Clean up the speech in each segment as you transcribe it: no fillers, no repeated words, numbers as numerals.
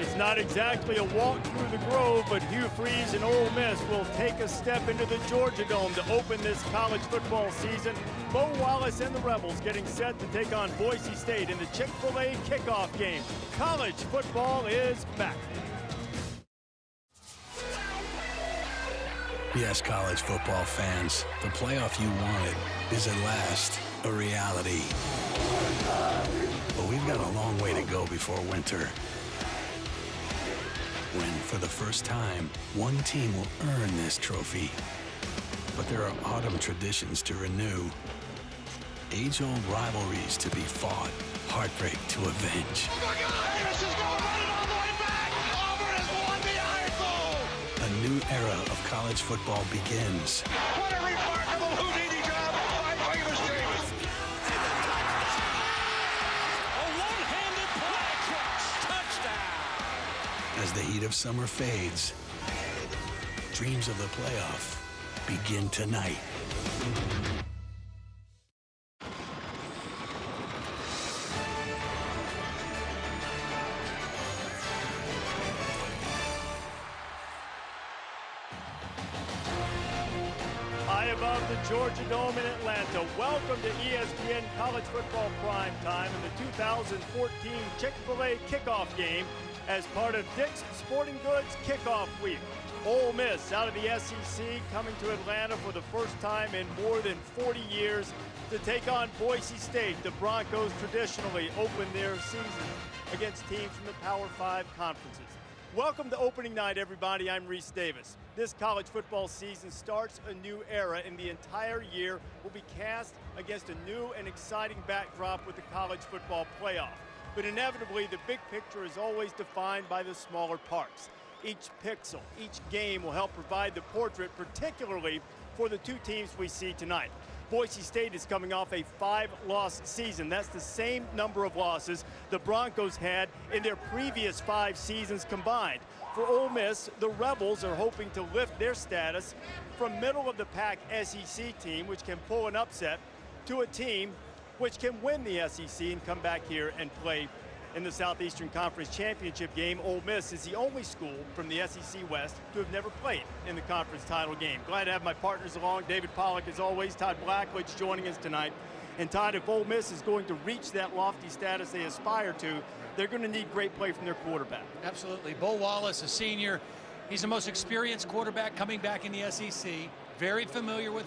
It's not exactly a walk through the Grove, but Hugh Freeze and Ole Miss will take a step into the Georgia Dome to open this college football season. Bo Wallace and the Rebels getting set to take on Boise State in the Chick-fil-A kickoff game. College football is back. Yes, college football fans, the playoff you wanted is at last a reality. But we've got a long way to go before winter, when, for the first time, one team will earn this trophy. But there are autumn traditions to renew, age-old rivalries to be fought, heartbreak to avenge. Oh my God! Davis is going running all the way back! Auburn has won the Iron Bowl! A new era of college football begins. What a remarkable Houdini job by Davis Davis! A one-handed flag catch! Touchdown! As the heat of summer fades, dreams of the playoff begin tonight. High above the Georgia Dome in Atlanta, welcome to ESPN College Football Prime Time in the 2014 Chick-fil-A kickoff game as part of Dick's Sporting Goods Kickoff Week. Ole Miss out of the SEC coming to Atlanta for the first time in more than 40 years to take on Boise State. The Broncos traditionally open their season against teams from the Power 5 conferences. Welcome to opening night, everybody. I'm Reese Davis. This college football season starts a new era, and the entire year will be cast against a new and exciting backdrop with the college football playoff. But inevitably, the big picture is always defined by the smaller parts. Each pixel, each game will help provide the portrait, particularly for the two teams we see tonight. Boise State is coming off a 5-loss season. That's the same number of losses the Broncos had in their previous 5 seasons combined. For Ole Miss, the Rebels are hoping to lift their status from middle-of-the-pack SEC team, which can pull an upset, to a team which can win the SEC and come back here and play in the Southeastern Conference Championship game. Ole Miss is the only school from the SEC West to have never played in the conference title game. Glad to have my partners along. David Pollack, as always. Todd Blackledge joining us tonight. And Todd, if Ole Miss is going to reach that lofty status they aspire to, they're going to need great play from their quarterback. Absolutely. Bo Wallace, a senior. He's the most experienced quarterback coming back in the SEC. Very familiar with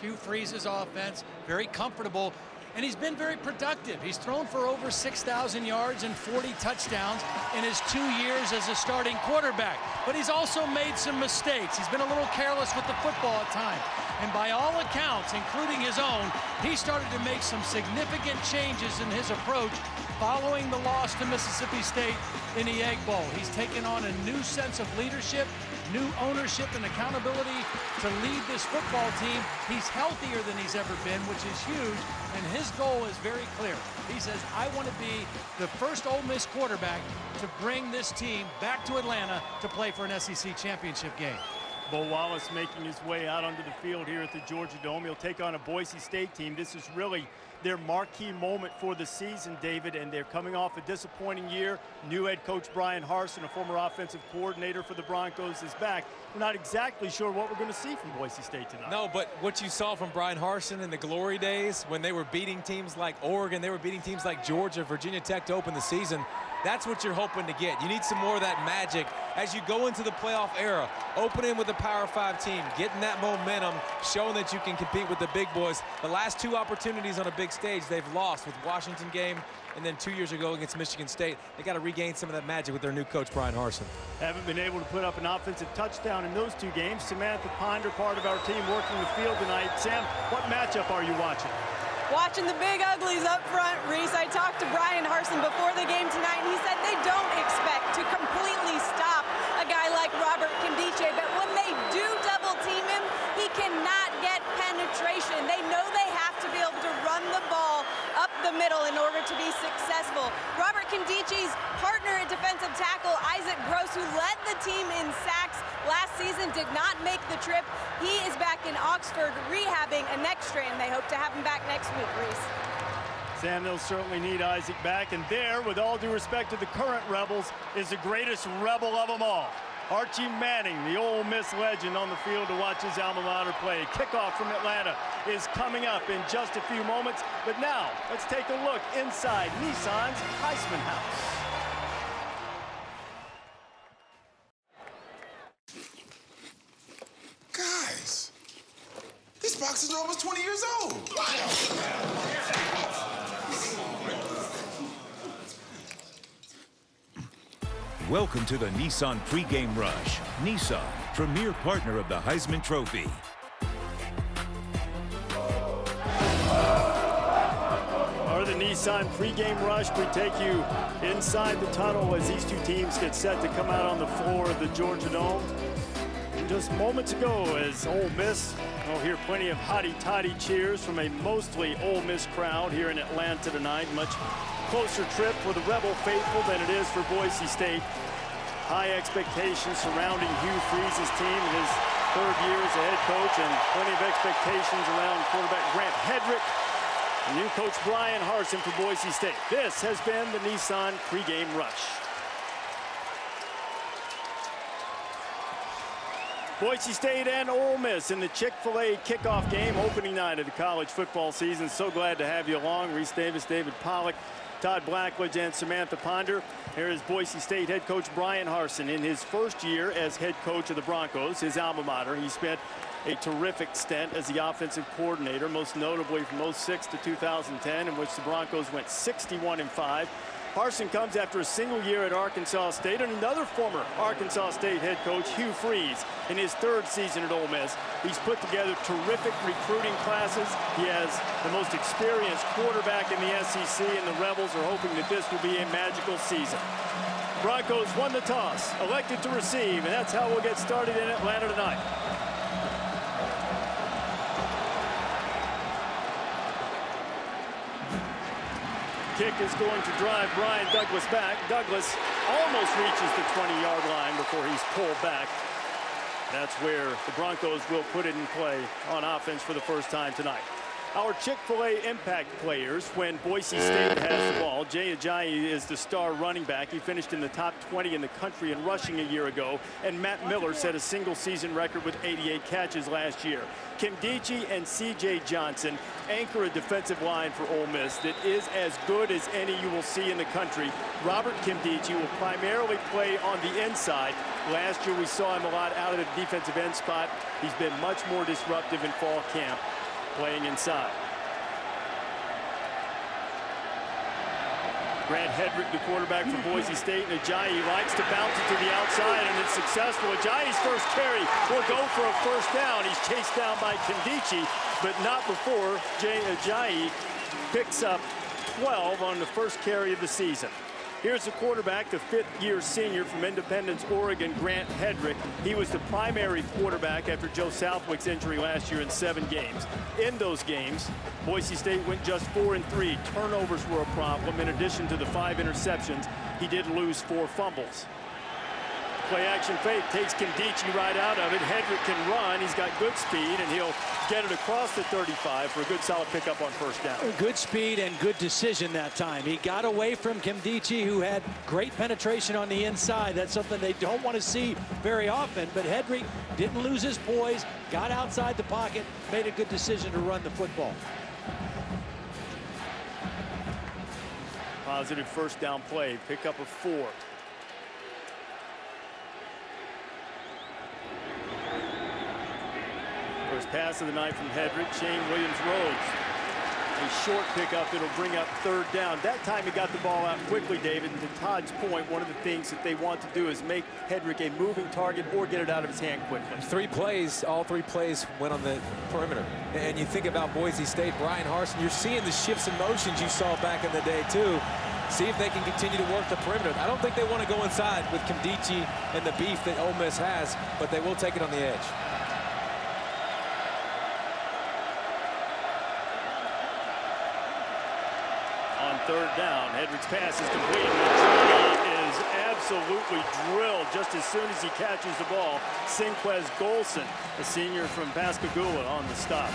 Hugh Freeze's offense. Very comfortable. And he's been very productive. He's thrown for over 6,000 yards and 40 touchdowns in his 2 years as a starting quarterback. But he's also made some mistakes. He's been a little careless with the football at times. And by all accounts, including his own, he started to make some significant changes in his approach following the loss to Mississippi State in the Egg Bowl. He's taken on a new sense of leadership, new ownership and accountability to lead this football team. He's healthier than he's ever been, which is huge, and his goal is very clear. He says, I want to be the first Ole Miss quarterback to bring this team back to Atlanta to play for an SEC championship game. Bo Wallace making his way out onto the field here at the Georgia Dome. He'll take on a Boise State team. This is really their marquee moment for the season, David, and they're coming off a disappointing year. New head coach Brian Harsin, a former offensive coordinator for the Broncos, is back. We're not exactly sure what we're going to see from Boise State tonight. No, but what you saw from Brian Harsin in the glory days when they were beating teams like Oregon, they were beating teams like Georgia, Virginia Tech to open the season, that's what you're hoping to get. You need some more of that magic as you go into the playoff era. Opening with a Power 5 team, getting that momentum, showing that you can compete with the big boys. The last 2 opportunities on a big stage they've lost, with Washington game and then 2 years ago against Michigan State. They got to regain some of that magic with their new coach, Brian Harsin. Haven't been able to put up an offensive touchdown in those 2 games. Samantha Ponder, part of our team, working the field tonight. Sam, what matchup are you watching? Watching the big uglies up front, Reese. I talked to Brian Harsin before the game tonight, and he said they don't expect to completely stop a guy like Robert Candice, but when they do double team him, he cannot get penetration. They know they have to be able to run the ball up the middle in order to be successful. Robert Candice's partner at defensive tackle, Isaac Gross, who led the team in sacks last season, did not make the trip. He is back in Oxford rehabbing a neck strain. They hope to have him back next week, Reese. Sam, they'll certainly need Isaac back. And there, with all due respect to the current Rebels, is the greatest Rebel of them all. Archie Manning, the Ole Miss legend, on the field to watch his alma mater play. Kickoff from Atlanta is coming up in just a few moments. But now, let's take a look inside Nissan's Heisman House. Guys, these boxes are almost 20 years old. Welcome to the Nissan pregame rush. Nissan, premier partner of the Heisman Trophy. Or the Nissan pregame rush, we take you inside the tunnel as these two teams get set to come out on the floor of the Georgia Dome. Just moments ago, as Ole Miss, we'll hear plenty of hotty-toddy cheers from a mostly Ole Miss crowd here in Atlanta tonight. Much closer trip for the Rebel faithful than it is for Boise State. High expectations surrounding Hugh Freeze's team in his third year as a head coach, and plenty of expectations around quarterback Grant Hedrick and new coach Brian Harsin for Boise State. This has been the Nissan pregame rush. Boise State and Ole Miss in the Chick-fil-A kickoff game, opening night of the college football season. So glad to have you along. Reese Davis, David Pollack, Todd Blackledge, and Samantha Ponder. Here is Boise State head coach Brian Harsin in his first year as head coach of the Broncos, his alma mater. He spent a terrific stint as the offensive coordinator, most notably from 06 to 2010, in which the Broncos went 61-5. Harsin comes after a single year at Arkansas State, and another former Arkansas State head coach, Hugh Freeze, in his third season at Ole Miss. He's put together terrific recruiting classes. He has the most experienced quarterback in the SEC, and the Rebels are hoping that this will be a magical season. Broncos won the toss, elected to receive, and that's how we'll get started in Atlanta tonight. Kick is going to drive Brian Douglas back. Douglas almost reaches the 20-yard line before he's pulled back. That's where the Broncos will put it in play on offense for the first time tonight. Our Chick-fil-A impact players when Boise State has the ball. Jay Ajayi is the star running back. He finished in the top 20 in the country in rushing a year ago. And Matt Miller set a single-season record with 88 catches last year. Kimdichie and C.J. Johnson anchor a defensive line for Ole Miss that is as good as any you will see in the country. Robert Kimdichie will primarily play on the inside. Last year we saw him a lot out of the defensive end spot. He's been much more disruptive in fall camp, playing inside. Grant Hedrick, the quarterback for Boise State, and Ajayi likes to bounce it to the outside, and it's successful. Ajayi's first carry will go for a first down. He's chased down by Kimdichie, but not before Jay Ajayi picks up 12 on the first carry of the season. Here's the quarterback, the fifth-year senior from Independence, Oregon, Grant Hedrick. He was the primary quarterback after Joe Southwick's injury last year in 7 games. In those games, Boise State went just 4-3. Turnovers were a problem. In addition to the 5 interceptions, he did lose 4 fumbles. Play action fake takes Kimdichie right out of it. Hedrick can run. He's got good speed, and he'll get it across the 35 for a good solid pickup on first down. Good speed and good decision that time. He got away from Kimdichie, who had great penetration on the inside. That's something they don't want to see very often, but Hedrick didn't lose his poise, got outside the pocket, made a good decision to run the football. Positive first down play, pick up of 4. First pass of the night from Hedrick. Shane Williams-Rhodes. A short pickup that'll bring up 3rd down. That time he got the ball out quickly, David. And to Todd's point, one of the things that they want to do is make Hedrick a moving target or get it out of his hand quickly. 3 plays, all 3 plays went on the perimeter. And you think about Boise State, Brian Harsin, you're seeing the shifts and motions you saw back in the day too. See if they can continue to work the perimeter. I don't think they want to go inside with Kimdichie and the beef that Ole Miss has, but they will take it on the edge. On 3rd down, Hedrick's pass is complete. Ajayi is absolutely absolutely drilled just as soon as he catches the ball. Sinquez Golson, a senior from Pascagoula, on the stop.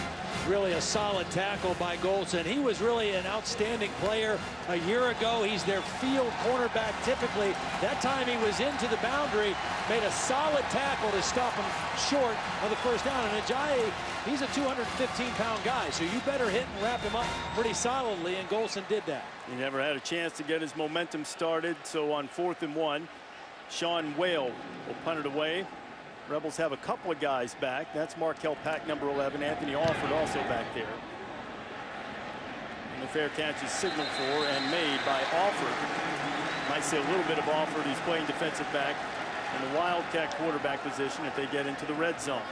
Really a solid tackle by Golson. He was really an outstanding player a year ago. He's their field cornerback typically. That time he was into the boundary, made a solid tackle to stop him short of the first down. And Ajayi, he's a 215-pound guy, so you better hit and wrap him up pretty solidly, and Golson did that. He never had a chance to get his momentum started, so on 4th and 1, Sean Whale will punt it away. Rebels have a couple of guys back. That's Markel Pack, number 11. Anthony Alford also back there. And the fair catch is signaled for and made by Alford. Might say a little bit of Alford. He's playing defensive back in the Wildcat quarterback position if they get into the red zone.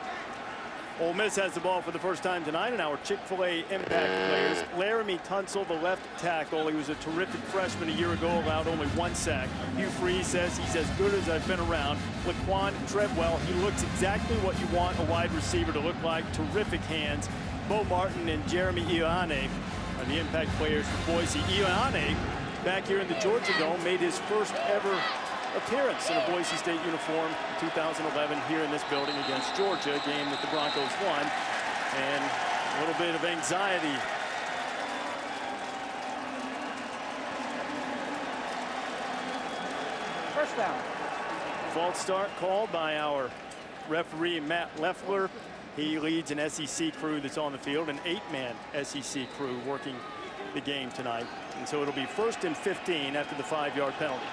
Ole Miss has the ball for the first time tonight, and our Chick-fil-A impact players. Laramie Tunsil, the left tackle. He was a terrific freshman a year ago, allowed only 1 sack. Hugh Freeze says he's as good as I've been around. Laquan Treadwell, he looks exactly what you want a wide receiver to look like. Terrific hands. Bo Martin and Jeremy Ioane are the impact players for Boise. Ioane, back here in the Georgia Dome, made his first ever appearance in a Boise State uniform in 2011 here in this building against Georgia, a game that the Broncos won, and a little bit of anxiety. First down. False start called by our referee Matt Leffler. He leads an SEC crew that's on the field, an 8-man SEC crew working the game tonight, and so it'll be 1st and 15 after the 5-yard penalty.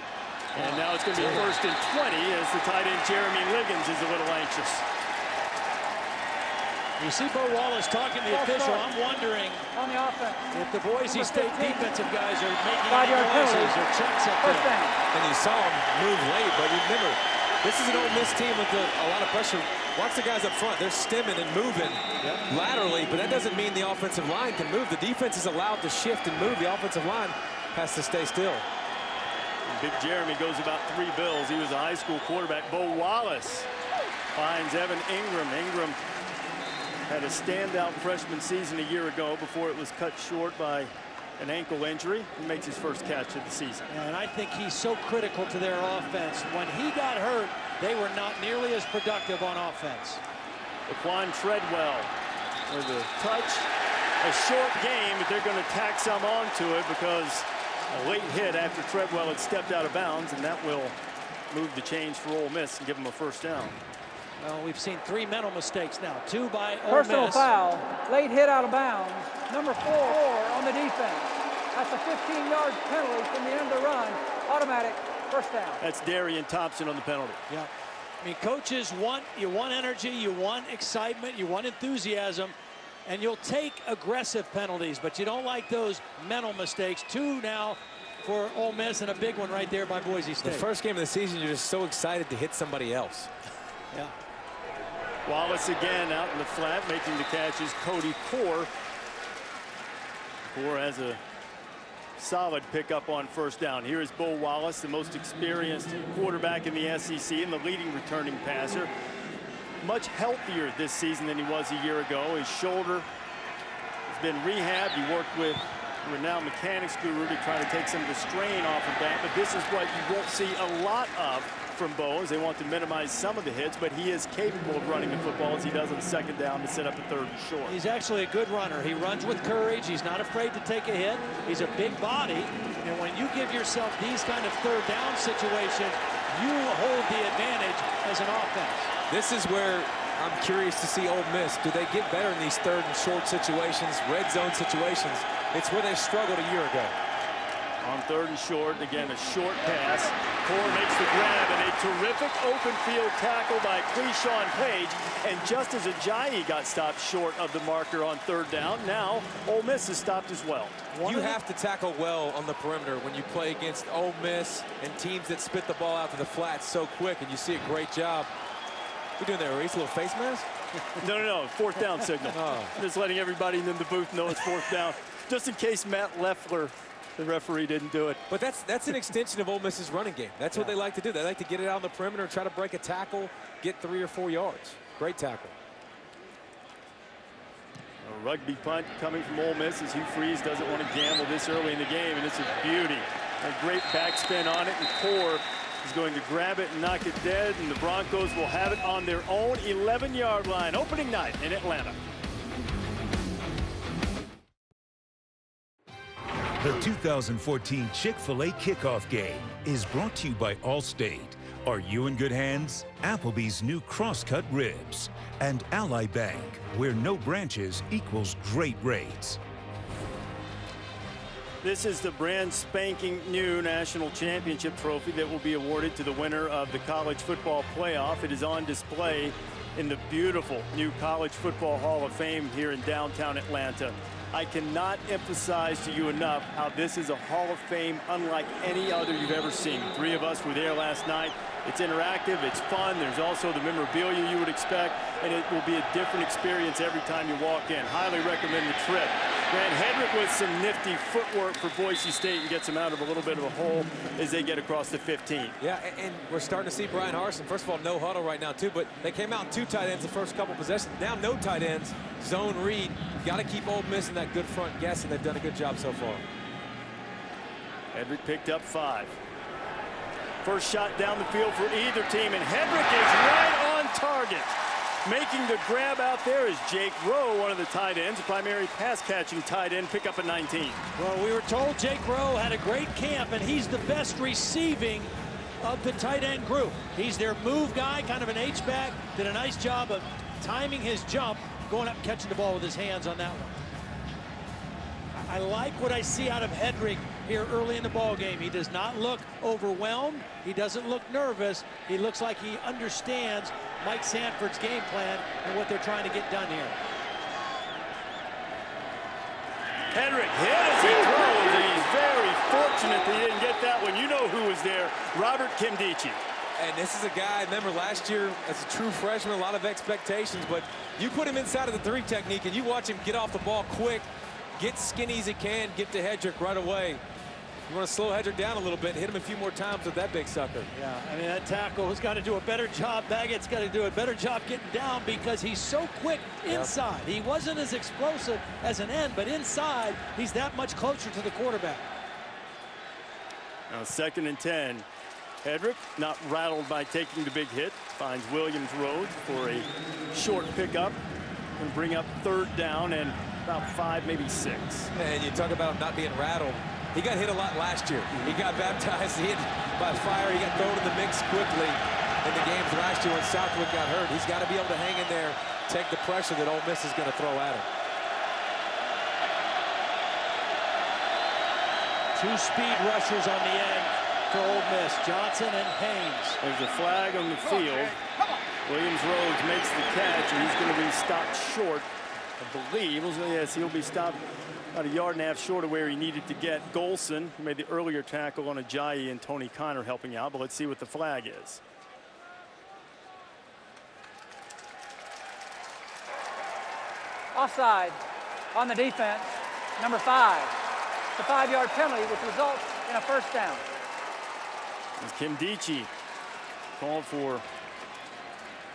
And now it's going to be 1st and 20 as the tight end Jeremy Liggins is a little anxious. You see Bo Wallace talking to the official. I'm wondering on the offense if the Boise State defensive guys are making 5-yard noises or checks up First there. down. And you saw him move late, but remember, this is an Ole Miss team with a lot of pressure. Watch the guys up front. They're stemming and moving laterally, but that doesn't mean the offensive line can move. The defense is allowed to shift and move. The offensive line has to stay still. Big Jeremy goes about 3 bills. He was a high school quarterback. Bo Wallace finds Evan Ingram. Ingram had a standout freshman season a year ago before it was cut short by an ankle injury. He makes his first catch of the season. And I think he's so critical to their offense. When he got hurt, they were not nearly as productive on offense. Laquan Treadwell with a touch. A short game, but they're going to tack some onto it because a late hit after Treadwell had stepped out of bounds, and that will move the chains for Ole Miss and give them a first down. Well, we've seen 3 mental mistakes now. 2 by Ole Personal Miss. foul, late hit out of bounds. Number 4 on the defense. That's a 15-yard penalty from the end of the run. Automatic first down. That's Darian Thompson on the penalty. Yeah. I mean, coaches want energy, you want excitement, you want enthusiasm, and you'll take aggressive penalties, but you don't like those mental mistakes. 2 now for Ole Miss, and a big one right there by Boise State. The first game of the season, you're just so excited to hit somebody else. Yeah. Wallace again out in the flat, making the catches. Cody Core. Core has a solid pickup on first down. Here is Bo Wallace, the most experienced quarterback in the SEC and the leading returning passer. Much healthier this season than he was a year ago. His shoulder has been rehabbed. He worked with renowned mechanics guru to try to take some of the strain off of that, but this is what you won't see a lot of from Bo, as they want to minimize some of the hits, but he is capable of running the football as he does on second down to set up a 3rd and short. He's actually a good runner. He runs with courage. He's not afraid to take a hit. He's a big body, and when you give yourself these kind of 3rd down situations, you hold the advantage as an offense. This is where I'm curious to see Ole Miss. Do they get better in these 3rd and short situations, red zone situations? It's where they struggled a year ago. On 3rd and short, again, a short pass. Core makes the grab, and a terrific open field tackle by Cleyshawn Page. And just as Ajayi got stopped short of the marker on 3rd down, now Ole Miss is stopped as well. You have to tackle well on the perimeter when you play against Ole Miss and teams that spit the ball out to the flat so quick, and you see a great job. What are you doing there, Reese? A little face mask? No, 4th down signal. Just letting everybody in the booth know it's 4th down, just in case Matt Leffler, the referee, didn't do it. But that's an extension of Ole Miss's running game. That's what they like to do. They like to get it out on the perimeter and try to break a tackle, get 3 or 4 yards. Great tackle. A rugby punt coming from Ole Miss as Hugh Freeze doesn't want to gamble this early in the game, and it's a beauty. A great backspin on it, and Core He's going to grab it and knock it dead, and the Broncos will have it on their own 11-yard line. Opening night in Atlanta. The 2014 Chick-fil-A kickoff game is brought to you by Allstate. Are you in good hands? Applebee's new cross-cut ribs. And Ally Bank, where no branches equals great rates. This is the brand spanking new national championship trophy that will be awarded to the winner of the college football playoff. It is on display in the beautiful new College Football Hall of Fame here in downtown Atlanta. I cannot emphasize to you enough how this is a Hall of Fame unlike any other you've ever seen. 3 of us were there last night. It's interactive, it's fun. There's also the memorabilia you would expect, and it will be a different experience every time you walk in. Highly recommend the trip. Grant Hedrick with some nifty footwork for Boise State and gets them out of a little bit of a hole as they get across the 15. Yeah, and we're starting to see Brian Harsin. First of all, no huddle right now, too, but they came out in 2 tight ends the first couple possessions. Now no tight ends, zone read. Got to keep Ole Miss in that good front guess, and they've done a good job so far. Hedrick picked up 5. First shot down the field for either team, and Hedrick is right on target. Making the grab out there is Jake Rowe, one of the tight ends, a primary pass-catching tight end, pick up a 19. Well, we were told Jake Rowe had a great camp, and he's the best receiving of the tight end group. He's their move guy, kind of an H-back, did a nice job of timing his jump, going up and catching the ball with his hands on that one. I like what I see out of Hedrick here early in the ball game. He does not look overwhelmed. He doesn't look nervous. He looks like he understands Mike Sanford's game plan and what they're trying to get done here. Hedrick hit as he throws, and he's very fortunate that he didn't get that one. You know who was there, Robert Kimdichie. And this is a guy, remember last year as a true freshman, a lot of expectations, but you put him inside of the 3 technique and you watch him get off the ball quick, get skinny as he can, get to Hedrick right away. You want to slow Hedrick down a little bit, hit him a few more times with that big sucker. Yeah, I mean, that tackle has got to do a better job. Baggett's got to do a better job getting down because he's so quick inside. Yep. He wasn't as explosive as an end, but inside, he's that much closer to the quarterback. Now 2nd and 10. Hedrick not rattled by taking the big hit. Finds Williams Road for a short pickup and bring up 3rd down and about 5, maybe 6. And you talk about him not being rattled. He got hit a lot last year. He got baptized, hit by fire. He got thrown in the mix quickly in the games last year when Southwick got hurt. He's got to be able to hang in there, take the pressure that Ole Miss is going to throw at him. 2 speed rushers on the end for Ole Miss, Johnson and Haynes. There's a flag on the field. Williams Rhodes makes the catch, and he's going to be stopped short, I believe. Yes, he'll be stopped about 1.5 yards short of where he needed to get. Golson made the earlier tackle on Ajayi, and Tony Connor helping out, but let's see what the flag is. Offside on the defense, number 5. It's a 5-yard penalty, which results in a 1st down. As Kimdichie called for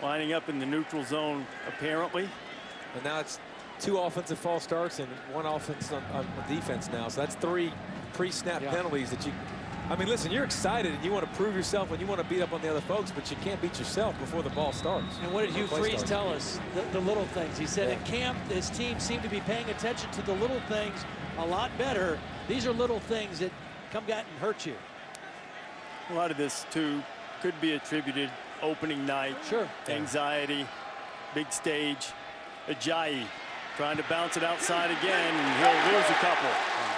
lining up in the neutral zone, apparently. And now it's 2 offensive false starts and 1 offense on defense now. So that's 3 pre-snap penalties that you, I mean, listen, you're excited and you want to prove yourself and you want to beat up on the other folks, but you can't beat yourself before the ball starts. And what did Hugh Freeze tell us? The little things. He said in camp, his team seemed to be paying attention to the little things a lot better. These are little things that come back and hurt you. A lot of this, too, could be attributed opening night. Sure. Anxiety, big stage. Ajayi trying to bounce it outside again, and he'll lose a couple.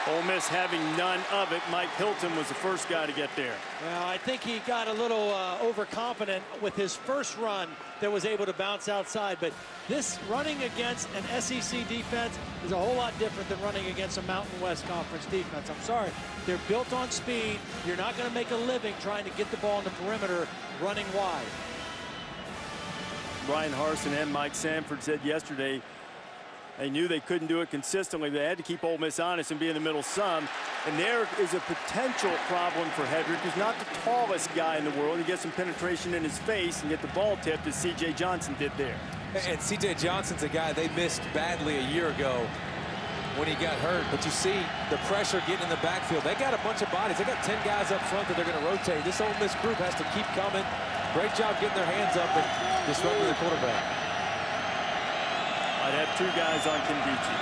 Ole Miss having none of it. Mike Hilton was the first guy to get there. Well, I think he got a little overconfident with his first run that was able to bounce outside. But this running against an SEC defense is a whole lot different than running against a Mountain West Conference defense. I'm sorry. They're built on speed. You're not going to make a living trying to get the ball in the perimeter running wide. Brian Harsin and Mike Sanford said yesterday they knew they couldn't do it consistently. They had to keep Ole Miss honest and be in the middle some. And there is a potential problem for Hedrick. He's not the tallest guy in the world. He gets some penetration in his face and get the ball tipped as C.J. Johnson did there. And C.J. Johnson's a guy they missed badly a year ago. when he got hurt. But you see the pressure getting in the backfield. They got a bunch of bodies. They got 10 guys up front that they're going to rotate. This Ole Miss group has to keep coming. Great job getting their hands up and disrupting the quarterback. I'd have 2 guys on Kindici.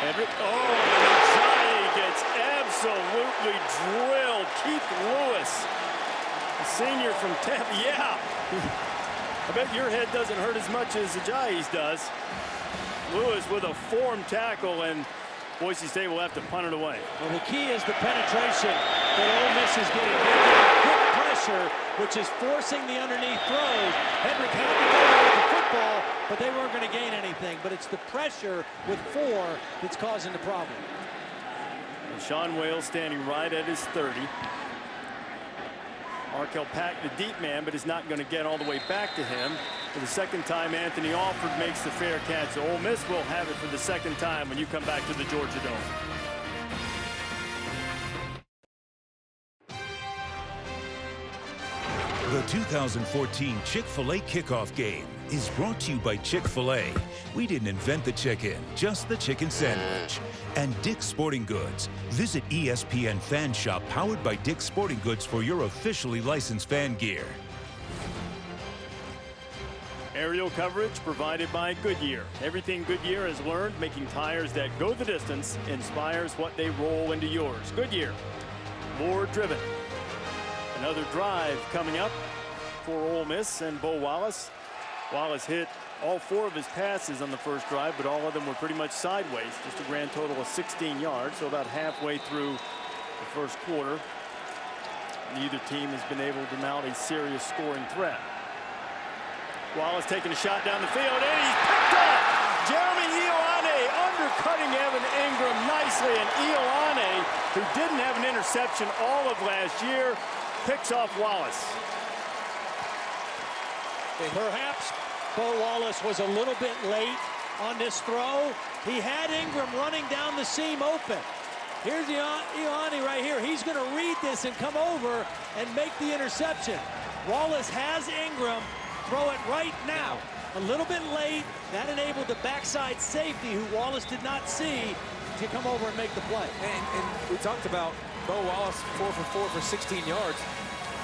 Everett. Oh, and gets absolutely drilled. Keith Lewis, a senior from Tampa. Yeah. I bet your head doesn't hurt as much as Ajayi's does. Lewis with a form tackle, and Boise State will have to punt it away. Well, the key is the penetration that Ole Miss is getting. They're getting quick pressure, which is forcing the underneath throws. Hedrick had to go there with the football, but they weren't going to gain anything. But it's the pressure with 4 that's causing the problem. And Sean Wales standing right at his 30. Markel Pack, the deep man, but is not going to get all the way back to him. For the second time, Anthony Alford makes the fair catch. So Ole Miss will have it for the second time when you come back to the Georgia Dome. The 2014 Chick-fil-A kickoff game is brought to you by Chick-fil-A. We didn't invent the chicken, just the chicken sandwich. And Dick's Sporting Goods. Visit ESPN Fan Shop powered by Dick's Sporting Goods for your officially licensed fan gear. Aerial coverage provided by Goodyear. Everything Goodyear has learned, making tires that go the distance, inspires what they roll into yours. Goodyear, more driven. Another drive coming up for Ole Miss and Bo Wallace. Wallace hit all 4 of his passes on the first drive, but all of them were pretty much sideways. Just a grand total of 16 yards, so about halfway through the first quarter. Neither team has been able to mount a serious scoring threat. Wallace taking a shot down the field, and he's picked up. Jeremy Ioane undercutting Evan Ingram nicely, and Ioane, who didn't have an interception all of last year, picks off Wallace. Perhaps Bo Wallace was a little bit late on this throw. He had Ingram running down the seam open. Here's Ioane right here. He's going to read this and come over and make the interception. Wallace has Ingram. Throw it right now. A little bit late. That enabled the backside safety, who Wallace did not see, to come over and make the play. And we talked about Bo Wallace 4 for 4 for 16 yards.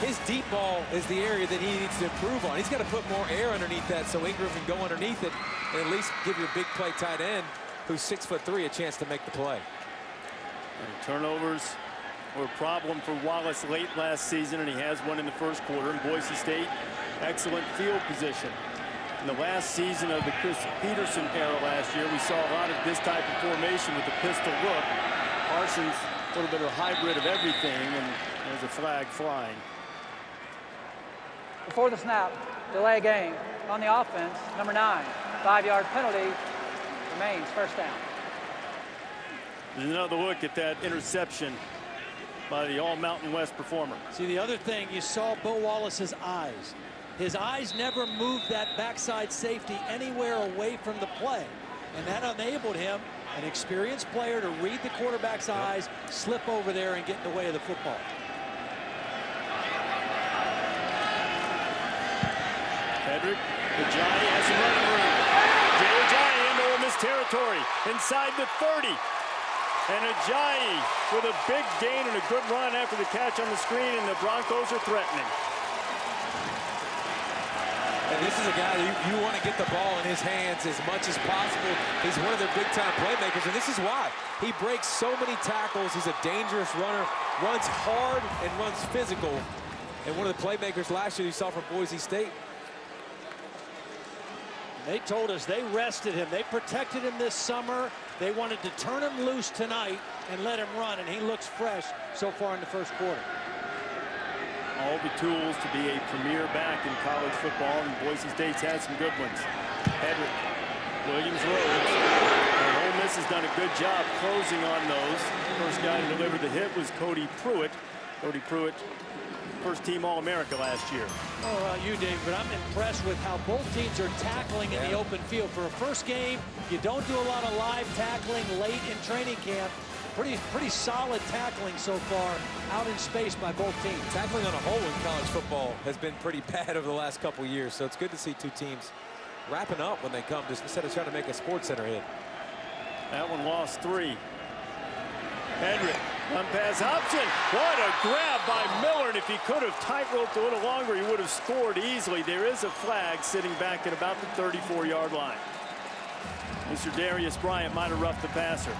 His deep ball is the area that he needs to improve on. He's got to put more air underneath that so Ingram can go underneath it and at least give your big play tight end, who's 6'3", a chance to make the play. And turnovers were a problem for Wallace late last season, and he has one in the first quarter. In Boise State, excellent field position. In the last season of the Chris Peterson era last year, we saw a lot of this type of formation with the pistol look. Parsons, a little bit of a hybrid of everything, and there's a flag flying. Before the snap, delay game on the offense, number 9, 5-yard penalty, remains first down. There's another look at that interception by the All-Mountain West performer. See, the other thing, you saw Bo Wallace's eyes. His eyes never moved that backside safety anywhere away from the play. And that enabled him, an experienced player, to read the quarterback's eyes, slip over there and get in the way of the football. Hedrick, Ajayi has some running room. Jay Ajayi into Ole Miss territory, inside the 30. And Ajayi with a big gain and a good run after the catch on the screen, and the Broncos are threatening. And this is a guy you want to get the ball in his hands as much as possible. He's one of their big-time playmakers, and this is why. He breaks so many tackles. He's a dangerous runner, runs hard and runs physical. And one of the playmakers last year you saw from Boise State. They told us they rested him. They protected him this summer. They wanted to turn him loose tonight and let him run, and he looks fresh so far in the first quarter. All the tools to be a premier back in college football, and Boise State's had some good ones. Hedrick, Williams, Rhodes, and Ole Miss has done a good job closing on those. The first guy to deliver the hit was Cody Pruitt. Cody Pruitt, first-team All-America last year. I don't know about you, Dave, but I'm impressed with how both teams are tackling in the open field. For a first game, you don't do a lot of live tackling late in training camp. Pretty solid tackling so far out in space by both teams. Tackling on a whole in college football has been pretty bad over the last couple years, so it's good to see two teams wrapping up when they come, just instead of trying to make a Sports Center hit. That one lost 3. Hedrick, run pass option. What a grab by Miller, and if he could have tight-roped a little longer, he would have scored easily. There is a flag sitting back at about the 34-yard line. Mr. Darius Bryant might have roughed the passer.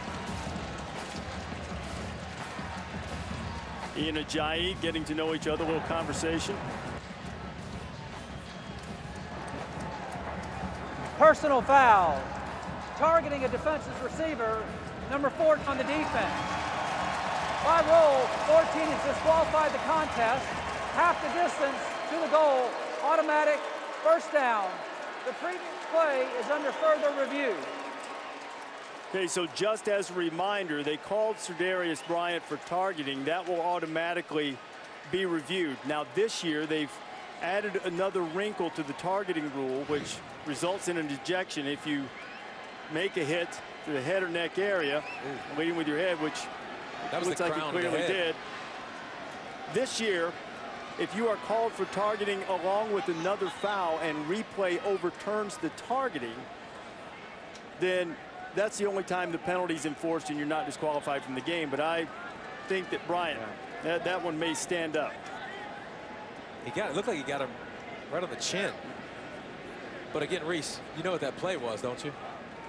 Ian Ajayi getting to know each other, a little conversation. Personal foul. Targeting a defensive receiver, number 4 on the defense. By rule, 14 is disqualified the contest. Half the distance to the goal, automatic first down. The previous play is under further review. Okay, so just as a reminder, they called Darius Bryant for targeting. That will automatically be reviewed. Now this year, they've added another wrinkle to the targeting rule, which results in an ejection if you make a hit to the head or neck area, leading with your head, which looks like you clearly did. This year, if you are called for targeting along with another foul and replay overturns the targeting, then that's the only time the penalty is enforced and you're not disqualified from the game. But I think that Bryant, that one may stand up. It looked like he got him right on the chin. But again, Reese, you know what that play was, don't you?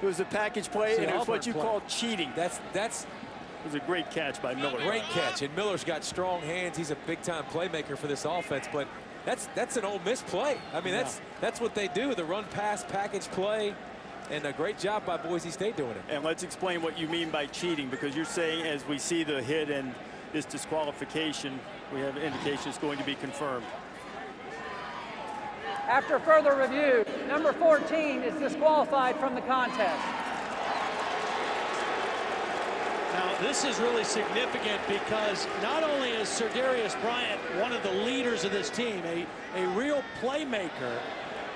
It was a package play, and it was what you call cheating. That's it was a great catch by Miller. Great catch, and Miller's got strong hands. He's a big-time playmaker for this offense, but that's an Ole Miss play. I mean, that's what they do, the run-pass package play, and a great job by Boise State doing it. And let's explain what you mean by cheating, because you're saying as we see the hit and this disqualification, we have indication it's going to be confirmed. After further review, number 14 is disqualified from the contest. Now, this is really significant because not only is Darius Bryant one of the leaders of this team, a real playmaker,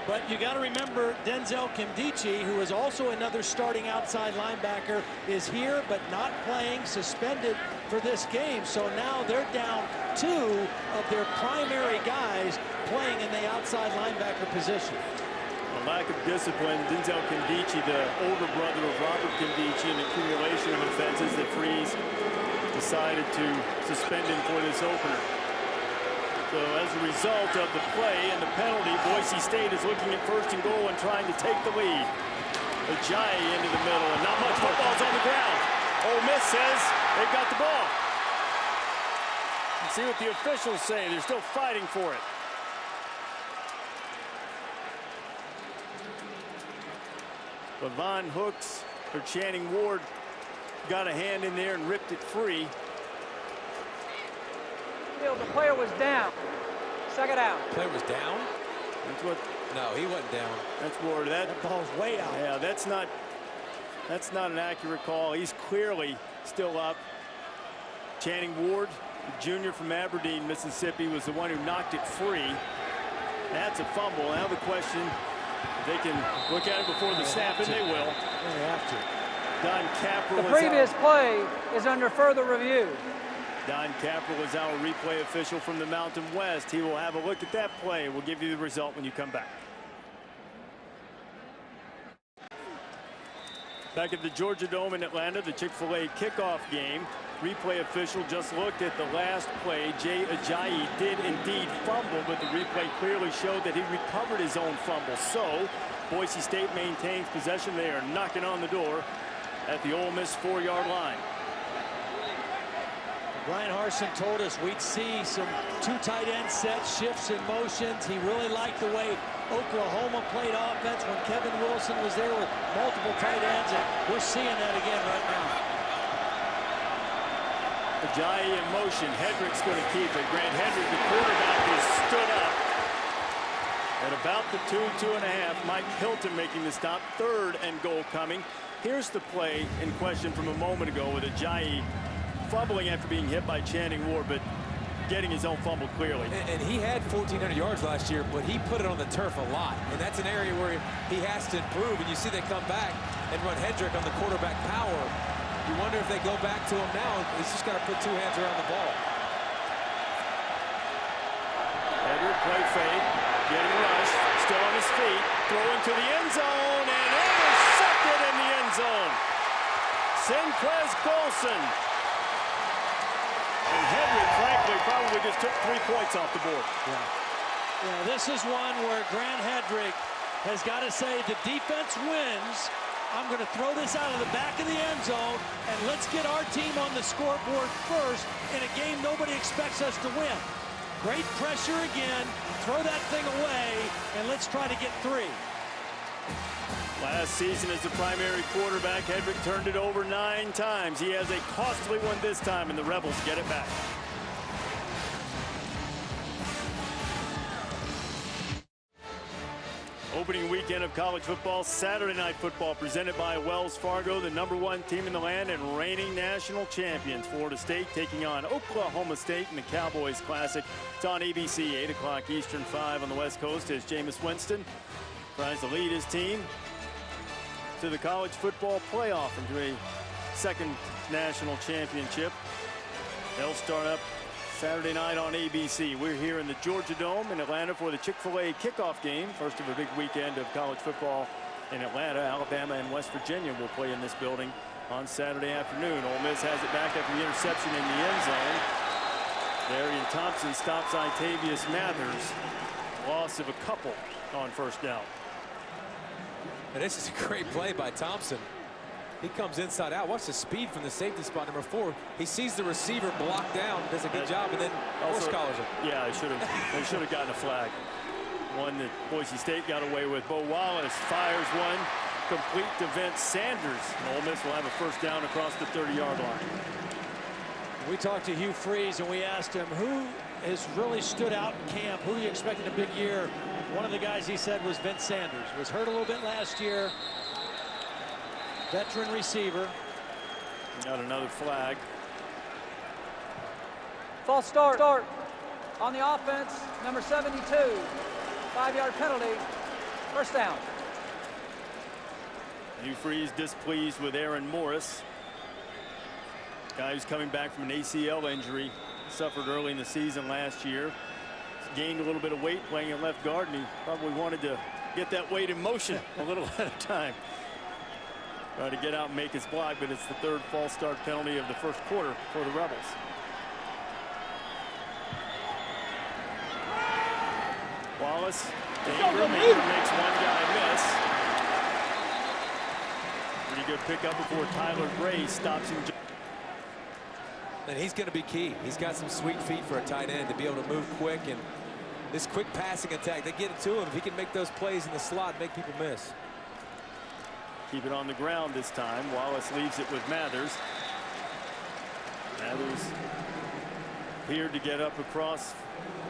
but you got to remember Denzel Kimdichie, who is also another starting outside linebacker, is here but not playing, suspended for this game. So now they're down 2 of their primary guys playing in the outside linebacker position. A lack of discipline. Denzel Kimdichie, the older brother of Robert Kimdichie, an accumulation of offenses that Freeze decided to suspend him for this opener. So as a result of the play and the penalty, Boise State is looking at 1st and goal and trying to take the lead. Ajayi into the middle, and not much football's on the ground. Ole Miss says they've got the ball. Let's see what the officials say. They're still fighting for it. But Von Hooks or Channing Ward got a hand in there and ripped it free. The player was down. Second out. Player was down? That's what. No, he wasn't down. That's Ward. That ball's way out. Yeah, that's not an accurate call. He's clearly still up. Channing Ward, the junior from Aberdeen, Mississippi, was the one who knocked it free. That's a fumble. Now the question, if they can look at it before the snap, and they will. They have to. Don Capperell. The previous play is under further review. Don Capperell is our replay official from the Mountain West. He will have a look at that play. We'll give you the result when you come back. Back at the Georgia Dome in Atlanta, the Chick-fil-A kickoff game. Replay official just looked at the last play. Jay Ajayi did indeed fumble, but the replay clearly showed that he recovered his own fumble. So Boise State maintains possession. They are knocking on the door at the Ole Miss 4-yard line. Brian Harsin told us we'd see some 2 tight end sets, shifts and motions. He really liked the way Oklahoma played offense when Kevin Wilson was there with multiple tight ends, and we're seeing that again right now. Ajayi in motion. Hedrick's going to keep it. Grant Hedrick, the quarterback, has stood up at about the 2.5. Mike Hilton making the stop. 3rd and goal coming. Here's the play in question from a moment ago with Ajayi fumbling after being hit by Channing Ward, but getting his own fumble clearly. And he had 1,400 yards last year, but he put it on the turf a lot. And that's an area where he has to improve. And you see they come back and run Hedrick on the quarterback power. You wonder if they go back to him now. He's just got to put 2 hands around the ball. Hedrick play fake, getting rushed, still on his feet. throwing to the end zone and intercepted in the end zone. Sinclair Golson. And Hedrick, frankly, probably just took 3 points off the board. Yeah, this is one where Grant Hedrick has got to say the defense wins. I'm going to throw this out of the back of the end zone, and let's get our team on the scoreboard first in a game nobody expects us to win. Great pressure again. Throw that thing away, and let's try to get 3. Last season as the primary quarterback, Hedrick turned it over 9 times. He has a costly one this time, and the Rebels get it back. Opening weekend of college football, Saturday Night Football, presented by Wells Fargo, the #1 team in the land and reigning national champions. Florida State taking on Oklahoma State in the Cowboys Classic. It's on ABC, 8 o'clock Eastern, 5 on the West Coast, as Jameis Winston tries to lead his team to the college football playoff into a second national championship. They'll start up Saturday night on ABC. We're here in the Georgia Dome in Atlanta for the Chick-fil-A kickoff game. First of a big weekend of college football in Atlanta. Alabama and West Virginia will play in this building on Saturday afternoon. Ole Miss has it back after the interception in the end zone. Darian Thompson stops Itavius Mathers. Loss of a couple on first down. And this is a great play by Thompson. He comes inside out. Watch the speed from the safety spot, number 4. He sees the receiver blocked down, does a good job, and then horse collars him. Yeah, they should have gotten a flag. One that Boise State got away with. Bo Wallace fires one, complete to Vince Sanders. And Ole Miss will have a first down across the 30-yard line. We talked to Hugh Freeze, and we asked him who has really stood out in camp, who you expected a big year. One of the guys he said was Vince Sanders. Was hurt a little bit last year. Veteran receiver. Got another flag. False start on the offense, number 72. 5-yard penalty. First down. Hugh Freeze displeased with Aaron Morris. Guy who's coming back from an ACL injury. Suffered early in the season last year. Gained a little bit of weight playing at left guard, and he probably wanted to get that weight in motion a little at a time. Try to get out and make his block, but it's the 3rd false start penalty of the first quarter for the Rebels. Wallace, Ingram makes one guy miss. Pretty good pickup before Tyler Gray stops him. And he's going to be key. He's got some sweet feet for a tight end to be able to move quick, and this quick passing attack, they get it to him. If he can make those plays in the slot, make people miss. Keep it on the ground this time. Wallace leaves it with Mathers. Mathers appeared to get up across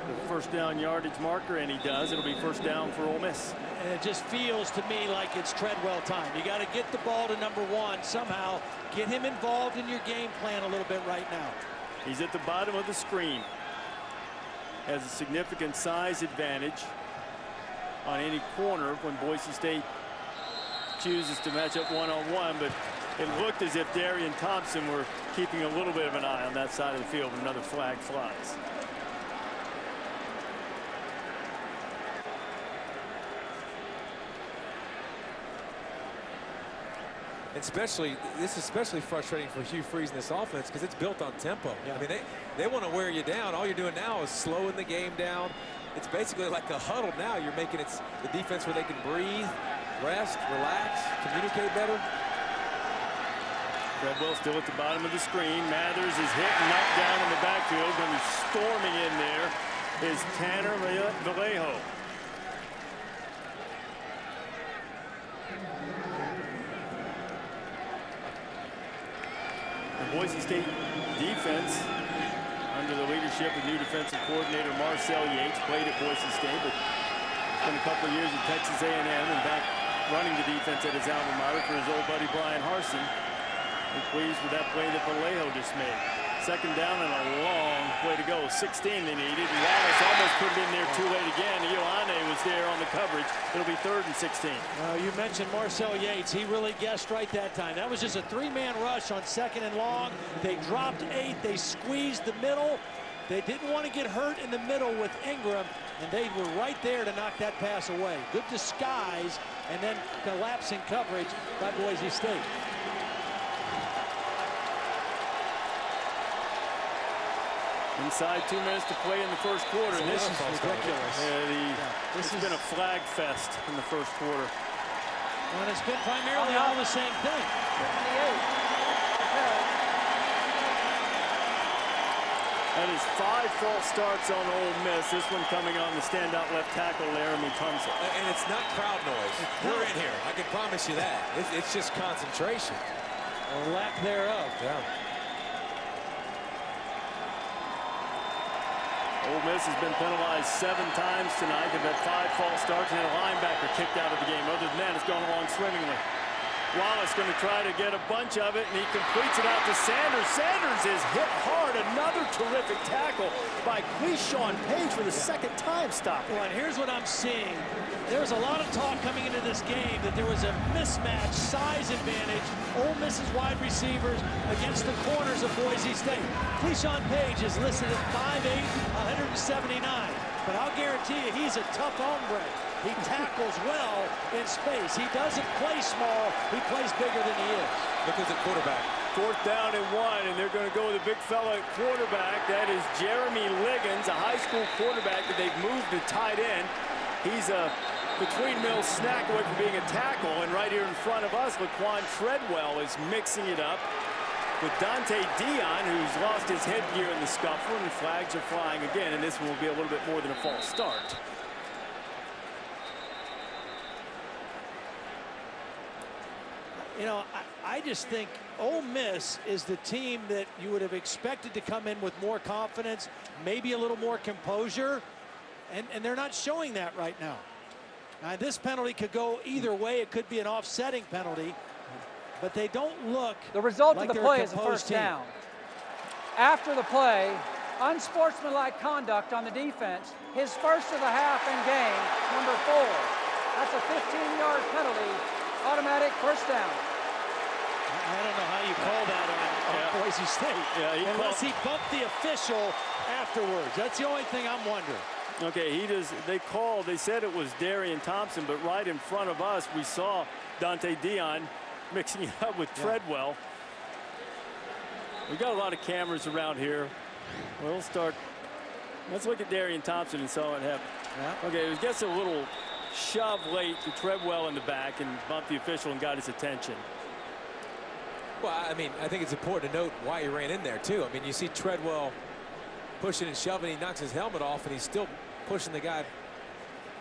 the first down yardage marker, and he does. It'll be first down for Ole Miss. And it just feels to me like it's Treadwell time. You got to get the ball to number 1 somehow. Get him involved in your game plan a little bit right now. He's at the bottom of the screen. Has a significant size advantage on any corner when Boise State chooses to match up one-on-one, but it looked as if Darian Thompson were keeping a little bit of an eye on that side of the field when another flag flies. This is especially frustrating for Hugh Freeze in this offense because it's built on tempo. Yeah. I mean, they want to wear you down. All you're doing now is slowing the game down. It's basically like a huddle now. You're making it the defense where they can breathe, rest, relax, communicate better. Treadwell still at the bottom of the screen. Mathers is hit and knocked down in the backfield. Going to be storming in there is Tanner Vallejo. The Boise State defense, under the leadership of new defensive coordinator Marcel Yates, played at Boise State, but spent a couple of years at Texas A&M and back running the defense at his alma mater for his old buddy Brian Harsin. We're pleased with that play that Vallejo just made. Second down and a long way to go. 16 they needed, and Wallace almost put it in there too late again. Ioane was there on the coverage. It'll be 3rd and 16. You mentioned Marcel Yates. He really guessed right that time. That was just a 3-man rush on 2nd and long. They dropped 8. They squeezed the middle. They didn't want to get hurt in the middle with Ingram, and they were right there to knock that pass away. Good disguise, and then collapsing coverage by Boise State. Inside 2 minutes to play in the first quarter. This is ridiculous. This has been a flag fest in the first quarter. Well, it's been primarily all the same thing. That is 5 false starts on Ole Miss. This one coming on the standout left tackle, Laramie Tunsil. And it's not crowd noise. We're in here. I can promise you that. It's just concentration. Or lack thereof. Yeah. Ole Miss has been penalized 7 times tonight. They've had 5 false starts and had a linebacker kicked out of the game. Other than that, it's gone along swimmingly. Wallace going to try to get a bunch of it, and he completes it out to Sanders. Sanders is hit hard. Another terrific tackle by Quishon Page for the second time stop. Well, and here's what I'm seeing. There was a lot of talk coming into this game that there was a mismatch size advantage. Ole Miss's wide receivers against the corners of Boise State. Quishon Page is listed at 5'8", 179. But I'll guarantee you he's a tough hombre. He tackles well in space. He doesn't play small. He plays bigger than he is. Look at the quarterback. 4th down and 1, and they're going to go with a big fella at quarterback. That is Jeremy Liggins, a high school quarterback that they've moved to tight end. He's a between-mill snack away from being a tackle, and right here in front of us, Laquan Treadwell is mixing it up with Dante Dion, who's lost his headgear in the scuffle, and the flags are flying again, and this one will be a little bit more than a false start. You know, I just think Ole Miss is the team that you would have expected to come in with more confidence, maybe a little more composure, and they're not showing that right now. This penalty could go either way. It could be an offsetting penalty, but they don't look. The result like of the they're a play is a first team. down. After the play, unsportsmanlike conduct on the defense, his first of the half in game, number 4. That's a 15-yard penalty, automatic first down. I don't know how you call that on Boise State, unless he bumped the official afterwards. That's the only thing I'm wondering. Okay, they said it was Darian Thompson, but right in front of us, we saw Dante Dion mixing it up with Treadwell. We got a lot of cameras around here. We'll start. Let's look at Darian Thompson and saw what happened. Yeah. Okay, it gets a little shove late to Treadwell in the back and bumped the official and got his attention. Well, I mean, I think it's important to note why he ran in there, too. I mean, you see Treadwell pushing and shoving. He knocks his helmet off, and he's still pushing the guy.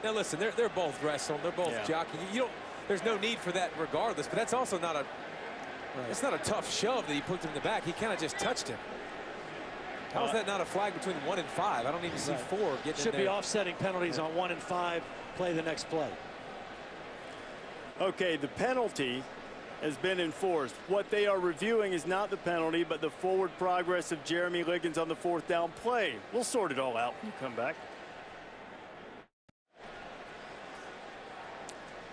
Now, listen, they're both wrestling. They're both jockeying. There's no need for that regardless, but that's also not a it's not a tough shove that he put him in the back. He kind of just touched him. How is that not a flag between 1 and 5? I don't even see 4 getting Should in there. be offsetting penalties on 1 and 5. Play the next play. Okay, the penalty has been enforced. What they are reviewing is not the penalty, but the forward progress of Jeremy Liggins on the 4th down play. We'll sort it all out when you come back.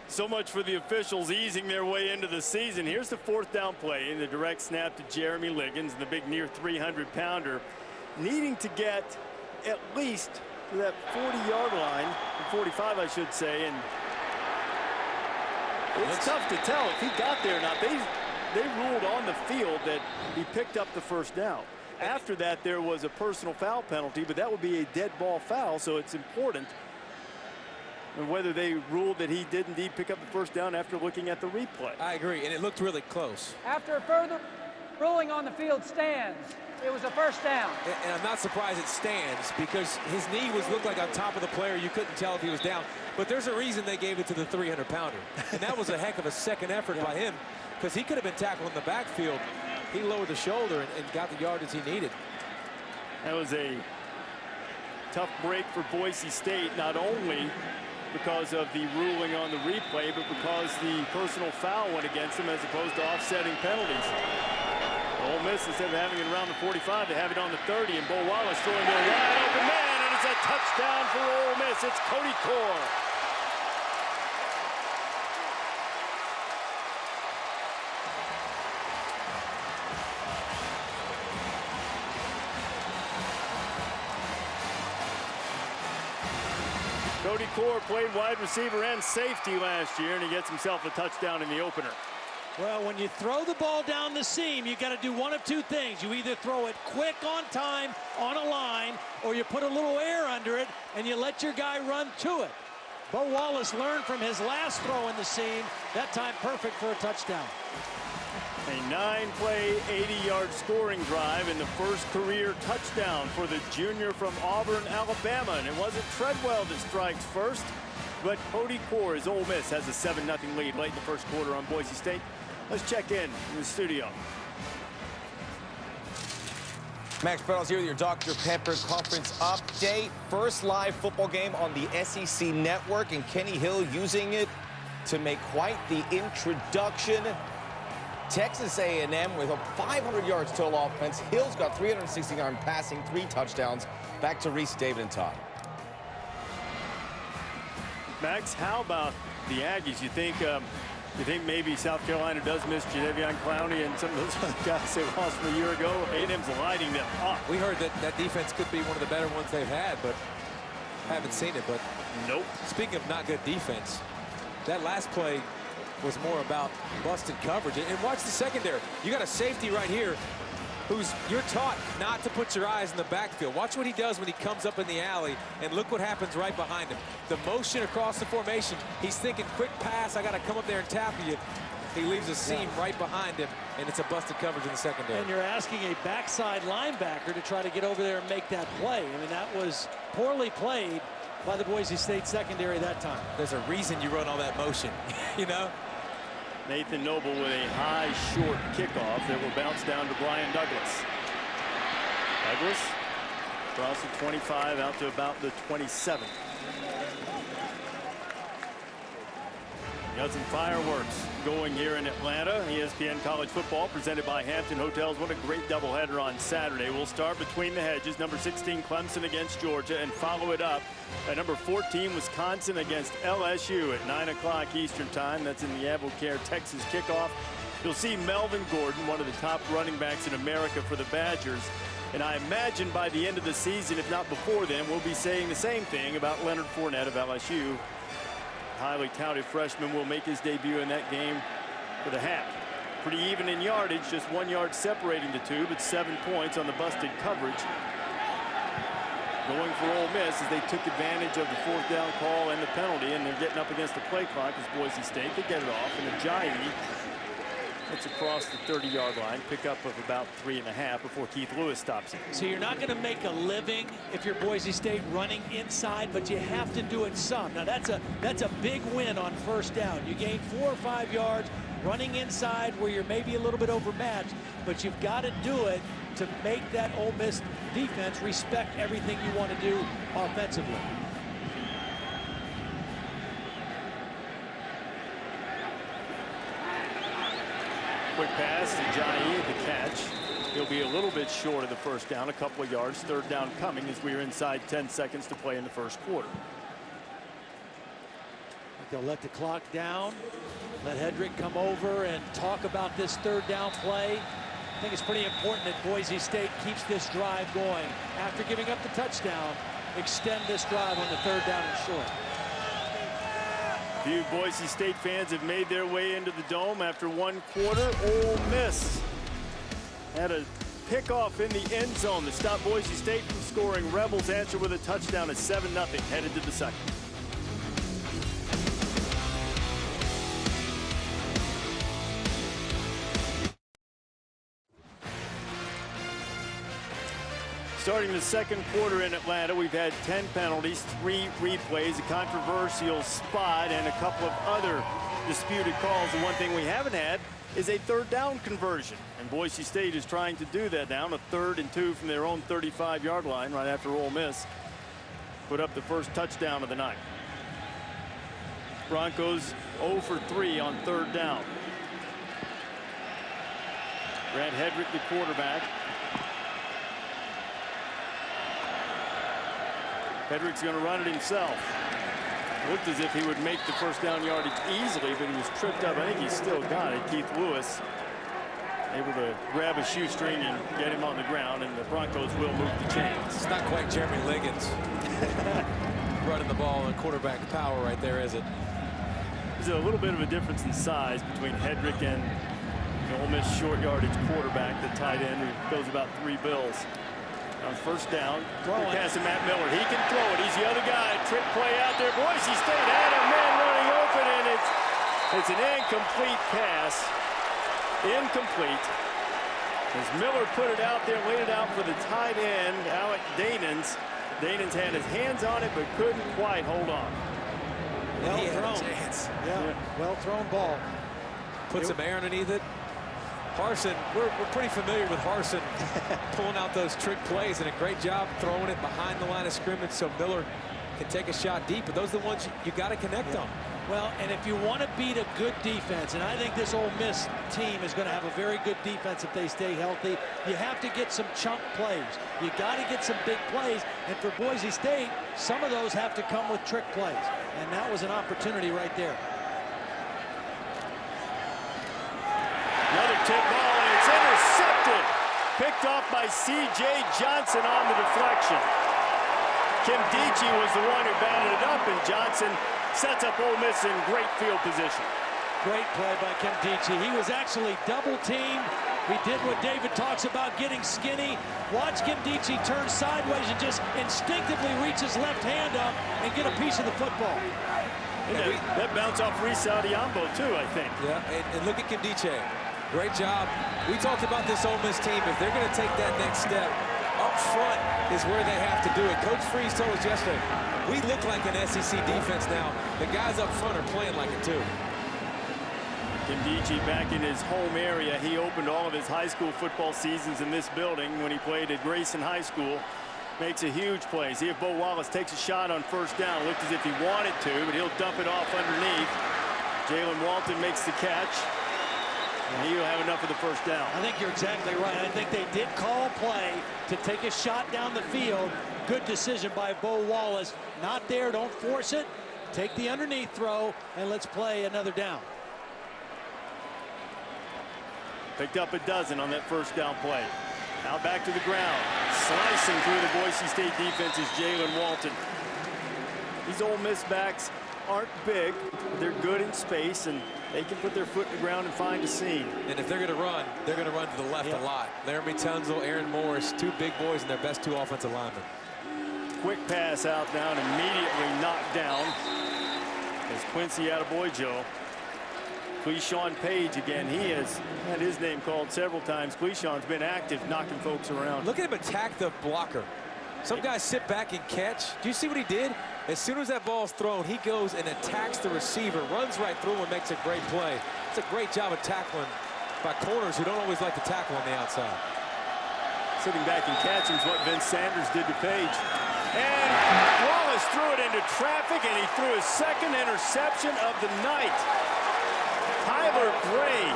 So much for the officials easing their way into the season. Here's the 4th down play in the direct snap to Jeremy Liggins, the big near 300-pounder, needing to get at least to that 40-yard line, 45 I should say, and it's tough to tell if he got there or not. They ruled on the field that he picked up the first down. After that, there was a personal foul penalty, but that would be a dead ball foul, so it's important. And whether they ruled that he did indeed pick up the first down after looking at the replay. I agree, and it looked really close. After further ruling on the field stands, it was a first down. And I'm not surprised it stands because his knee looked like on top of the player. You couldn't tell if he was down. But there's a reason they gave it to the 300-pounder. And that was a heck of a second effort by him because he could have been tackled in the backfield. He lowered the shoulder and got the yardage he needed. That was a tough break for Boise State, not only because of the ruling on the replay, but because the personal foul went against them as opposed to offsetting penalties. Ole Miss, instead of having it around the 45, they have it on the 30, and Bo Wallace throwing to a wide open man, and it's a touchdown for Ole Miss. It's Cody Core. Cody Core played wide receiver and safety last year, and he gets himself a touchdown in the opener. Well, when you throw the ball down the seam, you got to do one of two things. You either throw it quick on time on a line, or you put a little air under it and you let your guy run to it. Bo Wallace learned from his last throw in the seam. That time perfect for a touchdown. A 9-play, 80-yard scoring drive and the first career touchdown for the junior from Auburn, Alabama. And it wasn't Treadwell that strikes first, but Cody Core, as Ole Miss has a 7-0 lead late in the first quarter on Boise State. Let's check in the studio. Max Reynolds here with your Dr. Pepper Conference update. First live football game on the SEC network, and Kenny Hill using it to make quite the introduction. Texas A&M with a 500 yards total offense. Hill's got 369 passing, 3 touchdowns. Back to Reese, David, and Todd. Max, how about the Aggies? You think maybe South Carolina does miss Jadeveon Clowney and some of those other guys they lost from a year ago? A&M's lighting them up. We heard that defense could be one of the better ones they've had, but haven't seen it. But nope. Speaking of not good defense, that last play was more about busted coverage. And watch the secondary. You got a safety right here you're taught not to put your eyes in the backfield. Watch what he does when he comes up in the alley, and look what happens right behind him. The motion across the formation, he's thinking quick pass, I got to come up there and tackle you. He leaves a seam right behind him, and it's a busted coverage in the secondary. And you're asking a backside linebacker to try to get over there and make that play. I mean, that was poorly played by the Boise State secondary that time. There's a reason you run all that motion, you know? Nathan Noble with a high, short kickoff that will bounce down to Brian Douglas. Douglas across the 25 out to about the 27. Got some fireworks going here in Atlanta. ESPN College Football presented by Hampton Hotels. What a great doubleheader on Saturday. We'll start between the hedges. Number 16 Clemson against Georgia, and follow it up at number 14 Wisconsin against LSU at 9 o'clock Eastern time. That's in the AdvoCare Texas kickoff. You'll see Melvin Gordon, one of the top running backs in America for the Badgers. And I imagine by the end of the season, if not before then, we'll be saying the same thing about Leonard Fournette of LSU. Highly touted freshman will make his debut in that game for the half. Pretty even in yardage, just 1 yard separating the two, but 7 points on the busted coverage. Going for Ole Miss as they took advantage of the 4th down call and the penalty, and they're getting up against the play clock as Boise State. They get it off, and Ajayi gets across the 30-yard line, pick up of about 3.5 before Keith Lewis stops it. So you're not going to make a living if you're Boise State running inside, but you have to do it some. Now that's a big win on 1st down. You gain 4 or 5 yards running inside where you're maybe a little bit overmatched, but you've got to do it to make that Ole Miss defense respect everything you want to do offensively. Quick pass to Ajayi, the catch. He'll be a little bit short of the 1st down, a couple of yards. 3rd down coming as we are inside 10 seconds to play in the 1st quarter. They'll let the clock down, let Hedrick come over and talk about this 3rd down play. I think it's pretty important that Boise State keeps this drive going. After giving up the touchdown, extend this drive on the 3rd down and short. Few Boise State fans have made their way into the Dome after 1 quarter. Ole Miss had a pickoff in the end zone to stop Boise State from scoring. Rebels answer with a touchdown at 7-0 headed to the 2nd. Starting the 2nd quarter in Atlanta, we've had 10 penalties, 3 replays, a controversial spot, and a couple of other disputed calls. The one thing we haven't had is a 3rd down conversion. And Boise State is trying to do that now, a 3rd and 2 from their own 35-yard line right after Ole Miss put up the first touchdown of the night. Broncos 0 for 3 on 3rd down. Brad Hedrick, the quarterback. Hedrick's going to run it himself. Looked as if he would make the 1st down yardage easily, but he was tripped up. I think he's still got it. Keith Lewis able to grab a shoestring and get him on the ground, and the Broncos will move the chains. It's not quite Jeremy Liggins. running the ball and quarterback power right there, is it? There's a little bit of a difference in size between Hedrick and the Ole Miss short yardage quarterback, the tight end, who goes about 3 bills. On first down, pass to Matt Miller. He can throw it. He's the other guy. Trick play out there. Boise State had a man running open, and it's an incomplete pass. Incomplete. As Miller put it out there, laid it out for the tight end, Alec Danens. Danens had his hands on it, but couldn't quite hold on. Well thrown. Yeah, well thrown ball. Put some air underneath it. Harsin, we're pretty familiar with Harsin pulling out those trick plays, and a great job throwing it behind the line of scrimmage so Miller can take a shot deep. But those are the ones you got to connect on. Well, and if you want to beat a good defense, and I think this Ole Miss team is going to have a very good defense if they stay healthy, you have to get some chunk plays. You got to get some big plays, and for Boise State, some of those have to come with trick plays, and that was an opportunity right there. Another tip ball, and it's intercepted. Picked off by C.J. Johnson on the deflection. Kim Dichie was the one who batted it up, and Johnson sets up Ole Miss in great field position. Great play by Kim Dichie. He was actually double teamed. He did what David talks about, getting skinny. Watch Kim Dichie turn sideways and just instinctively reach his left hand up and get a piece of the football. That bounce off Reese Adiambo too, I think. Yeah, and look at Kim Dichie. Great job. We talked about this Ole Miss team. If they're going to take that next step, up front is where they have to do it. Coach Freeze told us yesterday, we look like an SEC defense now. The guys up front are playing like it too. Kim Dichie back in his home area. He opened all of his high school football seasons in this building when he played at Grayson High School. Makes a huge play. See if Bo Wallace takes a shot on first down. Looked as if he wanted to, but he'll dump it off underneath. Jalen Walton makes the catch. And he'll have enough of the first down. I think you're exactly right. I think they did call play to take a shot down the field. Good decision by Bo Wallace. Not there, don't force it. Take the underneath throw, and let's play another down. Picked up a dozen on that first down play. Now back to the ground. Slicing through the Boise State defense is Jalen Walton. These Ole Miss backs aren't big, but they're good in space, and they can put their foot in the ground and find a seam. And if they're going to run, they're going to run to the left a lot. Laramie Tunzel, Aaron Morris, 2 big boys and their best 2 offensive linemen. Quick pass out now and immediately knocked down as Quincy attaboy Joe. Cleishon Page again. He has had his name called several times. Cleishon's been active knocking folks around. Look at him attack the blocker. Some guys sit back and catch. Do you see what he did? As soon as that ball's thrown, he goes and attacks the receiver, runs right through and makes a great play. It's a great job of tackling by corners who don't always like to tackle on the outside. Sitting back and catching is what Vince Sanders did to Page. And Wallace threw it into traffic, and he threw his second interception of the night. Tyler Gray.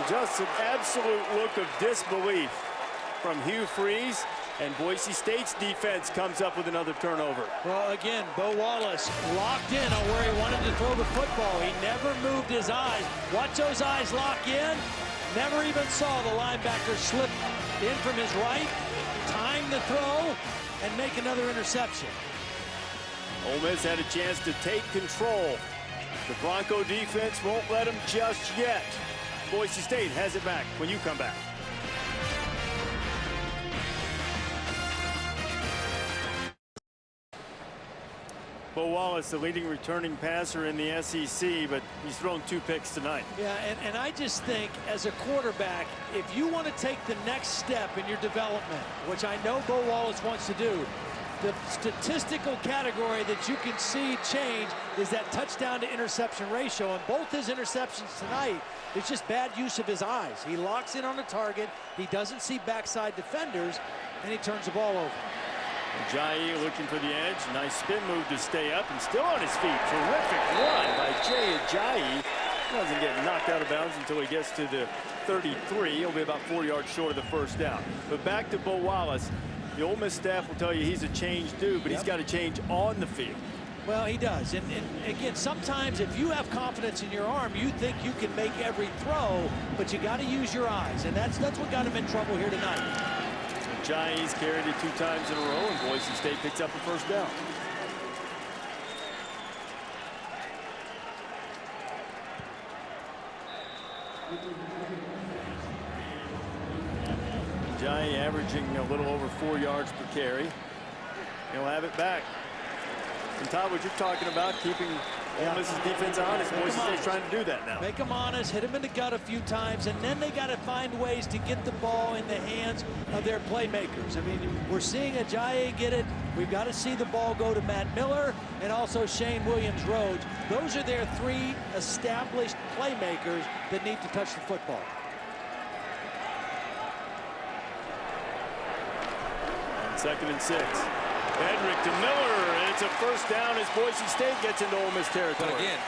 Just an absolute look of disbelief from Hugh Freeze, and Boise State's defense comes up with another turnover. Well, again, Bo Wallace locked in on where he wanted to throw the football. He never moved his eyes. Watch those eyes lock in. Never even saw the linebacker slip in from his right, time the throw, and make another interception. Ole Miss had a chance to take control. The Bronco defense won't let them just yet. Boise State has it back when you come back. Bo Wallace, the leading returning passer in the SEC, but he's thrown 2 picks tonight. Yeah, and I just think as a quarterback, if you want to take the next step in your development, which I know Bo Wallace wants to do, the statistical category that you can see change is that touchdown to interception ratio. And both his interceptions tonight, it's just bad use of his eyes. He locks in on the target, he doesn't see backside defenders, and he turns the ball over. Ajayi looking for the edge. Nice spin move to stay up and still on his feet. Terrific run by Jay Ajayi. Doesn't get knocked out of bounds until he gets to the 33. He'll be about 4 yards short of the first down. But back to Bo Wallace. The Ole Miss staff will tell you he's a changed dude, but he's got to change on the field. Well, he does. And again, sometimes if you have confidence in your arm, you think you can make every throw, but you got to use your eyes. And that's what got him in trouble here tonight. Giants carried it 2 times in a row, and Boise State picks up a first down. Giant averaging a little over 4 yards per carry. He'll have it back. And Todd, what you're talking about, keeping Ole Miss's defense honest. Boise State's trying to do that now. Make them honest, hit them in the gut a few times, and then they got to find ways to get the ball in the hands of their playmakers. I mean, we're seeing Ajayi get it. We've got to see the ball go to Matt Miller and also Shane Williams-Rhodes. Those are their 3 established playmakers that need to touch the football. Second and 6. Hedrick to Miller, and it's a first down as Boise State gets into Ole Miss territory. But again,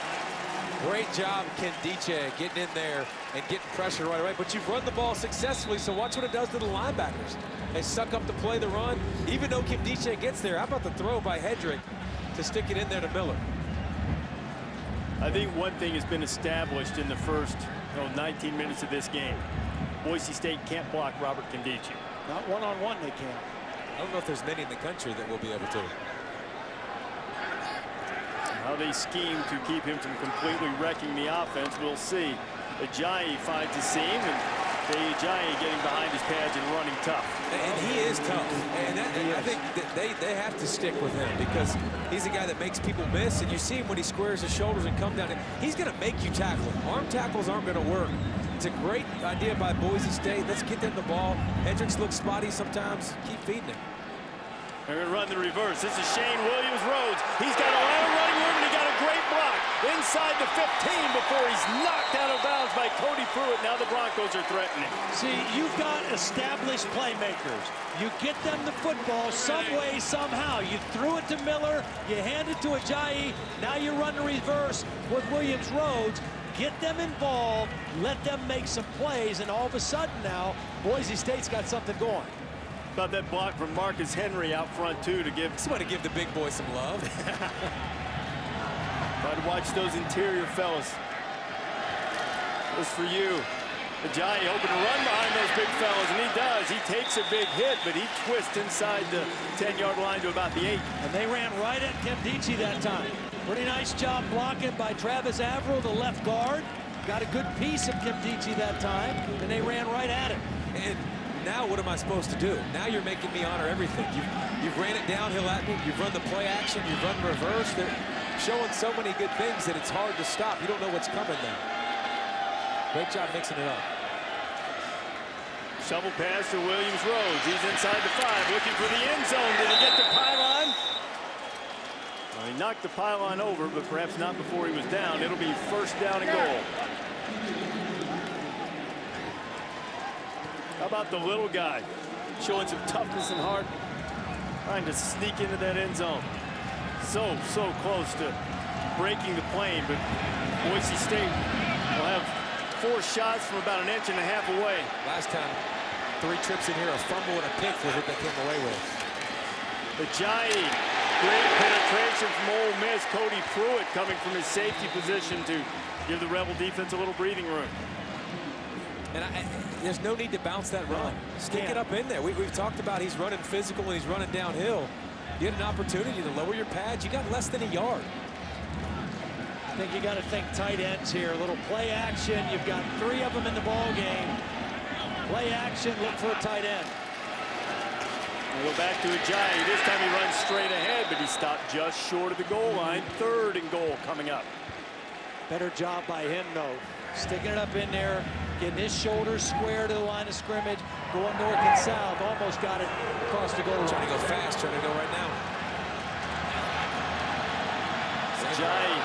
great job, Ken Diche, getting in there and getting pressure right away. But you've run the ball successfully, so watch what it does to the linebackers. They suck up to play the run. Even though Kim Diche gets there, how about the throw by Hedrick to stick it in there to Miller? I think one thing has been established in the first 19 minutes of this game. Boise State can't block Robert Kindici. Not one-on-one they can't. I don't know if there's many in the country that will be able to. How they scheme to keep him from completely wrecking the offense, we'll see. Ajayi finds a seam, and Ajayi getting behind his pads and running tough. And he is tough. And I think that they have to stick with him because he's a guy that makes people miss. And you see him when he squares his shoulders and come down. He's going to make you tackle him. Arm tackles aren't going to work. It's a great idea by Boise State. Let's get them the ball. Hedricks looks spotty sometimes. Keep feeding him. They're going to run the reverse. This is Shane Williams-Rhodes. He's got a lot of running room, and he got a great block inside the 15 before he's knocked out of bounds by Cody Pruitt. Now the Broncos are threatening. See, you've got established playmakers. You get them the football some way, somehow. You threw it to Miller. You hand it to Ajayi. Now you run the reverse with Williams-Rhodes. Get them involved, let them make some plays, and all of a sudden now, Boise State's got something going. About that block from Marcus Henry out front, too, to give somebody give the big boy some love. Try to watch those interior fellas. This for you. Ajayi hoping to run behind those big fellas, and he does. He takes a big hit, but he twists inside the 10-yard line to about the 8. And they ran right at Kimdichie that time. Pretty nice job blocking by Travis Averill, the left guard. Got a good piece of Kimdichie that time, and they ran right at him. And now what am I supposed to do? Now you're making me honor everything. You've ran it downhill at me. You've run the play action. You've run reverse. They're showing so many good things that it's hard to stop. You don't know what's coming now. Great job mixing it up. Shovel pass to Williams-Rhodes. He's inside the 5, looking for the end zone. Did he get the pylon? Well, he knocked the pylon over, but perhaps not before he was down. It'll be first down and goal. How about the little guy showing some toughness and heart, trying to sneak into that end zone. So close to breaking the plane, but Boise State will have 4 shots from about 1.5 inches away. Last time, 3 trips in here, a fumble and a pick was what they came away with. Ajayi, great penetration from Ole Miss. Cody Pruitt coming from his safety position to give the Rebel defense a little breathing room. And there's no need to bounce that run. Stick it up in there. We've talked about he's running physical and he's running downhill. You get an opportunity to lower your pads. You got less than a yard. I think you got to think tight ends here. A little play action. You've got 3 of them in the ball game. Play action. Look for a tight end. We'll go back to Ajayi. This time he runs straight ahead, but he stopped just short of the goal line. 3rd and goal coming up. Better job by him, though. Sticking it up in there, getting his shoulders square to the line of scrimmage, going north and south. Almost got it across the goal line. Trying to go fast, trying to go right now. Ajayi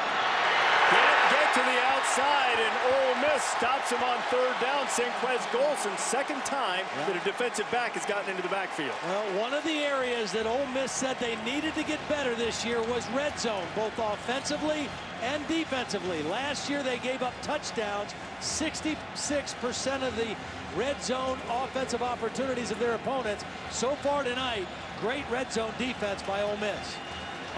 can't get to the outside, and Ole Miss stops him on 3rd down. Senquez Golson, 2nd time that a defensive back has gotten into the backfield. Well, one of the areas that Ole Miss said they needed to get better this year was red zone, both offensively and defensively. Last year they gave up touchdowns, 66% of the red zone offensive opportunities of their opponents. So far tonight, great red zone defense by Ole Miss.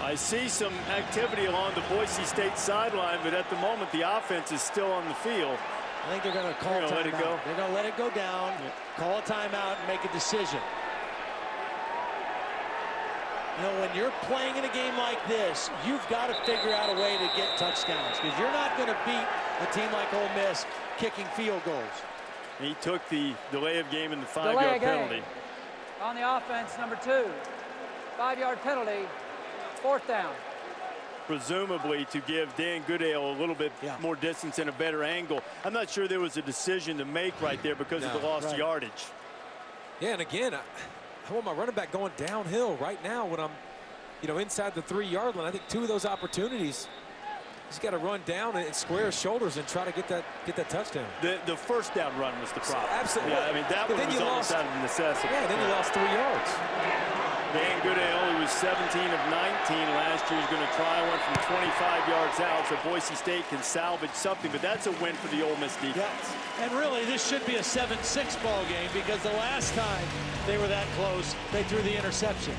I see some activity along the Boise State sideline, but at the moment the offense is still on the field. I think they're going to call timeout. They're going to let it go down, call a timeout, and make a decision. You know, when you're playing in a game like this, you've got to figure out a way to get touchdowns because you're not going to beat a team like Ole Miss kicking field goals. He took the delay of game and the 5-yard penalty. On the offense, number 2. 5-yard penalty, 4th down. Presumably to give Dan Goodale a little bit more distance and a better angle. I'm not sure there was a decision to make right there because of the lost yardage. Yeah, and again, I want my running back going downhill right now when I'm, you know, inside the 3-yard line. I think 2 of those opportunities, he's got to run down and square his shoulders and try to get that touchdown. The first down run was the problem. Absolutely. Yeah, I mean, that one was almost out of necessity. Yeah, then you lost 3 yards. Dan Goodale, who was 17 of 19 last year, is going to try one from 25 yards out, so Boise State can salvage something, but that's a win for the Ole Miss defense. Yeah. And really, this should be a 7-6 ball game because the last time they were that close, they threw the interception.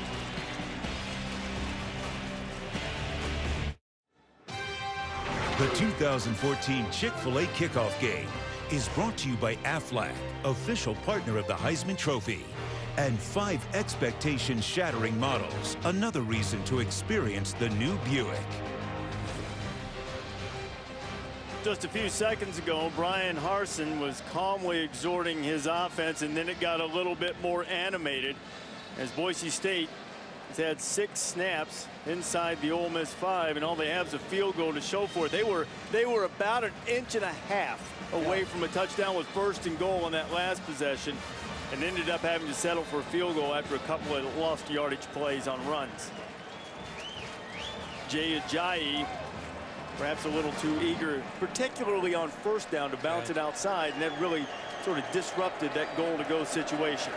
The 2014 Chick-fil-A kickoff game is brought to you by Aflac, official partner of the Heisman Trophy, and 5 expectation-shattering models, another reason to experience the new Buick. Just a few seconds ago, Brian Harsin was calmly exhorting his offense, and then it got a little bit more animated as Boise State has had 6 snaps inside the Ole Miss 5, and all they have is a field goal to show for it. They were about 1.5 inches away from a touchdown with 1st and goal on that last possession, and ended up having to settle for a field goal after a couple of lost yardage plays on runs. Jay Ajayi perhaps a little too eager, particularly on 1st down, to bounce it outside, and that really sort of disrupted that goal-to-go situation.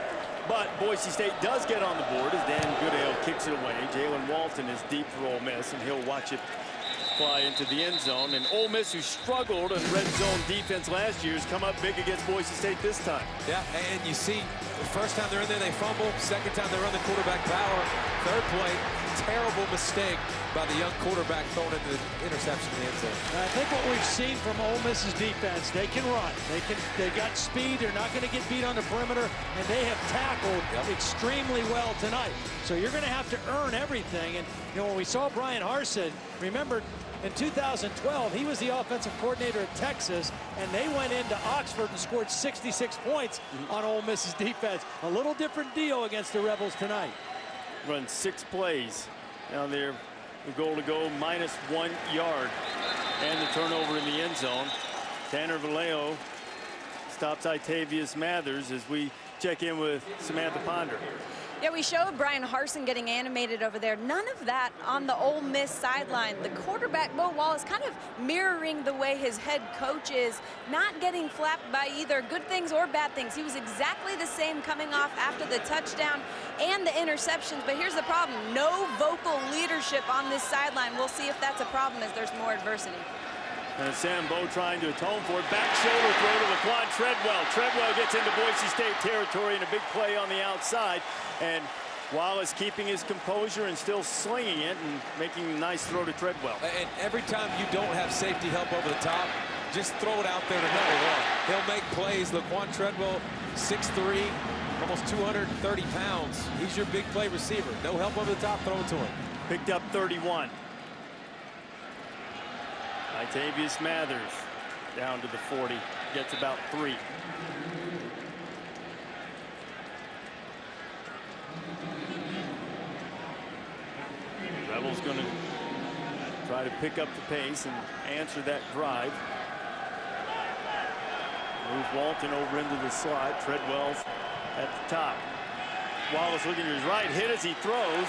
But Boise State does get on the board as Dan Goodale kicks it away. Jalen Walton is deep for Ole Miss, and he'll watch it fly into the end zone. And Ole Miss, who struggled in red zone defense last year, has come up big against Boise State this time. Yeah, and you see, the first time they're in there, they fumble. Second time they run the quarterback power. Third play, terrible mistake by the young quarterback throwing into the interception in the end zone. I think what we've seen from Ole Miss's defense, they can run. They got speed. They're not going to get beat on the perimeter, and they have tackled extremely well tonight. So you're going to have to earn everything. And you know, when we saw Brian Harsin, remember, in 2012, he was the offensive coordinator at Texas, and they went into Oxford and scored 66 points on Ole Miss's defense. A little different deal against the Rebels tonight. Run 6 plays. Now they're the goal to go -1 yard, and the turnover in the end zone. Tanner Vallejo stops Itavius Mathers as we check in with Samantha Ponder. Yeah, we showed Brian Harsin getting animated over there. None of that on the Ole Miss sideline. The quarterback, Bo Wallace, kind of mirroring the way his head coach is, not getting flapped by either good things or bad things. He was exactly the same coming off after the touchdown and the interceptions. But here's the problem. No vocal leadership on this sideline. We'll see if that's a problem as there's more adversity. And Sam Bowe trying to atone for it. Back shoulder throw to Laquan Treadwell. Treadwell gets into Boise State territory in a big play on the outside. And Wallace keeping his composure and still slinging it and making a nice throw to Treadwell. And every time you don't have safety help over the top, just throw it out there to number 1. He'll make plays. Laquan Treadwell, 6'3", almost 230 pounds. He's your big play receiver. No help over the top, throw it to him. Picked up 31. Itavius Mathers down to the 40, gets about 3. Rebels going to try to pick up the pace and answer that drive. Move Walton over into the slot. Treadwell's at the top. Wallace looking to his right, hit as he throws.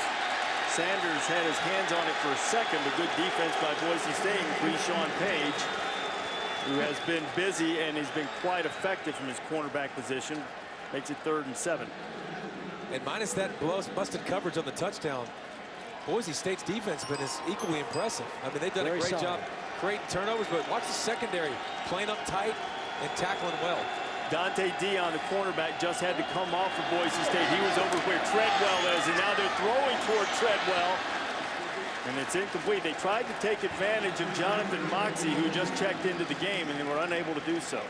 Sanders had his hands on it for a second, but good defense by Boise State. Breeshawn Page, who has been busy and has been quite effective from his cornerback position, makes it 3rd and 7. And minus that busted coverage on the touchdown, Boise State's defense has been equally impressive. I mean, they've done a great job creating turnovers, but watch the secondary playing up tight and tackling well. Dante Dion, the cornerback, just had to come off for Boise State. He was over where Treadwell is, and now they're throwing toward Treadwell. And it's incomplete. They tried to take advantage of Jonathan Moxie, who just checked into the game, and they were unable to do so.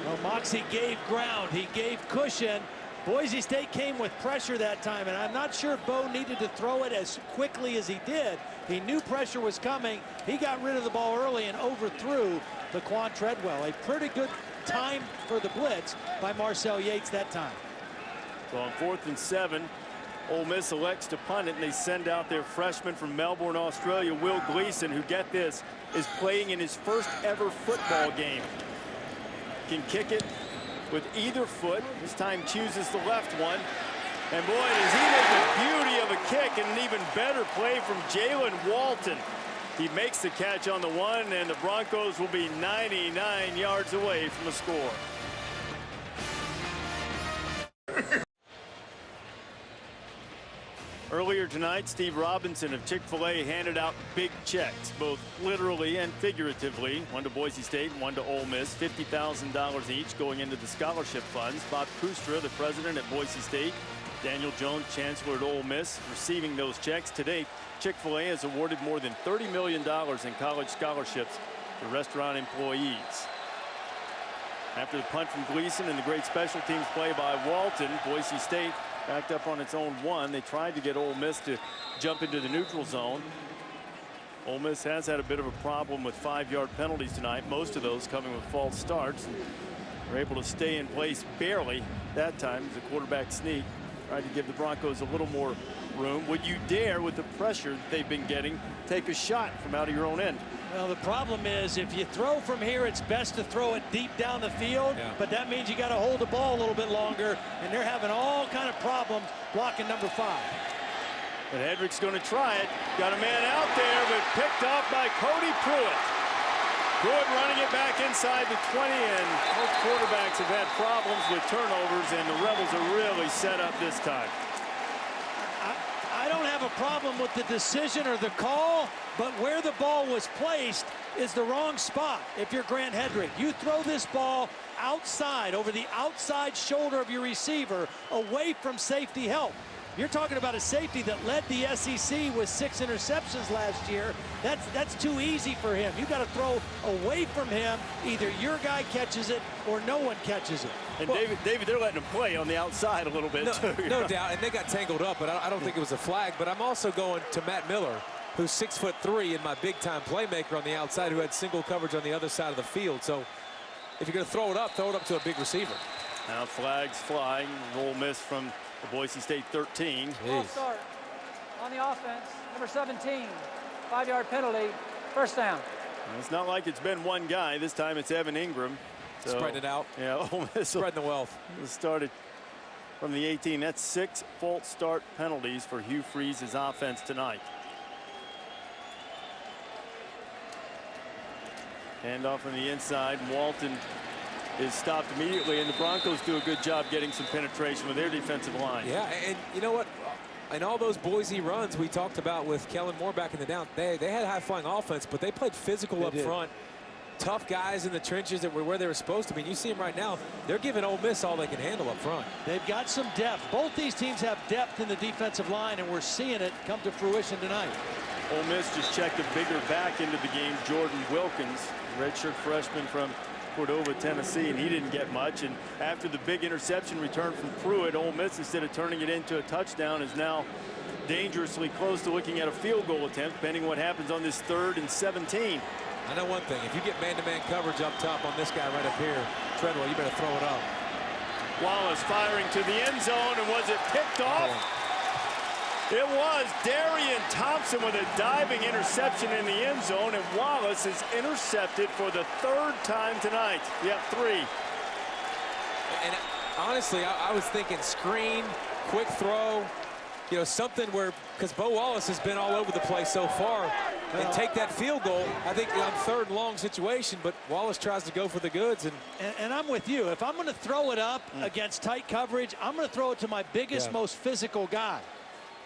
Well, Moxie gave ground. He gave cushion, Boise State came with pressure that time, and I'm not sure if Bo needed to throw it as quickly as he did. He knew pressure was coming. He got rid of the ball early and overthrew Laquan Treadwell. A pretty good time for the blitz by Marcel Yates that time. So on 4th and 7, Ole Miss elects to punt it, and they send out their freshman from Melbourne, Australia, Will Gleason, who, get this, is playing in his first ever football game. Can kick it with either foot. This time chooses the left one. And boy, does he make a beauty of a kick, and an even better play from Jalen Walton. He makes the catch on the one, and the Broncos will be 99 yards away from a score. Earlier tonight, Steve Robinson of Chick-fil-A handed out big checks, both literally and figuratively. One to Boise State and one to Ole Miss, $50,000 each going into the scholarship funds. Bob Kustra, the president at Boise State, Daniel Jones, chancellor at Ole Miss, receiving those checks. Today, Chick-fil-A has awarded more than $30 million in college scholarships to restaurant employees. After the punt from Gleason and the great special teams play by Walton, Boise State backed up on its own one. They tried to get Ole Miss to jump into the neutral zone. Ole Miss has had a bit of a problem with 5-yard penalties tonight, most of those coming with false starts. They're able to stay in place barely that time as a quarterback sneak. Tried to give the Broncos a little more room. Would you dare, with the pressure that they've been getting, take a shot from out of your own end? Well, the problem is if you throw from here, it's best to throw it deep down the field, but that means you got to hold the ball a little bit longer, and they're having all kind of problems blocking number 5. But Hedrick's going to try it. Got a man out there, but picked off by Cody Pruitt. Pruitt running it back inside the 20, and both quarterbacks have had problems with turnovers, and the Rebels are really set up this time. I don't have a problem with the decision or the call, but where the ball was placed is the wrong spot. If you're Grant Hedrick, you throw this ball outside, over the outside shoulder of your receiver, away from safety help. You're talking about a safety that led the SEC with 6 interceptions last year. That's too easy for him. You got to throw away from him. Either your guy catches it or no one catches it. And well, David, they're letting him play on the outside a little bit too. No doubt, and they got tangled up, but I don't think it was a flag. But I'm also going to Matt Miller, who's 6'3" and my big-time playmaker on the outside, who had single coverage on the other side of the field. So if you're going to throw it up to a big receiver. Now flags flying. Ole Miss from the Boise State 13. False start on the offense. Number 17, 5-yard penalty, first down. And it's not like it's been one guy. This time it's Evan Ingram. So, spreading it out. Yeah, Ole Miss spreading the wealth. Started from the 18. That's 6 false start penalties for Hugh Freeze's offense tonight. Handoff from the inside. Walton is stopped immediately, and the Broncos do a good job getting some penetration with their defensive line. Yeah, and you know what? In all those Boise runs we talked about with Kellen Moore back in the down, they had high-flying offense, but they played physical up front. Tough guys in the trenches that were where they were supposed to be. And you see them right now. They're giving Ole Miss all they can handle up front. They've got some depth. Both these teams have depth in the defensive line, and we're seeing it come to fruition tonight. Ole Miss just checked a bigger back into the game, Jordan Wilkins, redshirt freshman from Cordova, Tennessee, and he didn't get much. And after the big interception return from Pruitt, Ole Miss, instead of turning it into a touchdown, is now dangerously close to looking at a field goal attempt, pending what happens on this 3rd and 17. I know one thing. If you get man-to-man coverage up top on this guy right up here, Treadwell, you better throw it up. Wallace firing to the end zone, and was it picked off? It was. Darian Thompson with a diving interception in the end zone, and Wallace is intercepted for the 3rd time tonight. Yep, 3. And honestly, I was thinking screen, quick throw, you know, something where, because Bo Wallace has been all over the place so far, and take that field goal, I think, on 3rd and long situation, but Wallace tries to go for the goods. And I'm with you. If I'm going to throw it up against tight coverage, I'm going to throw it to my biggest, most physical guy.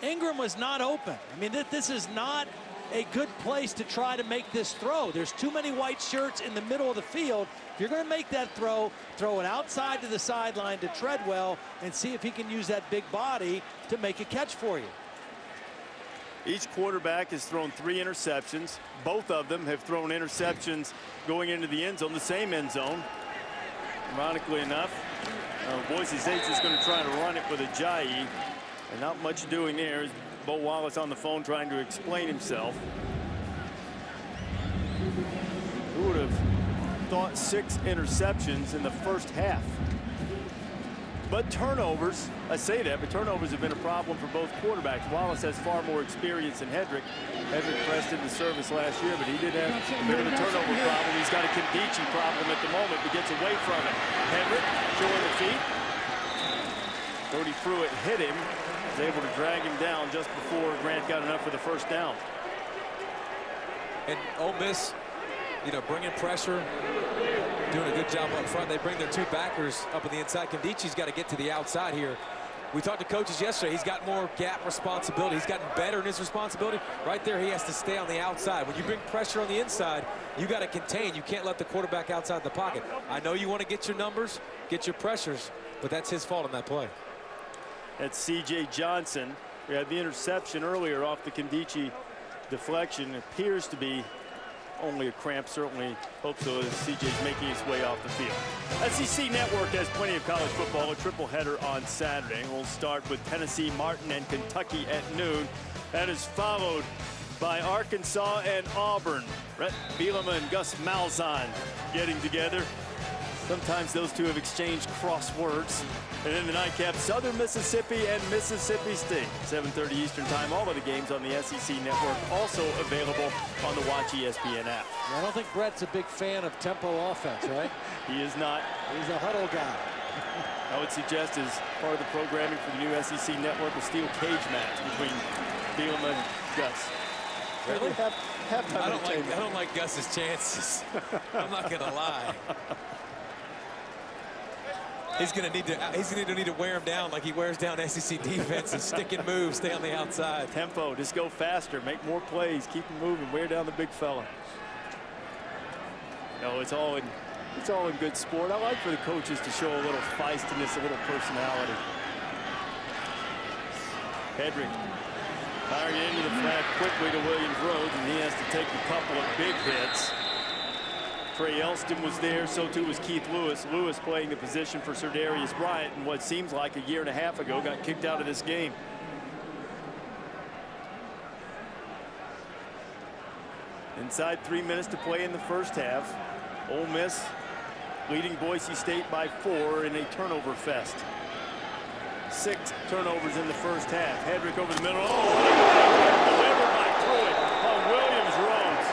Ingram was not open. I mean, this is not a good place to try to make this throw. There's too many white shirts in the middle of the field. If you're going to make that throw it outside to the sideline to Treadwell and see if he can use that big body to make a catch for you. Each quarterback has thrown 3 interceptions. Both of them have thrown interceptions going into the end zone, the same end zone. Ironically enough, Boise State's just going to try to run it with Ajayi, and not much doing there. Bo Wallace on the phone trying to explain himself. Who would have thought 6 interceptions in the first half? But turnovers, I say that, but turnovers have been a problem for both quarterbacks. Wallace has far more experience than Hedrick. Hedrick pressed into service last year, but he did have a bit of a turnover problem. He's got a Kondichi problem at the moment, but gets away from it. Hedrick showing the feet. Cody Pruitt hit him. Was able to drag him down just before Grant got enough for the first down. And Ole Miss, you know, bringing pressure, doing a good job up front. They bring their 2 backers up on the inside. Kondichi's got to get to the outside here. We talked to coaches yesterday. He's got more gap responsibility. He's gotten better in his responsibility. Right there, he has to stay on the outside. When you bring pressure on the inside, you got to contain. You can't let the quarterback outside the pocket. I know you want to get your numbers, get your pressures, but that's his fault on that play. That's C.J. Johnson. We had the interception earlier off the Kondichi deflection. It appears to be only a cramp. Certainly hope so as CJ's making his way off the field. SEC Network has plenty of college football, a triple header on Saturday. We'll start with Tennessee, Martin, and Kentucky at noon. That is followed by Arkansas and Auburn. Brett Bielema and Gus Malzahn getting together. Sometimes those two have exchanged crosswords. And in the nightcap, Southern Mississippi and Mississippi State. 7:30 Eastern time. All of the games on the SEC Network, also available on the Watch ESPN app. I don't think Brett's a big fan of tempo offense, right? He is not. He's a huddle guy. I would suggest as part of the programming for the new SEC Network, a steel cage match between Bielema and Gus. Really? I don't like Gus's chances. I'm not going to lie. He's going to need to wear him down like he wears down SEC defense and stick and move, stay on the outside. Tempo, just go faster, make more plays, keep him moving, wear down the big fella. No, it's all in good sport. I like for the coaches to show a little feistiness, a little personality. Hedrick firing into the flat quickly to Williams Rhodes, and he has to take a couple of big hits. Trey Elston was there, so too was Keith Lewis. Lewis playing the position for Serdarius Bryant, and what seems like a year and a half ago got kicked out of this game. Inside 3 minutes to play in the first half. Ole Miss leading Boise State by 4 in a turnover fest. 6 turnovers in the first half. Hedrick over the middle. Oh, delivered by Pruitt on Williams Rhodes.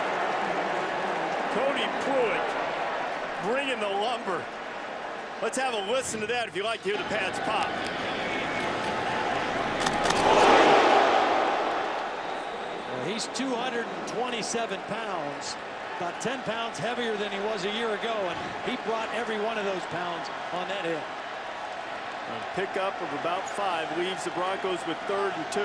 Cody Pruitt bringing the lumber. Let's have a listen to that if you like to hear the pads pop. Well, he's 227 pounds, about 10 pounds heavier than he was a year ago, and he brought every one of those pounds on that hit. A pickup of about 5 leaves the Broncos with 3rd and 2.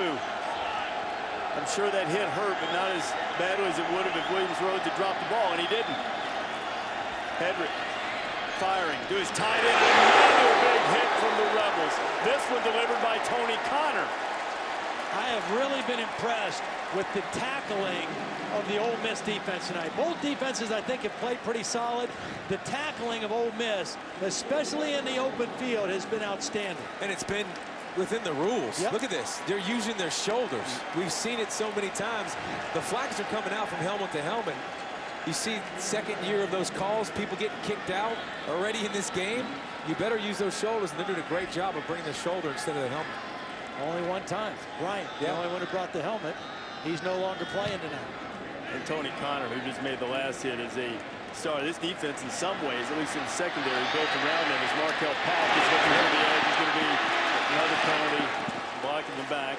I'm sure that hit hurt, but not as bad as it would have if Williams Rhodes had dropped the ball, and he didn't. Hedrick firing to his tight end. Another big hit from the Rebels. This one delivered by Tony Connor. I have really been impressed with the tackling of the Ole Miss defense tonight. Both defenses, I think, have played pretty solid. The tackling of Ole Miss, especially in the open field, has been outstanding. And it's been within the rules. Yep. Look at this. They're using their shoulders. We've seen it so many times. The flags are coming out from helmet to helmet. You see second year of those calls, people getting kicked out already in this game. You better use those shoulders, and they're doing a great job of bringing the shoulder instead of the helmet. Only one time. Bryant, the only one who brought the helmet. He's no longer playing tonight. And Tony Connor, who just made the last hit, is a star. This defense, in some ways, at least in the secondary, built around them as Markel Pack is looking over the edge. Is going to be another penalty, blocking the back.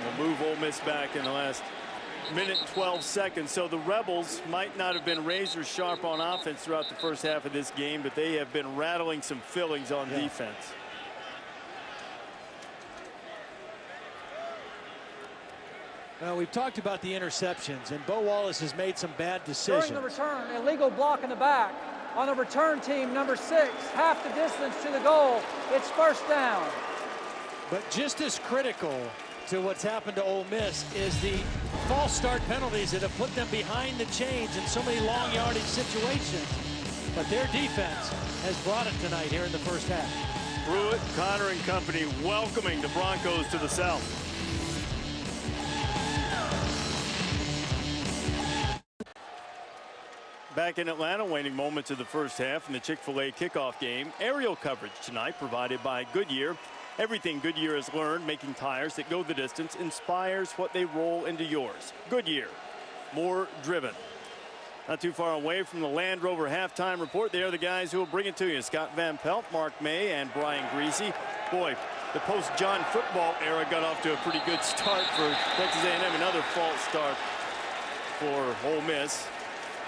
We'll move Ole Miss back in the last minute and 12 seconds. So the Rebels might not have been razor sharp on offense throughout the first half of this game, but they have been rattling some fillings on defense. Well, we've talked about the interceptions, and Bo Wallace has made some bad decisions. During the return, illegal block in the back. On the return team, number 6, half the distance to the goal. It's first down. But just as critical to what's happened to Ole Miss is the false start penalties that have put them behind the chains in so many long yardage situations. but their defense has brought it tonight here in the first half. Pruitt, Connor, and company welcoming the Broncos to the South. Back in Atlanta, waning moments of the first half in the Chick-fil-A kickoff game. Aerial coverage tonight provided by Goodyear. Everything Goodyear has learned making tires that go the distance inspires what they roll into yours. Goodyear, more driven. Not too far away from the Land Rover halftime report. They are the guys who will bring it to you. Scott Van Pelt, Mark May, and Brian Greasy. Boy, the post-John football era got off to a pretty good start for Texas A&M. Another false start for Ole Miss.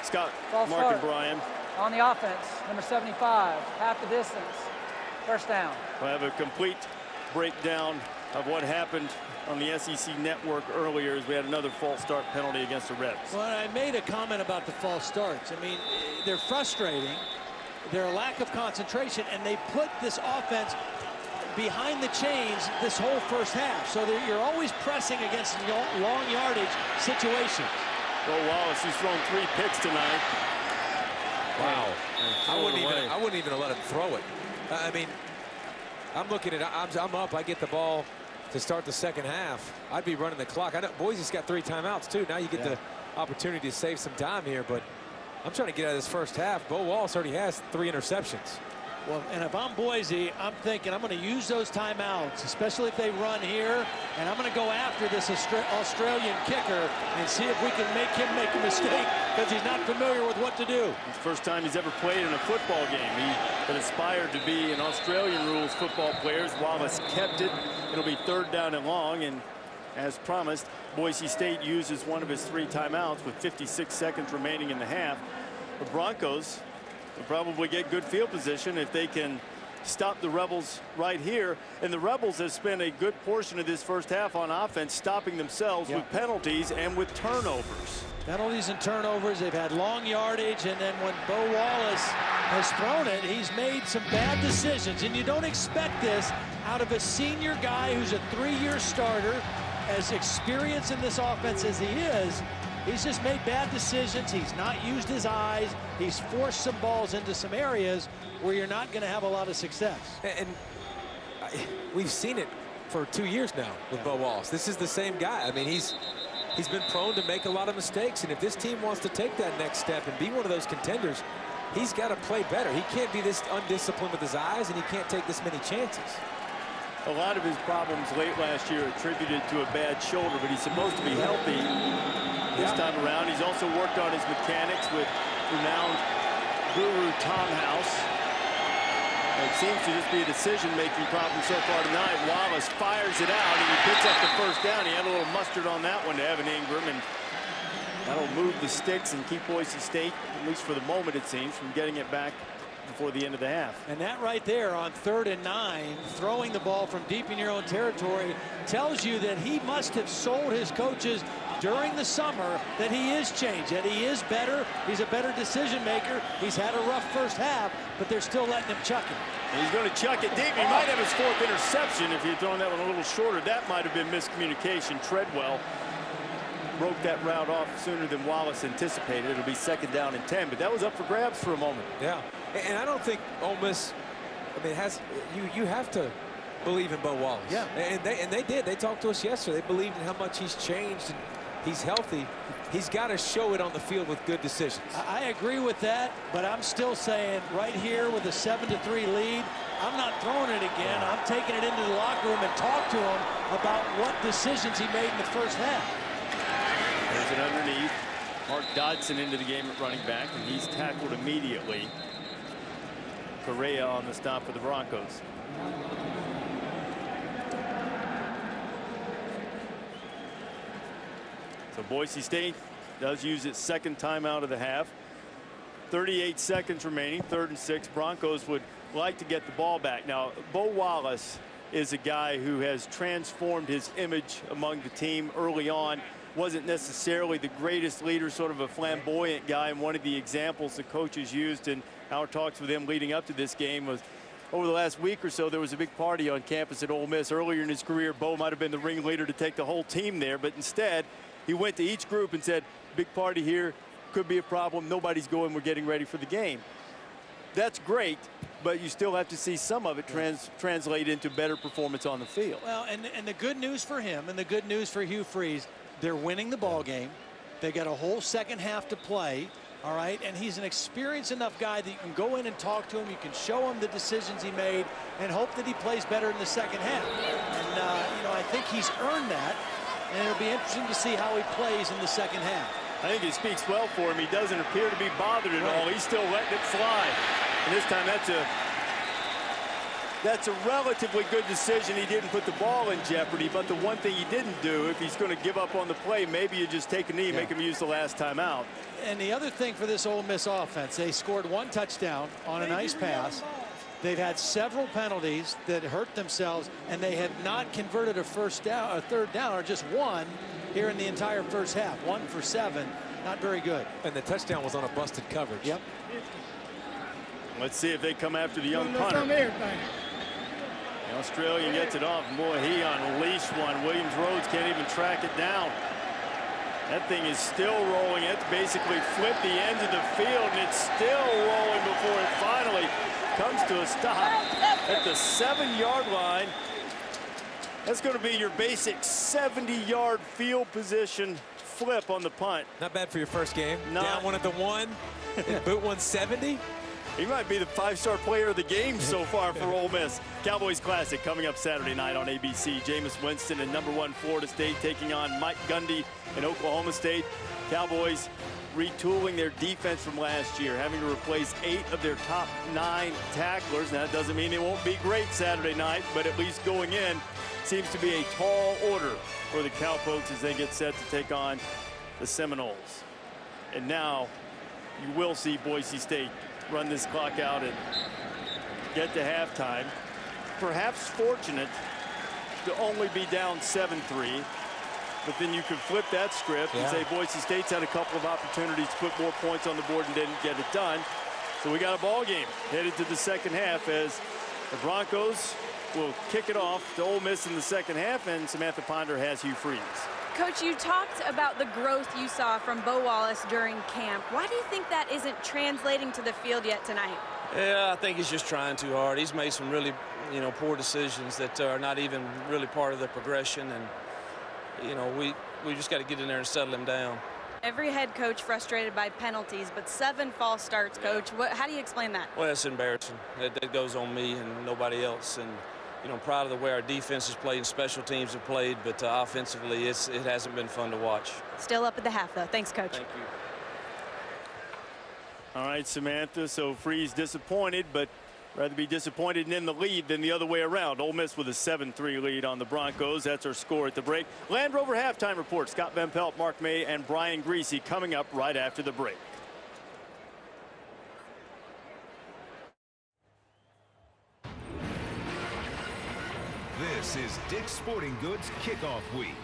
Scott, False Mark, start. and Brian. On the offense, number 75, half the distance, first down. We'll have a complete breakdown of what happened on the SEC network earlier as we had another false start penalty against the Rebs. Well, I made a comment about the false starts. I mean, they're frustrating. They're a lack of concentration, and they put this offense behind the chains this whole first half. So you're always pressing against long yardage situations. Bo Wallace, who's thrown 3 picks tonight. Wow. I wouldn't even let him throw it. I mean, I'm looking at, I'm up, I get the ball to start the second half. I'd be running the clock. I know Boise's got 3 timeouts too. Now you get the opportunity to save some time here, but I'm trying to get out of this first half. Bo Wallace already has 3 interceptions. Well, and if I'm Boise, I'm thinking I'm going to use those timeouts, especially if they run here, and I'm going to go after this Australian kicker and see if we can make him make a mistake because he's not familiar with what to do. It's the first time he's ever played in a football game. He had aspired to be an Australian rules football player. Wallace kept it. It'll be 3rd down and long, and as promised, Boise State uses one of his 3 timeouts with 56 seconds remaining in the half. The Broncos will probably get good field position if they can stop the Rebels right here. And the Rebels have spent a good portion of this first half on offense stopping themselves with penalties and with turnovers. Penalties and turnovers. They've had long yardage, and then when Bo Wallace has thrown it, he's made some bad decisions. And you don't expect this out of a senior guy who's a 3-year starter, as experienced in this offense as he is. He's just made bad decisions. He's not used his eyes. He's forced some balls into some areas where you're not going to have a lot of success. And we've seen it for 2 years now with Bo Wallace. This is the same guy. I mean, he's been prone to make a lot of mistakes. And if this team wants to take that next step and be one of those contenders, he's got to play better. He can't be this undisciplined with his eyes, and he can't take this many chances. A lot of his problems late last year attributed to a bad shoulder, but he's supposed to be healthy this time around. He's also worked on his mechanics with renowned guru Tom House. It seems to just be a decision-making problem so far tonight. Wallace fires it out, and he picks up the first down. He had a little mustard on that one to Evan Ingram, and that'll move the sticks and keep Boise State, at least for the moment it seems, from getting it back before the end of the half. And that right there on 3rd and 9, throwing the ball from deep in your own territory, tells you that he must have sold his coaches during the summer that he is changed, that he is better. He's a better decision maker. He's had a rough first half, but they're still letting him chuck it. And he's going to chuck it deep. He might have his 4th interception if he had thrown that one a little shorter. That might have been miscommunication. Treadwell broke that route off sooner than Wallace anticipated. It'll be 2nd down and 10, but that was up for grabs for a moment. Yeah, and I don't think Ole Miss, I mean, you have to believe in Bo Wallace. Yeah, and they did. They talked to us yesterday. They believed in how much he's changed and he's healthy. He's got to show it on the field with good decisions. I agree with that, but I'm still saying right here with a 7-3 lead, I'm not throwing it again. I'm taking it into the locker room and talk to him about what decisions he made in the first half. There's it underneath. Mark Dodson into the game at running back, and he's tackled immediately. Correa on the stop for the Broncos. So Boise State does use its 2nd timeout of the half. 38 seconds remaining, 3rd and 6. Broncos would like to get the ball back. Now, Bo Wallace is a guy who has transformed his image among the team early on. Wasn't necessarily the greatest leader, sort of a flamboyant guy, and one of the examples the coaches used in our talks with him leading up to this game was over the last week or so there was a big party on campus at Ole Miss. Earlier in his career, Bo might have been the ringleader to take the whole team there, but instead he went to each group and said, big party here, could be a problem, nobody's going, we're getting ready for the game. that's great, but you still have to see some of it translate into better performance on the field. Well, and the good news for him and the good news for Hugh Freeze, they're winning the ball game. They got a whole second half to play. All right, and he's an experienced enough guy that you can go in and talk to him. You can show him the decisions he made and hope that he plays better in the second half. And, you know, I think he's earned that, and it'll be interesting to see how he plays in the second half. I think it speaks well for him. He doesn't appear to be bothered at all. He's still letting it fly. And this time that's a relatively good decision. He didn't put the ball in jeopardy, but the one thing he didn't do, if he's going to give up on the play, maybe you just take a knee and make him use the last time out. And the other thing for this Ole Miss offense, they scored 1 touchdown on a nice pass. They've had several penalties that hurt themselves, and they have not converted a third down, or just one here in the entire first half. 1 for 7, not very good. And the touchdown was on a busted coverage. Yep. Let's see if they come after the young punter. The Australian gets it off. Boy, he unleashed one. Williams Rhodes can't even track it down. That thing is still rolling. It's basically flipped the ends of the field, and it's still rolling before it finally comes to a stop at the 7-yard line. That's going to be your basic 70-yard field position flip on the punt. Not bad for your first game. Down 1 at the 1, and boot 170. He might be the 5-star player of the game so far for Ole Miss. Cowboys Classic coming up Saturday night on ABC. Jameis Winston and #1 Florida State taking on Mike Gundy and Oklahoma State. Cowboys retooling their defense from last year, having to replace 8 of their top 9 tacklers. Now, that doesn't mean it won't be great Saturday night, but at least going in seems to be a tall order for the Cowpokes as they get set to take on the Seminoles. And now you will see Boise State run this clock out and get to halftime. Perhaps fortunate to only be down 7-3, but then you can flip that script and say Boise State's had a couple of opportunities to put more points on the board and didn't get it done. So we got a ball game headed to the second half as the Broncos will kick it off to Ole Miss in the second half, and Samantha Ponder has Hugh Freeze. Coach, you talked about the growth you saw from Bo Wallace during camp. Why do you think that isn't translating to the field yet tonight? Yeah, I think he's just trying too hard. He's made some really, poor decisions that are not even really part of the progression, and, we just got to get in there and settle him down. Every head coach frustrated by penalties, but 7 false starts, Coach. How do you explain that? Well, it's embarrassing. That goes on me and nobody else. And, proud of the way our defense has played and special teams have played, but offensively, it hasn't been fun to watch. Still up at the half, though. Thanks, Coach. Thank you. All right, Samantha, so Freeze disappointed, but rather be disappointed in the lead than the other way around. Ole Miss with a 7-3 lead on the Broncos. That's our score at the break. Land Rover halftime report. Scott Van Pelt, Mark May, and Brian Greasy coming up right after the break. This is Dick's Sporting Goods Kickoff Week.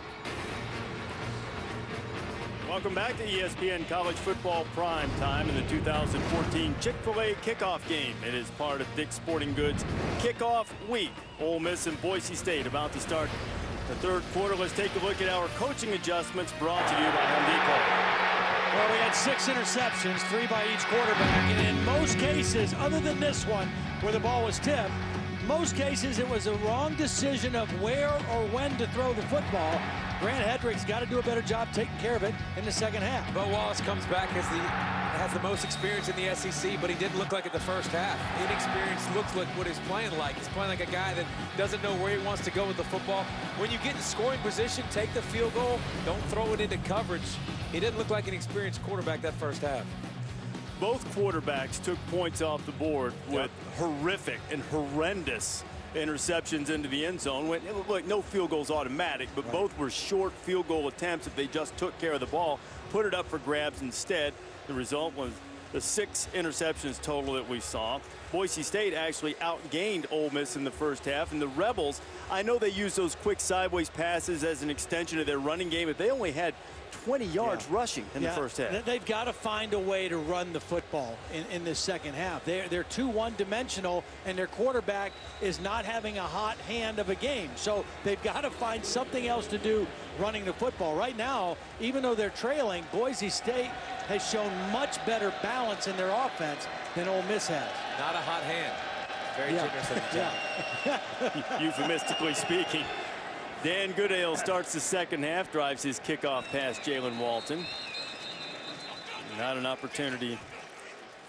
Welcome back to ESPN College Football Prime Time in the 2014 Chick-fil-A kickoff game. It is part of Dick's Sporting Goods Kickoff Week. Ole Miss and Boise State about to start the third quarter. Let's take a look at our coaching adjustments brought to you by Home Depot. Well, we had 6 interceptions, 3 by each quarterback, and in most cases, other than this one, where the ball was tipped, most cases it was a wrong decision of where or when to throw the football. Grant Hedrick's got to do a better job taking care of it in the second half. Bo Wallace comes back as has the most experience in the SEC, but he didn't look like it the first half. Inexperience looks like what he's playing like. He's playing like a guy that doesn't know where he wants to go with the football. When you get in scoring position, take the field goal. Don't throw it into coverage. He didn't look like an experienced quarterback that first half. Both quarterbacks took points off the board with horrific and horrendous interceptions into the end zone. Look, no field goals automatic, but both were short field goal attempts if they just took care of the ball, put it up for grabs instead. The result was the 6 interceptions total that we saw. Boise State actually outgained Ole Miss in the first half, and the Rebels, I know they use those quick sideways passes as an extension of their running game, but they only had 20 yards rushing in the first half. They've got to find a way to run the football in this second half. They're too one-dimensional, and their quarterback is not having a hot hand of a game. So they've got to find something else to do running the football. Right now, even though they're trailing, Boise State has shown much better balance in their offense. than Ole Miss has. Not a hot hand. Very generous of the time. Euphemistically speaking. Dan Goodale starts the second half, drives his kickoff past Jalen Walton. Not an opportunity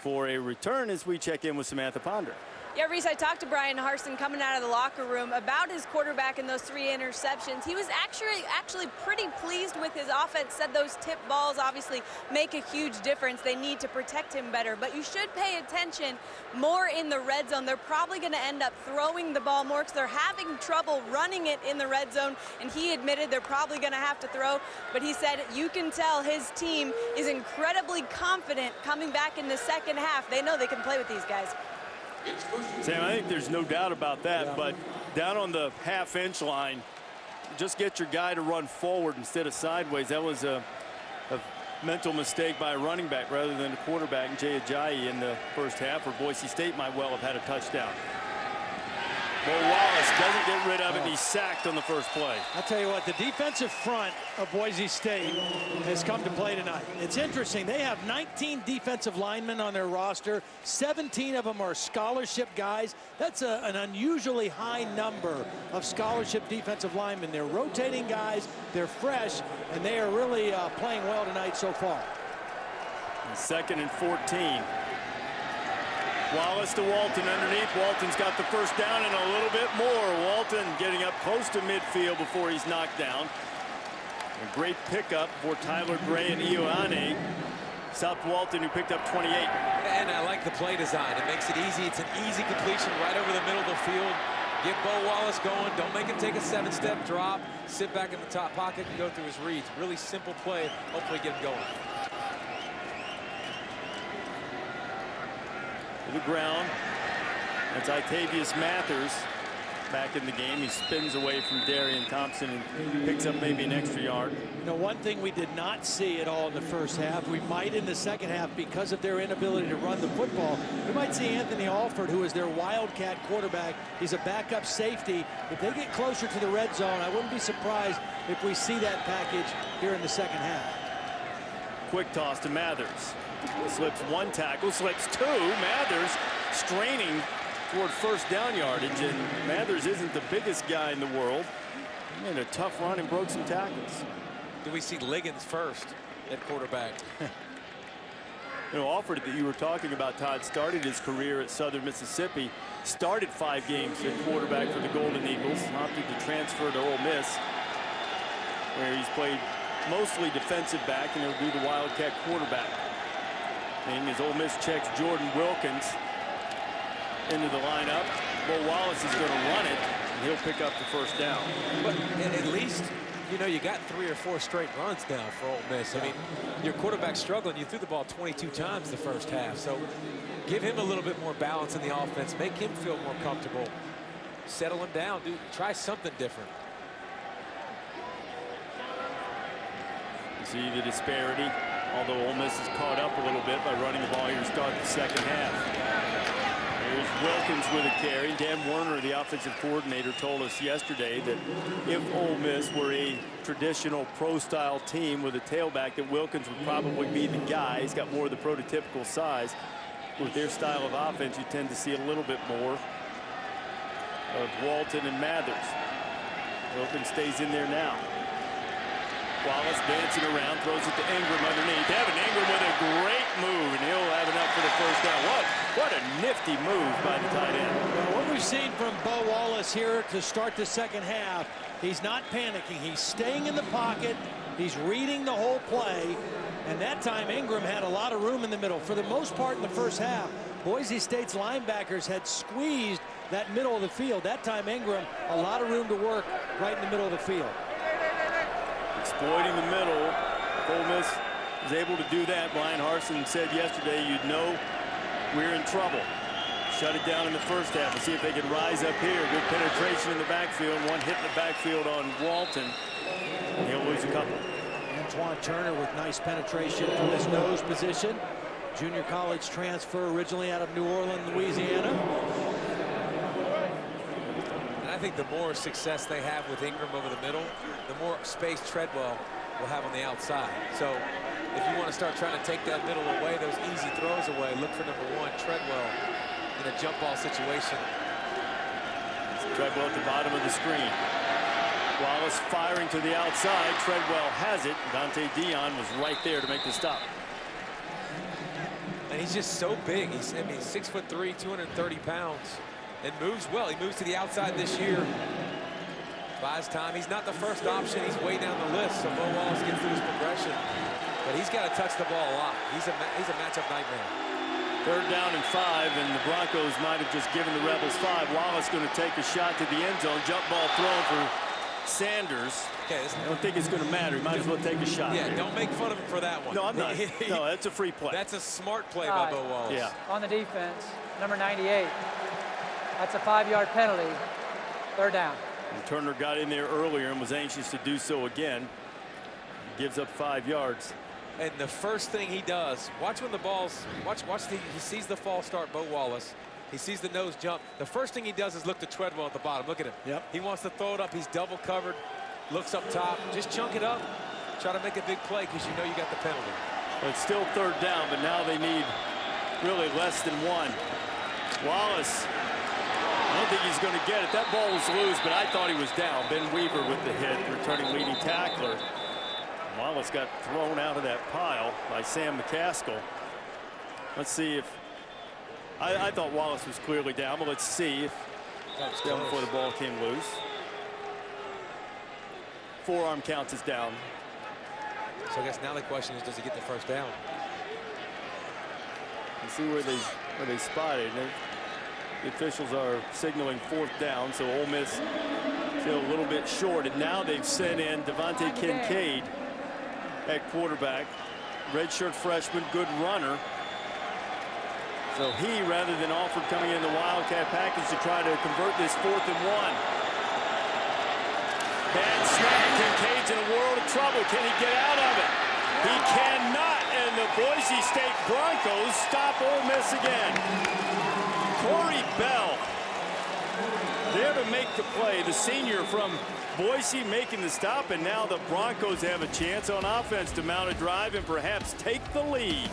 for a return as we check in with Samantha Ponder. Yeah, Reese, I talked to Brian Harsin coming out of the locker room about his quarterback and those 3 interceptions. He was actually pretty pleased with his offense, said those tip balls obviously make a huge difference. They need to protect him better, but you should pay attention more in the red zone. They're probably going to end up throwing the ball more because they're having trouble running it in the red zone, and he admitted they're probably going to have to throw, but he said you can tell his team is incredibly confident coming back in the second half. They know they can play with these guys. Sam, I think there's no doubt about that, but down on the half-inch line, just get your guy to run forward instead of sideways. That was a mental mistake by a running back rather than a quarterback, Jay Ajayi, in the first half, or Boise State might well have had a touchdown. Bo Wallace doesn't get rid of it, and he's sacked on the first play. I'll tell you what, the defensive front of Boise State has come to play tonight. It's interesting. They have 19 defensive linemen on their roster. 17 of them are scholarship guys. That's an unusually high number of scholarship defensive linemen. They're rotating guys. They're fresh, and they are really playing well tonight so far. And 2nd and 14. Wallace to Walton underneath. Walton's got the first down and a little bit more. Walton getting up close to midfield before he's knocked down. A great pickup for Tyler Gray and Ioane. Stopped Walton, who picked up 28. And I like the play design. It makes it easy. It's an easy completion right over the middle of the field. Get Bo Wallace going. Don't make him take a 7-step drop. Sit back in the top pocket and go through his reads. Really simple play. Hopefully get him going. To the ground. That's Itavius Mathers back in the game. He spins away from Darian Thompson and picks up maybe an extra yard. You know, one thing we did not see at all in the first half, we might in the second half because of their inability to run the football. We might see Anthony Alford, who is their Wildcat quarterback. He's a backup safety. If they get closer to the red zone, I wouldn't be surprised if we see that package here in the second half. Quick toss to Mathers. Slips one tackle, slips two. Mathers straining toward first down yardage, and Mathers isn't the biggest guy in the world. He made a tough run and broke some tackles. Do we see Liggins first at quarterback? You know, Alford, that you were talking about, Todd, started his career at Southern Mississippi, started 5 games at quarterback for the Golden Eagles, opted to transfer to Ole Miss, where he's played mostly defensive back, and he'll do the Wildcat quarterback. And as Ole Miss checks Jordan Wilkins into the lineup, Bo Wallace is going to run it, and he'll pick up the first down. But at least, you know, you got 3 or 4 straight runs now for Ole Miss. I mean, your quarterback's struggling. You threw the ball 22 times the first half. So give him a little bit more balance in the offense. Make him feel more comfortable. Settle him down. Try something different. You see the disparity, although Ole Miss is caught up a little bit by running the ball here to start the second half. Here's Wilkins with a carry. Dan Werner, the offensive coordinator, told us yesterday that if Ole Miss were a traditional pro-style team with a tailback, that Wilkins would probably be the guy. He's got more of the prototypical size. With their style of offense, you tend to see a little bit more of Walton and Mathers. Wilkins stays in there now. Wallace dancing around, throws it to Ingram underneath. Evan Ingram with a great move, and he'll have enough for the first down. What a nifty move by the tight end. Well, what we've seen from Bo Wallace here to start the second half, he's not panicking. He's staying in the pocket. He's reading the whole play. And that time, Ingram had a lot of room in the middle. For the most part in the first half, Boise State's linebackers had squeezed that middle of the field. That time, Ingram, a lot of room to work right in the middle of the field. Exploiting the middle. If Ole Miss is able to do that, Brian Harsin said yesterday, you'd know we're in trouble. Shut it down in the first half and see if they can rise up here. Good penetration in the backfield. One hit in the backfield on Walton. And he'll lose a couple. Antoine Turner with nice penetration from his nose position. Junior college transfer originally out of New Orleans, Louisiana. I think the more success they have with Ingram over the middle, the more space Treadwell will have on the outside. So if you want to start trying to take that middle away, those easy throws away, look for number 1, Treadwell, in a jump ball situation. Treadwell at the bottom of the screen. Wallace firing to the outside. Treadwell has it. Dante Dion was right there to make the stop. And he's just so big. He's, I mean, 6'3", 230 pounds, and moves well. He moves to the outside this year. Buys time. He's not the first option. He's way down the list, so Bo Wallace gets through his progression. But he's got to touch the ball a lot. He's a matchup nightmare. 3rd down and 5, and the Broncos might have just given the Rebels 5. Wallace going to take a shot to the end zone. Jump ball thrown for Sanders. Okay, I don't think it's going to matter. He might as well take a shot. Yeah, don't make fun of him for that one. No, I'm not. No, that's a free play. That's a smart play by Bo Wallace. Yeah. On the defense, number 98. That's a 5-yard penalty. 3rd down. And Turner got in there earlier and was anxious to do so again. Gives up 5 yards. And the first thing he does, watch when the ball's, he sees the false start, Bo Wallace. He sees the nose jump. The first thing he does is look to Treadwell at the bottom. Look at him. Yep. He wants to throw it up. He's double covered. Looks up top. Just chunk it up. Try to make a big play because you know you got the penalty. Well, it's still 3rd down, but now they need really less than 1. Wallace, I don't think he's going to get it. That ball was loose, but I thought he was down. Ben Weaver with the hit, returning leading tackler. Wallace got thrown out of that pile by Sam McCaskill. Let's see if I thought Wallace was clearly down, but let's see if down before the ball came loose. Forearm counts as down. So I guess now the question is, does he get the 1st down? Let's see where they spotted. The officials are signaling 4th down, so Ole Miss feel a little bit short, and now they've sent in Devontae Kincaid at quarterback. Redshirt freshman, good runner. So he, rather than Alford coming in the Wildcat package to try to convert this 4th and 1. Bad snap. Kincaid's in a world of trouble. Can he get out of it? He cannot, and the Boise State Broncos stop Ole Miss again. Corey Bell there to make the play. The senior from Boise making the stop, and now the Broncos have a chance on offense to mount a drive and perhaps take the lead.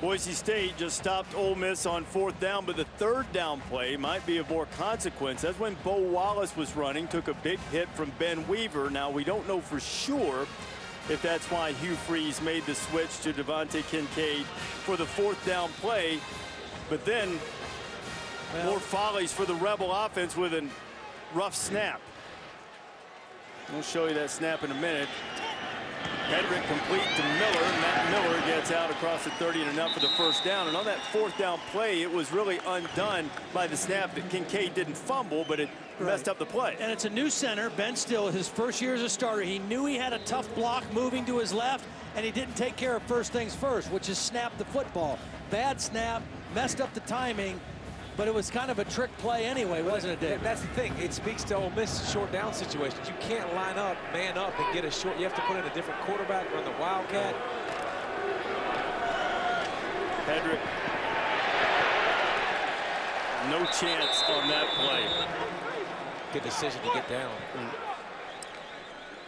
Boise State just stopped Ole Miss on 4th down, but the 3rd down play might be of more consequence. That's when Bo Wallace was running, took a big hit from Ben Weaver. Now, we don't know for sure if that's why Hugh Freeze made the switch to Devontae Kincaid for the 4th down play. But then more follies for the Rebel offense with a rough snap. We'll show you that snap in a minute. Hedrick complete to Miller. Matt Miller gets out across the 30 and enough for the 1st down. And on that 4th down play, it was really undone by the snap that Kincaid didn't fumble, but it messed up the play. And it's a new center, Ben Still, his 1st year as a starter. He knew he had a tough block moving to his left, and he didn't take care of first things first, which is snap the football. Bad snap, messed up the timing, but it was kind of a trick play anyway, wasn't it, Dave? That's the thing. It speaks to Ole Miss short down situations. You can't line up, man up, and get a short. You have to put in a different quarterback, run the Wildcat. Hedrick. No chance on that play. Good decision to get down.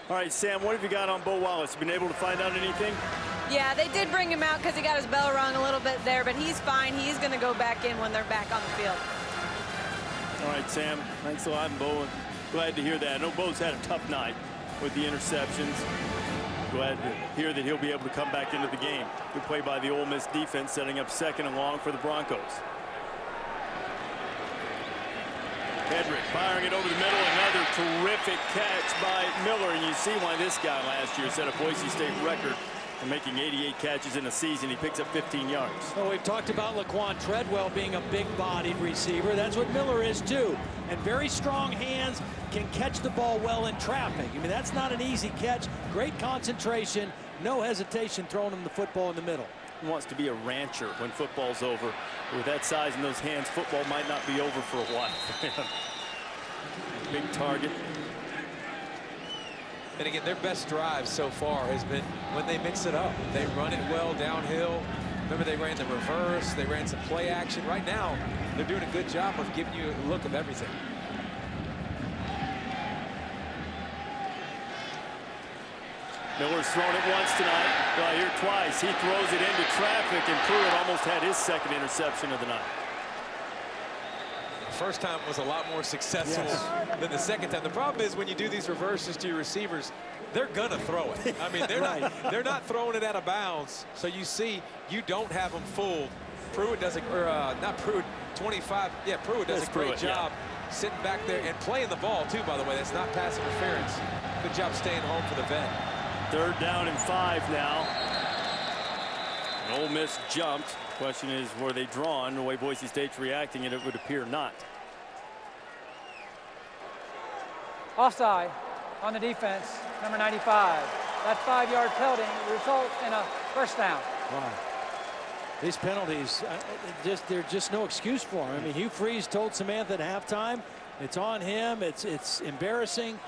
All right, Sam, what have you got on Bo Wallace? Been able to find out anything? Yeah, they did bring him out because he got his bell rung a little bit there, but he's fine. He's going to go back in when they're back on the field. All right, Sam, thanks a lot, Bo. Glad to hear that. I know Bo's had a tough night with the interceptions. Glad to hear that he'll be able to come back into the game. Good play by the Ole Miss defense, setting up 2nd and long for the Broncos. Hedrick firing it over the middle. Another terrific catch by Miller. And you see why this guy last year set a Boise State record for making 88 catches in a season. He picks up 15 yards. Well, we've talked about Laquan Treadwell being a big-bodied receiver. That's what Miller is, too. And very strong hands, can catch the ball well in traffic. I mean, that's not an easy catch. Great concentration. No hesitation throwing him the football in the middle. He wants to be a rancher when football's over. With that size and those hands, football might not be over for a while for him. Big target. And again, their best drive so far has been when they mix it up. They run it well downhill. Remember, they ran the reverse. They ran some play action. Right now, they're doing a good job of giving you a look of everything. Miller's thrown it once tonight. Here twice. He throws it into traffic, and Pruitt almost had his second interception of the night. The first time was a lot more successful than the second time. The problem is when you do these reverses to your receivers, they're gonna throw it. I mean, they're not throwing it out of bounds. So you see, you don't have them fooled. Pruitt does a, not Pruitt, 25. Yeah, Pruitt does a great job sitting back there and playing the ball too. By the way, that's not pass interference. Good job staying home for the vet. 3rd down and 5 now. And Ole Miss jumped. Question is, were they drawn? The way Boise State's reacting, and it would appear not. Offside on the defense, number 95. That 5-yard penalty results in a first down. Wow. These penalties, there's just no excuse for them. I mean, Hugh Freeze told Samantha at halftime, it's on him, it's embarrassing.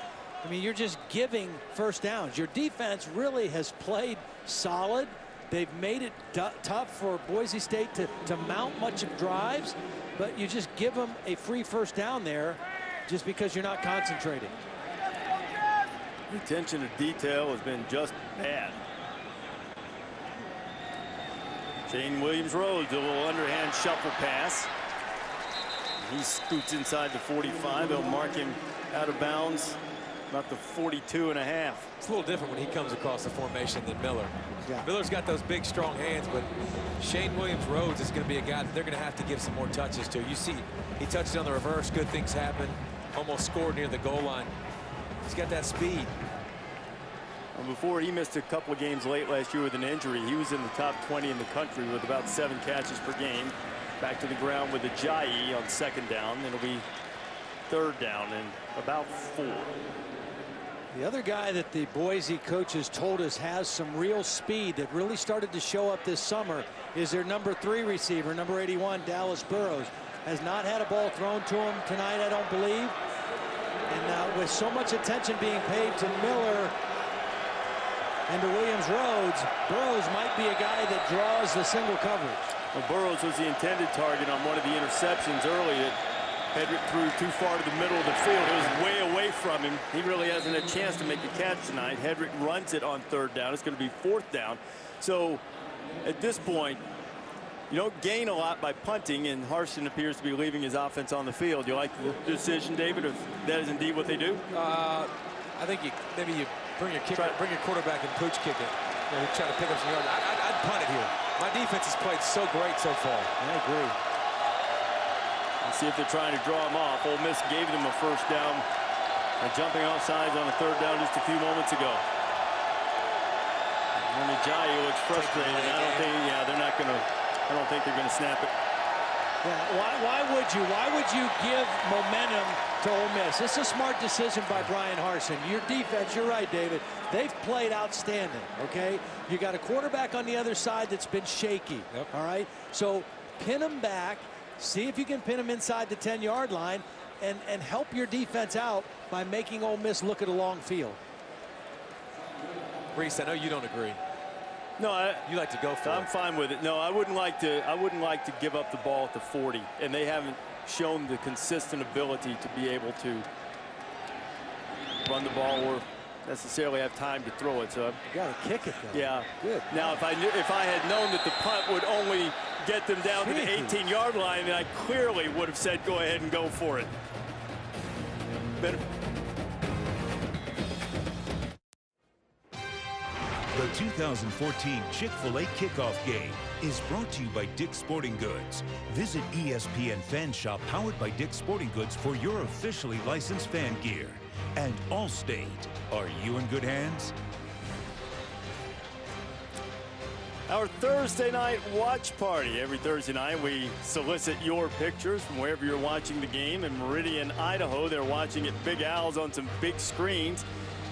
I mean, you're just giving first downs. Your defense really has played solid. They've made it tough for Boise State to mount much of drives, but you just give them a free first down there just because you're not concentrating. The attention to detail has been just bad. Shane Williams-Rhodes, a little underhand shuffle pass. He scoots inside the 45. They'll mark him out of bounds about the 42.5. It's a little different when he comes across the formation than Miller. Miller's got those big, strong hands, but Shane Williams-Rhodes is going to be a guy that they're going to have to give some more touches to. You see, he touched it on the reverse. Good things happen. Almost scored near the goal line. He's got that speed. And before he missed a couple of games late last year with an injury, he was in the top 20 in the country with about 7 catches per game. Back to the ground with Ajayi on 2nd down. It'll be 3rd down and about 4. The other guy that the Boise coaches told us has some real speed that really started to show up this summer is their number 3 receiver, number 81, Dallas Burrows. Has not had a ball thrown to him tonight, I don't believe. And with so much attention being paid to Miller and to Williams-Rhodes, Burrows might be a guy that draws the single coverage. Well, Burrows was the intended target on one of the interceptions early that Hedrick threw too far to the middle of the field. It was way away from him. He really hasn't had a chance to make a catch tonight. Hedrick runs it on 3rd down. It's going to be 4th down. So at this point, you don't gain a lot by punting, and Harsin appears to be leaving his offense on the field. You like the decision, David, if that is indeed what they do? I think maybe you bring your quarterback and pooch kick it. Try to pick up some yards. I'd punt it here. My defense has played so great so far. I agree. Let's see if they're trying to draw him off. Ole Miss gave them a first down, jumping off sides on a 3rd down just a few moments ago. And Ajayi looks frustrated. I don't think, they're not going to. I don't think they're going to snap it. Yeah, why would you give momentum to Ole Miss? It's a smart decision by Brian Harsin. Your defense, you're right, David. They've played outstanding, okay? You got a quarterback on the other side that's been shaky, all right? So pin him back, see if you can pin him inside the 10-yard line, and help your defense out by making Ole Miss look at a long field. Reese, I know you don't agree. No, you like to go for it. I'm fine with it. No, I wouldn't like to give up the ball at the 40, and they haven't shown the consistent ability to be able to run the ball or necessarily have time to throw it. So you got to kick it though. Yeah, good. Now, if I had known that the punt would only get them down to the 18-yard line, then I clearly would have said go ahead and go for it. The 2014 Chick-fil-A kickoff game is brought to you by Dick's Sporting Goods. Visit ESPN Fan Shop powered by Dick's Sporting Goods for your officially licensed fan gear. And Allstate, are you in good hands? Our Thursday night watch party. Every Thursday night we solicit your pictures from wherever you're watching the game. In Meridian, Idaho, they're watching at Big Al's on some big screens.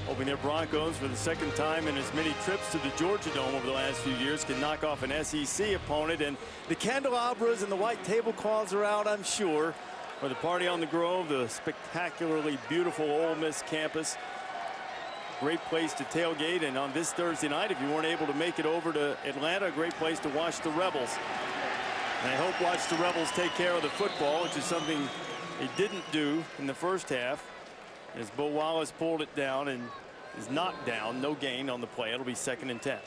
Hoping their Broncos, for the 2nd time in as many trips to the Georgia Dome over the last few years, can knock off an SEC opponent. And the candelabras and the white tablecloths are out, I'm sure, for the party on the Grove, the spectacularly beautiful Ole Miss campus. Great place to tailgate. And on this Thursday night, if you weren't able to make it over to Atlanta, a great place to watch the Rebels. And I hope watch the Rebels take care of the football, which is something they didn't do in the first half, as Bo Wallace pulled it down, and is knocked down. No gain on the play. It'll be 2nd and 10.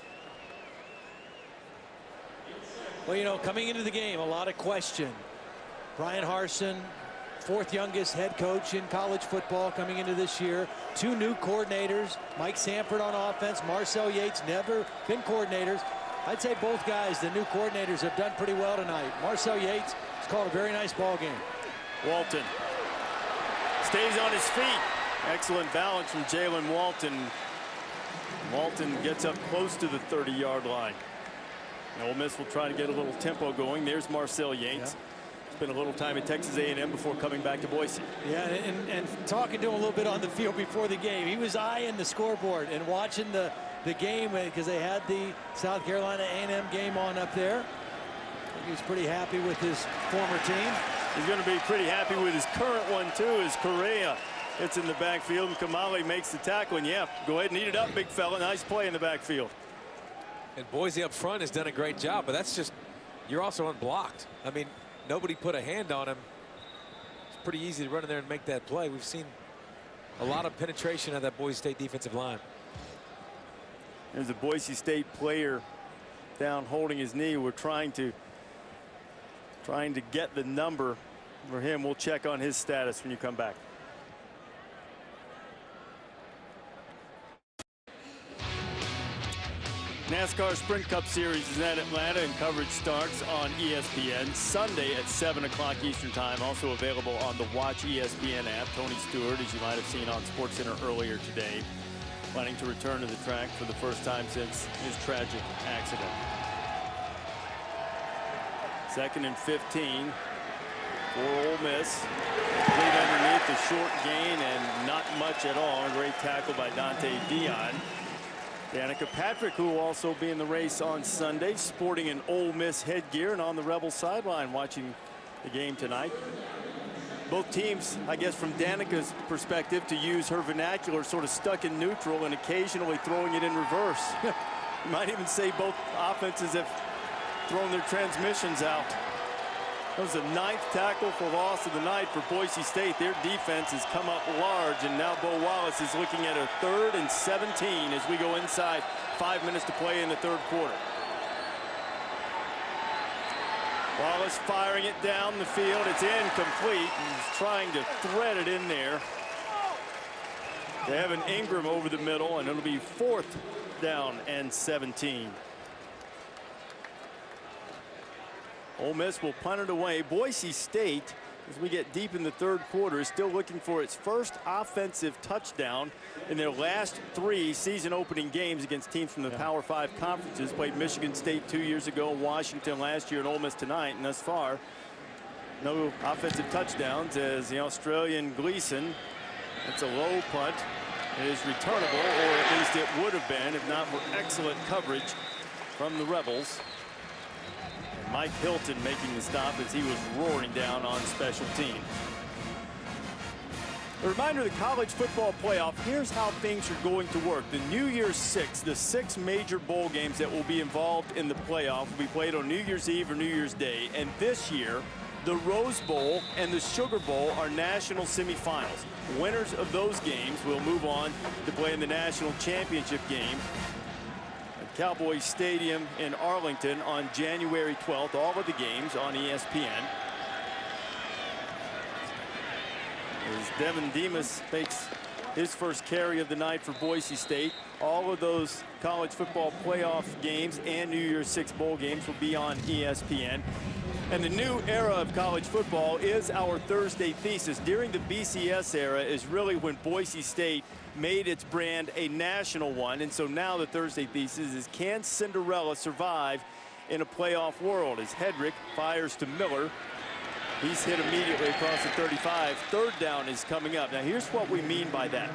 Well, you know, coming into the game, a lot of question. Brian Harsin, 4th youngest head coach in college football coming into this year. 2 new coordinators, Mike Sanford on offense, Marcel Yates, never been coordinators. I'd say both guys, the new coordinators, have done pretty well tonight. Marcel Yates has called a very nice ball game. Walton stays on his feet. Excellent balance from Jalen Walton. Walton gets up close to the 30-yard line. And Ole Miss will try to get a little tempo going. There's Marcel Yates. Spent a little time at Texas A&M before coming back to Boise. Yeah, and talking to him a little bit on the field before the game. He was eyeing the scoreboard and watching the game because they had the South Carolina A&M game on up there. He was pretty happy with his former team. He's going to be pretty happy with his current one, too, as Correa hits in the backfield and Kamali makes the tackle. And, yeah, go ahead and eat it up, big fella. Nice play in the backfield. And Boise up front has done a great job, but that's just, you're also unblocked. I mean, nobody put a hand on him. It's pretty easy to run in there and make that play. We've seen a lot of penetration of that Boise State defensive line. There's a Boise State player down holding his knee. We're trying to get the number for him. We'll check on his status when you come back. NASCAR Sprint Cup Series is at Atlanta, and coverage starts on ESPN Sunday at 7 o'clock Eastern Time. Also available on the Watch ESPN app. Tony Stewart, as you might have seen on SportsCenter earlier today, planning to return to the track for the first time since his tragic accident. 2nd and 15 for Ole Miss. Complete underneath, the short gain and not much at all. A great tackle by Dante Dion. Danica Patrick, who will also be in the race on Sunday, sporting an Ole Miss headgear and on the Rebels sideline watching the game tonight. Both teams, I guess from Danica's perspective, to use her vernacular, sort of stuck in neutral and occasionally throwing it in reverse. You might even say both offenses have thrown their transmissions out. That was the 9th tackle for loss of the night for Boise State. Their defense has come up large, and now Bo Wallace is looking at a 3rd and 17 as we go inside 5 minutes to play in the 3rd quarter. Wallace firing it down the field. It's incomplete. He's trying to thread it in there. They have an Ingram over the middle, and it'll be 4th down and 17. Ole Miss will punt it away. Boise State, as we get deep in the 3rd quarter, is still looking for its first offensive touchdown in their last 3 season-opening games against teams from the Power 5 conferences. Played Michigan State 2 years ago, Washington last year, and Ole Miss tonight. And thus far, no offensive touchdowns as the Australian Gleason, it's a low punt. It is returnable, or at least it would have been, if not for excellent coverage from the Rebels. Mike Hilton making the stop as he was roaring down on special teams. A reminder of the college football playoff. Here's how things are going to work. The New Year's Six, the 6 major bowl games that will be involved in the playoff will be played on New Year's Eve or New Year's Day. And this year, the Rose Bowl and the Sugar Bowl are national semifinals. Winners of those games will move on to play in the national championship game Cowboys Stadium in Arlington on January 12th. All of the games on ESPN. As Devin Demas makes his first carry of the night for Boise State. All of those college football playoff games and New Year's Six bowl games will be on ESPN. And the new era of college football is our Thursday thesis. During the BCS era is really when Boise State made its brand a national one. And so now the Thursday thesis is, can Cinderella survive in a playoff world? As Hedrick fires to Miller. He's hit immediately across the 35. 3rd down is coming up. Now here's what we mean by that.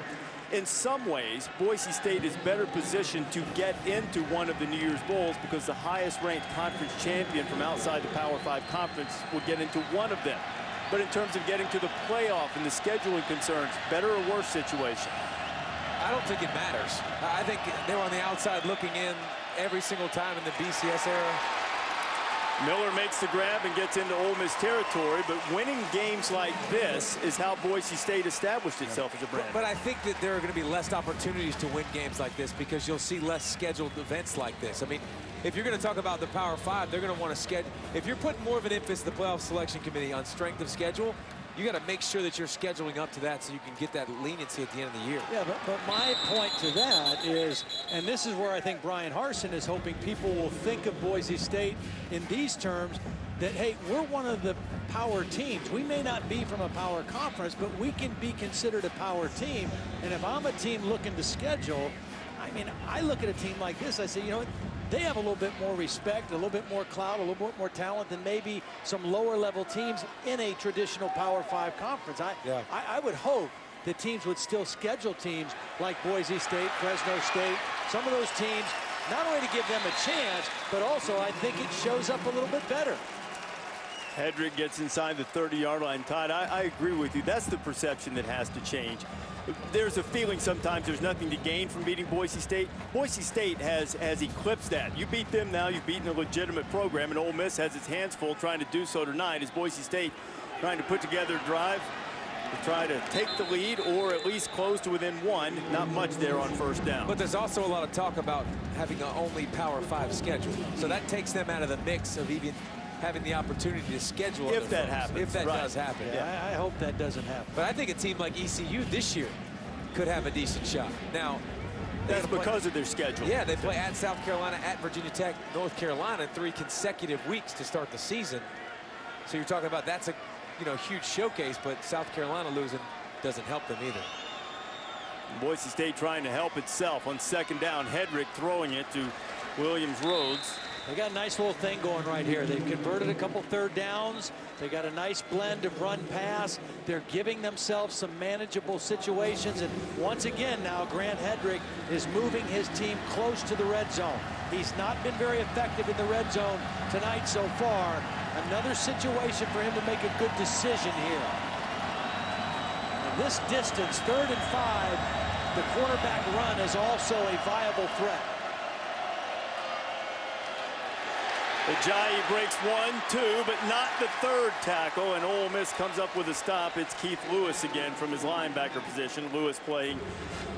In some ways, Boise State is better positioned to get into one of the New Year's Bowls because the highest ranked conference champion from outside the Power 5 conference will get into one of them. But in terms of getting to the playoff and the scheduling concerns, better or worse situation? I don't think it matters. I think they were on the outside looking in every single time in the BCS era. Miller makes the grab and gets into Ole Miss territory, but winning games like this is how Boise State established itself as a brand. But I think that there are going to be less opportunities to win games like this because you'll see less scheduled events like this. I mean, if you're going to talk about the Power 5, they're going to want to schedule. If you're putting more of an emphasis, the playoff selection committee, on strength of schedule, you got to make sure that you're scheduling up to that so you can get that leniency at the end of the year. Yeah, but my point to that is, and this is where I think Brian Harsin is hoping people will think of Boise State in these terms, that, hey, we're one of the power teams. We may not be from a power conference, but we can be considered a power team. And if I'm a team looking to schedule, I mean, I look at a team like this, I say, you know, they have a little bit more respect, a little bit more clout, a little bit more talent than maybe some lower level teams in a traditional Power 5 conference. I would hope that teams would still schedule teams like Boise State, Fresno State, some of those teams, not only to give them a chance, but also I think it shows up a little bit better. Hedrick gets inside the 30-yard line. Todd, I agree with you. That's the perception that has to change. There's a feeling sometimes there's nothing to gain from beating Boise State. Boise State has eclipsed that. You beat them now, you've beaten a legitimate program, and Ole Miss has its hands full trying to do so tonight. Is Boise State trying to put together a drive to try to take the lead or at least close to within one? Not much there on first down. But there's also a lot of talk about having an only Power 5 schedule. So that takes them out of the mix of even having the opportunity to schedule if that happens. If that does happen. Yeah, I hope that doesn't happen. But I think a team like ECU this year could have a decent shot. Now, that's because of their schedule. Yeah, they play at South Carolina, at Virginia Tech, North Carolina in 3 consecutive weeks to start the season. So you're talking about that's a huge showcase, but South Carolina losing doesn't help them either. Boise State trying to help itself on second down. Hedrick throwing it to Williams-Rhodes. They got a nice little thing going right here. They've converted a couple third downs. They got a nice blend of run pass. They're giving themselves some manageable situations. And once again now, Grant Hedrick is moving his team close to the red zone. He's not been very effective in the red zone tonight so far. Another situation for him to make a good decision here. And this distance, 3rd and 5, the quarterback run is also a viable threat. Ajayi breaks 1, 2, but not the 3rd tackle, and Ole Miss comes up with a stop. It's Keith Lewis again from his linebacker position. Lewis playing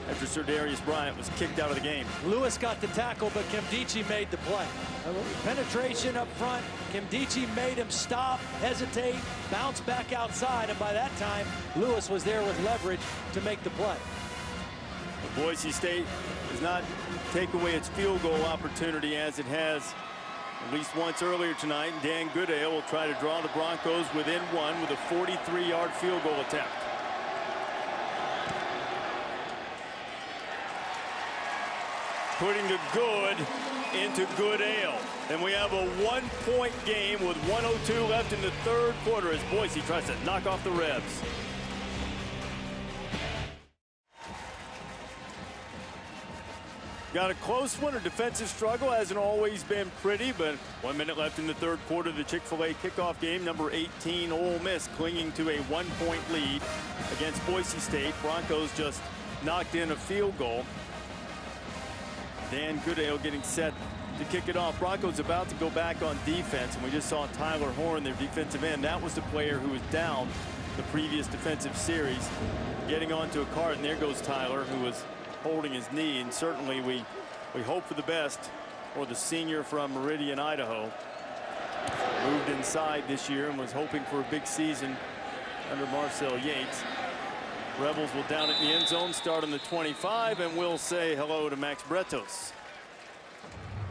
after Serdarius Bryant was kicked out of the game. Lewis got the tackle, but Kimdichie made the play. Penetration up front. Kimdichie made him stop, hesitate, bounce back outside, and by that time, Lewis was there with leverage to make the play. Boise State does not take away its field goal opportunity as it has at least once earlier tonight. Dan Goodale will try to draw the Broncos within 1 with a 43-yard field goal attempt. Putting the good into Goodale. And we have a 1-point game with 1:02 left in the 3rd quarter as Boise tries to knock off the Rebs. Got a close one. A defensive struggle hasn't always been pretty, but 1 minute left in the 3rd quarter of the Chick-fil-A kickoff game. Number 18, Ole Miss, clinging to a 1-point lead against Boise State. Broncos just knocked in a field goal. Dan Goodale getting set to kick it off. Broncos about to go back on defense, and we just saw Tyler Horn, their defensive end. That was the player who was down the previous defensive series, getting onto a cart, and there goes Tyler, who was holding his knee, and certainly we hope for the best for the senior from Meridian, Idaho. Moved inside this year and was hoping for a big season under Marcel Yates. Rebels will down it in the end zone, start on the 25, and we'll say hello to Max Bretos.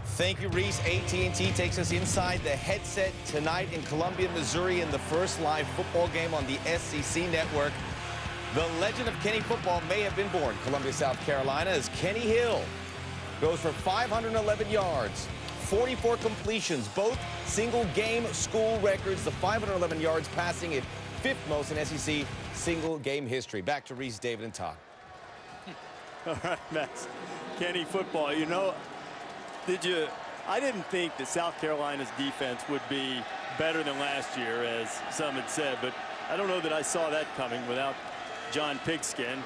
Thank you, Reese. AT&T takes us inside the headset tonight in Columbia, Missouri, in the first live football game on the SEC network. The legend of Kenny football may have been born. Columbia, South Carolina, as Kenny Hill goes for 511 yards, 44 completions, both single-game school records. The 511 yards passing at 5th most in SEC single-game history. Back to Reese, David, and Todd. All right, Max. Kenny football. I didn't think that South Carolina's defense would be better than last year, as some had said, but I don't know that I saw that coming without John Pigskin.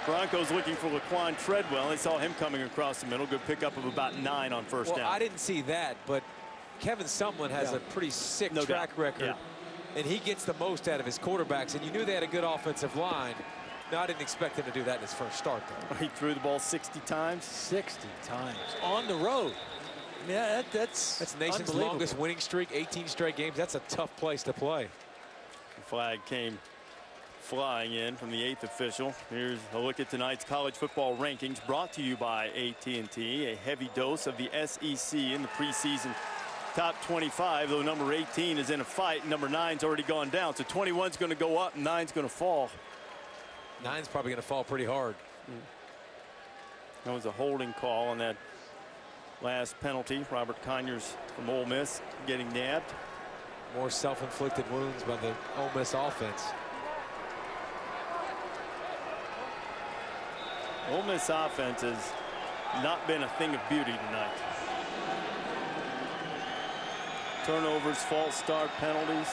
Broncos looking for Laquan Treadwell. They saw him coming across the middle. Good pickup of about 9 on first down. I didn't see that, but Kevin Sumlin has a pretty sick track record, and he gets the most out of his quarterbacks, and you knew they had a good offensive line. No, I didn't expect him to do that in his first start, though. He threw the ball 60 times. 60 times on the road. Yeah, that's nation's longest winning streak, 18 straight games. That's a tough place to play. The flag came flying in from the 8th official. Here's a look at tonight's college football rankings, brought to you by AT&T. A heavy dose of the SEC in the preseason top 25, though number 18 is in a fight. Number 9's already gone down, so 21's going to go up and 9's going to fall. 9's probably going to fall pretty hard. That was a holding call on that last penalty. Robert Conyers from Ole Miss getting nabbed. More self-inflicted wounds by the Ole Miss offense. Ole Miss offense has not been a thing of beauty tonight. Turnovers, false start penalties.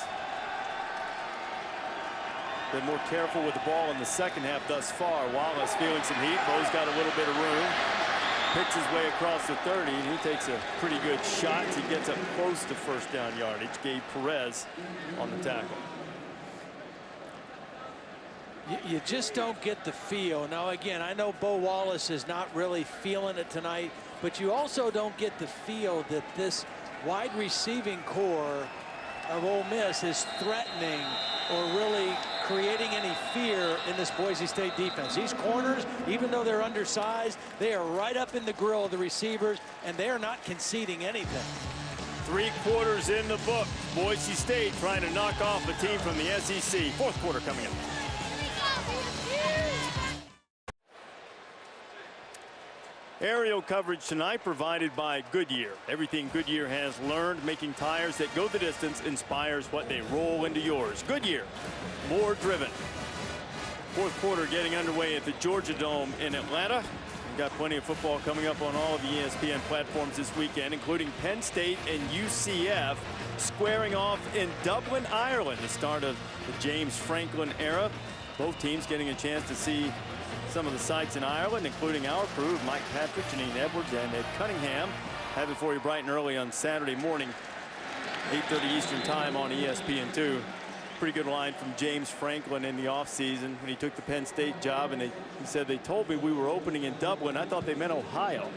Been more careful with the ball in the second half thus far. Wallace feeling some heat. Bo's got a little bit of room. Picks his way across the 30, and he takes a pretty good shot. He gets up close to first down yardage. Gabe Perez on the tackle. You just don't get the feel. Now, again, I know Bo Wallace is not really feeling it tonight, but you also don't get the feel that this wide receiving core of Ole Miss is threatening or really creating any fear in this Boise State defense. These corners, even though they're undersized, they are right up in the grill of the receivers, and they are not conceding anything. 3 quarters in the book. Boise State trying to knock off a team from the SEC. 4th quarter coming up. Aerial coverage tonight provided by Goodyear. Everything Goodyear has learned, making tires that go the distance, inspires what they roll into yours. Goodyear, more driven. 4th quarter getting underway at the Georgia Dome in Atlanta. We've got plenty of football coming up on all of the ESPN platforms this weekend, including Penn State and UCF squaring off in Dublin, Ireland, the start of the James Franklin era. Both teams getting a chance to see some of the sites in Ireland, including our crew, Mike Patrick, Janine Edwards, and Ed Cunningham. Have it for you bright and early on Saturday morning, 8:30 Eastern time on ESPN2. Pretty good line from James Franklin in the offseason when he took the Penn State job, and he said, they told me we were opening in Dublin. I thought they meant Ohio.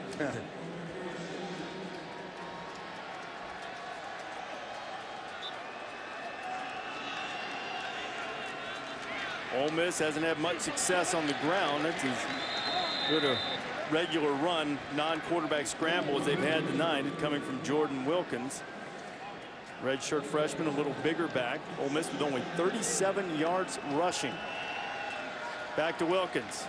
Ole Miss hasn't had much success on the ground. That's as good a regular run, non-quarterback scramble as they've had tonight, coming from Jordan Wilkins. Redshirt freshman, a little bigger back. Ole Miss with only 37 yards rushing. Back to Wilkins.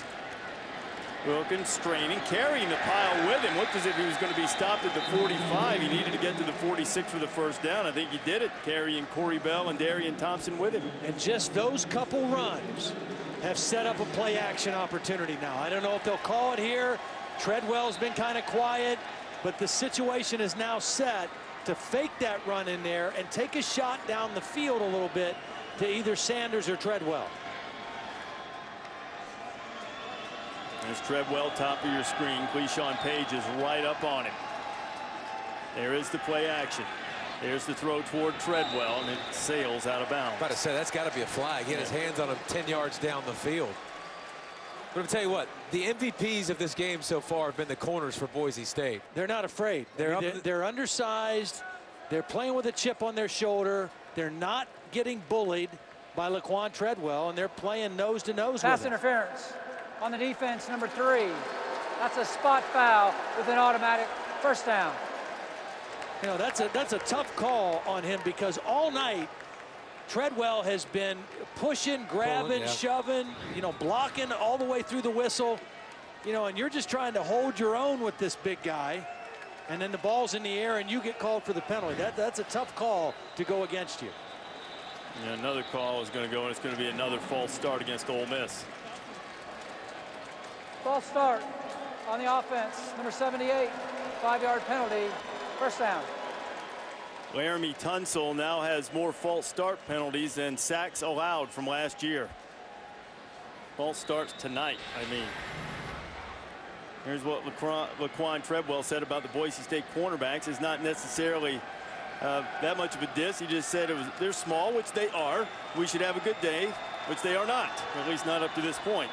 Wilkins straining, carrying the pile with him. Looked as if he was going to be stopped at the 45. He needed to get to the 46 for the first down. I think he did it, carrying Corey Bell and Darian Thompson with him. And just those couple runs have set up a play action opportunity now. I don't know if they'll call it here. Treadwell's been kind of quiet, but the situation is now set to fake that run in there and take a shot down the field a little bit to either Sanders or Treadwell. There's Treadwell, top of your screen. Cleishon Page is right up on him. There is the play action. There's the throw toward Treadwell, and it sails out of bounds. About to say, that's got to be a flag. He had his hands on him 10 yards down the field. But I'll tell you what, the MVPs of this game so far have been the corners for Boise State. They're not afraid. They're undersized. They're playing with a chip on their shoulder. They're not getting bullied by Laquan Treadwell, and they're playing nose to nose with him. Pass interference on the defense, number 3. That's a spot foul with an automatic first down. You know, that's a tough call on him because all night Treadwell has been pushing, grabbing, shoving, you know, blocking all the way through the whistle. You know, and you're just trying to hold your own with this big guy. And then the ball's in the air and you get called for the penalty. That's a tough call to go against you. Yeah, another call is going to go, and it's going to be another false start against Ole Miss. False start on the offense, number 78, 5-yard penalty, first down. Laramie Tunsil now has more false start penalties than sacks allowed from last year. False starts tonight, I mean. Here's what Laquan Treadwell said about the Boise State cornerbacks. Is not necessarily that much of a diss. He just said they're small, which they are. We should have a good day, which they are not, at least not up to this point.